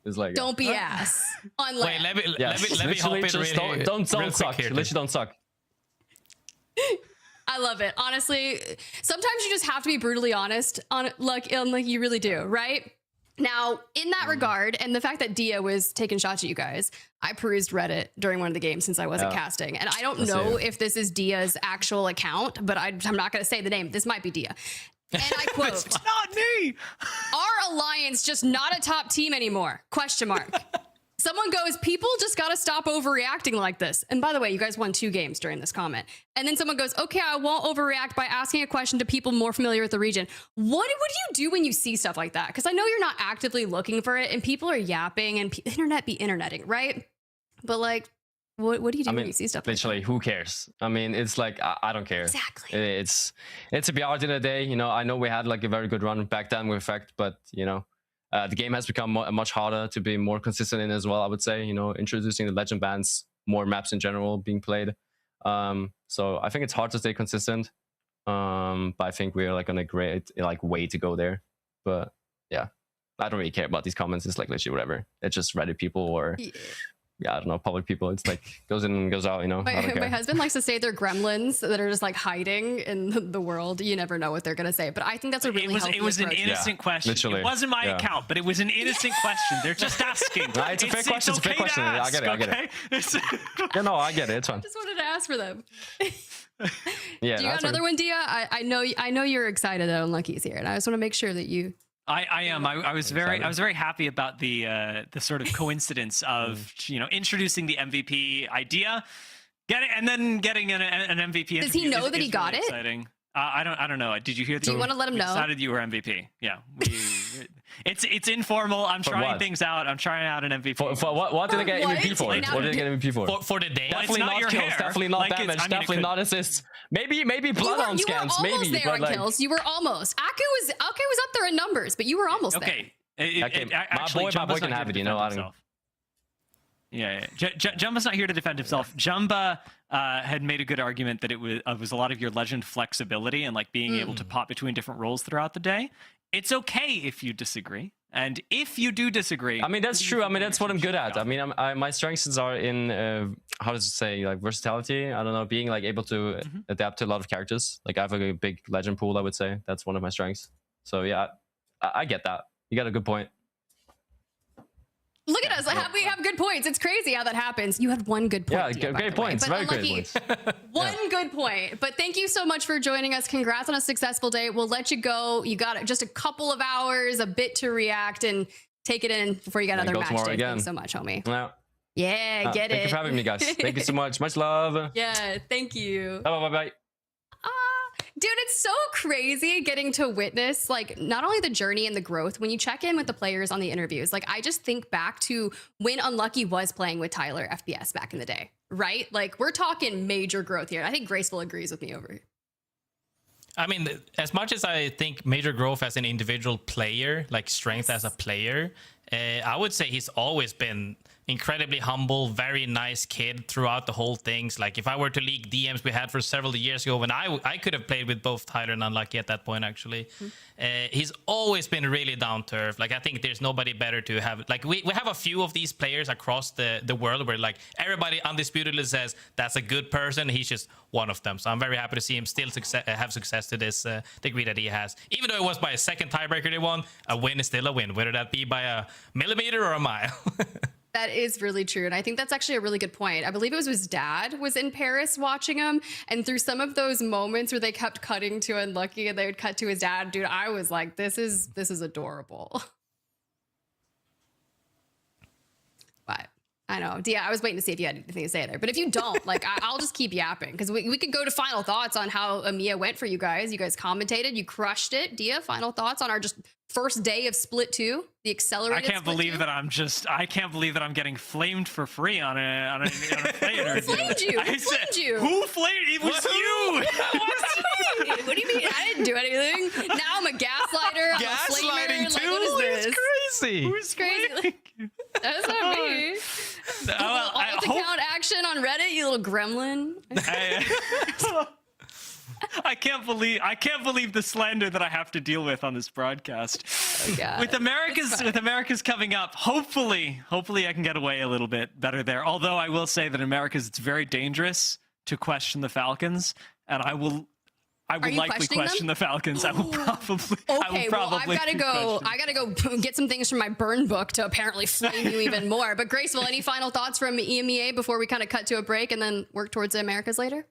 It's like don't be ass on LAN. Wait, let me hop in really, don't suck. Literally don't suck. I love it. Honestly, sometimes you just have to be brutally honest on like you really do, right? Now, in that regard, and the fact that Dia was taking shots at you guys, I perused Reddit during one of the games since I wasn't casting, and I don't know if this is Dia's actual account, but I'm not going to say the name. This might be Dia. And I quote, "It's not me. Our Alliance just not a top team anymore? ? Someone goes, people just got to stop overreacting like this. And by the way, you guys won 2 games during this comment. And then someone goes, okay, I won't overreact by asking a question to people more familiar with the region. What do you do when you see stuff like that? Because I know you're not actively looking for it and people are yapping and internet be interneting, right? But like, what do you do when you see stuff literally, like that? Who cares? I mean, it's like, I don't care. Exactly. It's a BR at the end of the day. You know, I know we had like a very good run back then with Effect, but you know, the game has become much harder to be more consistent in as well, I would say, you know, introducing the legend bans, more maps in general being played. So I think it's hard to stay consistent. But I think we're like on a great way to go there. But yeah, I don't really care about these comments. It's like literally whatever. It's just Reddit people or I don't know, public people. It's like goes in and goes out, you know. My husband likes to say they're gremlins that are just like hiding in the world. You never know what they're gonna say. But I think that's a really healthy it was an approach. innocent question. Literally. It wasn't my account, but it was an innocent question. They're just asking. No, it's a fair question. It's a fair question. I get it. Yeah, no, I get it. It's fine. Just wanted to ask for them. Yeah. Do you got another one, Dia? I know you're excited that Unlucky's here, and I just want to make sure that you. I am. I was very happy about the sort of coincidence of introducing the MVP idea, and then getting an MVP. Does he know that he got it? Exciting. I don't know. Did you hear? Do you want to let him know? Decided you were MVP. Yeah. It's informal. I'm trying things out. I'm trying out an MVP. For what? What did I get MVP for? What did I get MVP for? For the day. Definitely not kills. Hair. Definitely not damage. Definitely not assists. Maybe bloodhound scans. You were almost maybe there on kills. You were almost. Aku was up there in numbers, but you were almost there. Okay. My boy can have it. You know. I don't. Yeah. Jumba's not here to defend himself. Jumba had made a good argument that it was a lot of your legend flexibility and like being able to pop between different roles throughout the day. It's okay if you disagree, and if you do disagree, I mean that's true. I mean that's what I'm good at. I mean my strengths are in how does it say, like versatility. I don't know, being like able to adapt to a lot of characters. Like I have a big legend pool. I would say that's one of my strengths. So yeah, I get that. You got a good point. Look at us. We have good points. It's crazy how that happens. You had one good point. Yeah, great points. Very great points. One good point. But thank you so much for joining us. Congrats on a successful day. We'll let you go. You got just a couple of hours, a bit to react and take it in before you got another match day. Thanks so much, homie. Yeah, get it. Thank you for having me, guys. Thank you so much. Much love. Yeah, thank you. Bye. Dude, it's so crazy getting to witness like not only the journey and the growth when you check in with the players on the interviews. Like I just think back to when Unlucky was playing with Tyler FPS back in the day, right? Like we're talking major growth here. I think Graceful agrees with me over here. I mean, as much as I think major growth as an individual player, like strength as a player, I would say he's always been incredibly humble, very nice kid throughout the whole things. Like if I were to leak DMs we had for several years ago, when I could have played with both Tyler and Unlucky at that point, actually. He's always been really down to earth. Like I think there's nobody better to have. Like we have a few of these players across the world where like everybody undisputedly says that's a good person. He's just one of them. So I'm very happy to see him still have success to this degree that he has. Even though it was by a second tiebreaker they won, a win is still a win, whether that be by a millimeter or a mile. That is really true. And I think that's actually a really good point. I believe it was his dad was in Paris watching him. And through some of those moments where they kept cutting to Unlucky and they would cut to his dad, dude, I was like, this is adorable. But I know. Dia, I was waiting to see if you had anything to say there. But if you don't, like, I'll just keep yapping. Because we could go to final thoughts on how EMEA went for you guys. You guys commentated. You crushed it. Dia, final thoughts on our just first day of Split 2, the accelerated I can't believe that I can't believe that I'm getting flamed for free on a play interview. Who flamed you? Who flamed you? Who flamed? It was you. What do you mean? I didn't do anything. Now I'm a gaslighter. I'm a flamer. Like, what is this? It's crazy. Who's crazy? Like, that's not me. Well, Alt-account action on Reddit, you little gremlin. I can't believe the slander that I have to deal with on this broadcast. Oh, God. With America's coming up, hopefully I can get away a little bit better there. Although I will say that in America's, it's very dangerous to question the Falcons, and I will likely question the Falcons. I will probably. Okay, well, I gotta go get some things from my burn book to apparently flame you even more. But Graceful, any final thoughts from EMEA before we kind of cut to a break and then work towards the Americas later?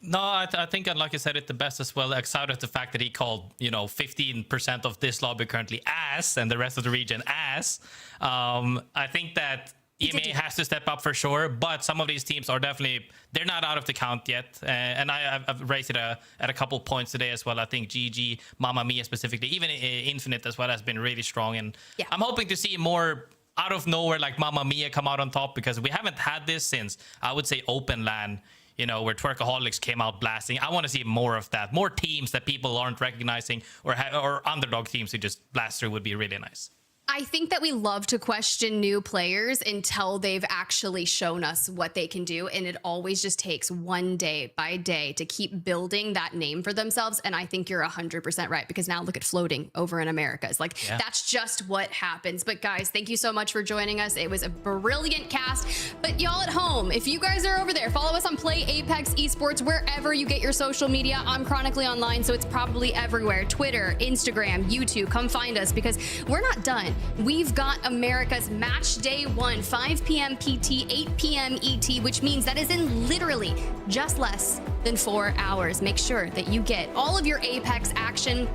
No, I think Unlucky said it the best as well. Excited at the fact that he called 15% of this lobby currently ass and the rest of the region ass. I think that EMEA has to step up for sure, but some of these teams are they're not out of the count yet. And I've raised it at a couple points today as well. I think GG, Mamma Mia specifically, even Infinite as well has been really strong. And I'm hoping to see more out of nowhere like Mamma Mia come out on top, because we haven't had this since, I would say, Open LAN, where Twerkaholics came out blasting. I want to see more of that. More teams that people aren't recognizing or underdog teams who just blast through would be really nice. I think that we love to question new players until they've actually shown us what they can do. And it always just takes one day by day to keep building that name for themselves. And I think you're 100% right, because now look at Floating over in Americas. That's just what happens. But guys, thank you so much for joining us. It was a brilliant cast. But y'all at home, if you guys are over there, follow us on Play Apex Esports, wherever you get your social media. I'm chronically online, so it's probably everywhere. Twitter, Instagram, YouTube. Come find us, because we're not done. We've got America's Match Day 1, 5 p.m. PT, 8 p.m. ET, which means that is in literally just less than 4 hours. Make sure that you get all of your Apex action.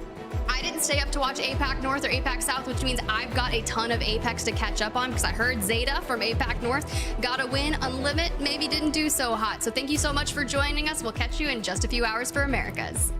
I didn't stay up to watch APAC North or APAC South, which means I've got a ton of Apex to catch up on, because I heard Zeta from APAC North got a win. Unlimit maybe didn't do so hot. So thank you so much for joining us. We'll catch you in just a few hours for Americas.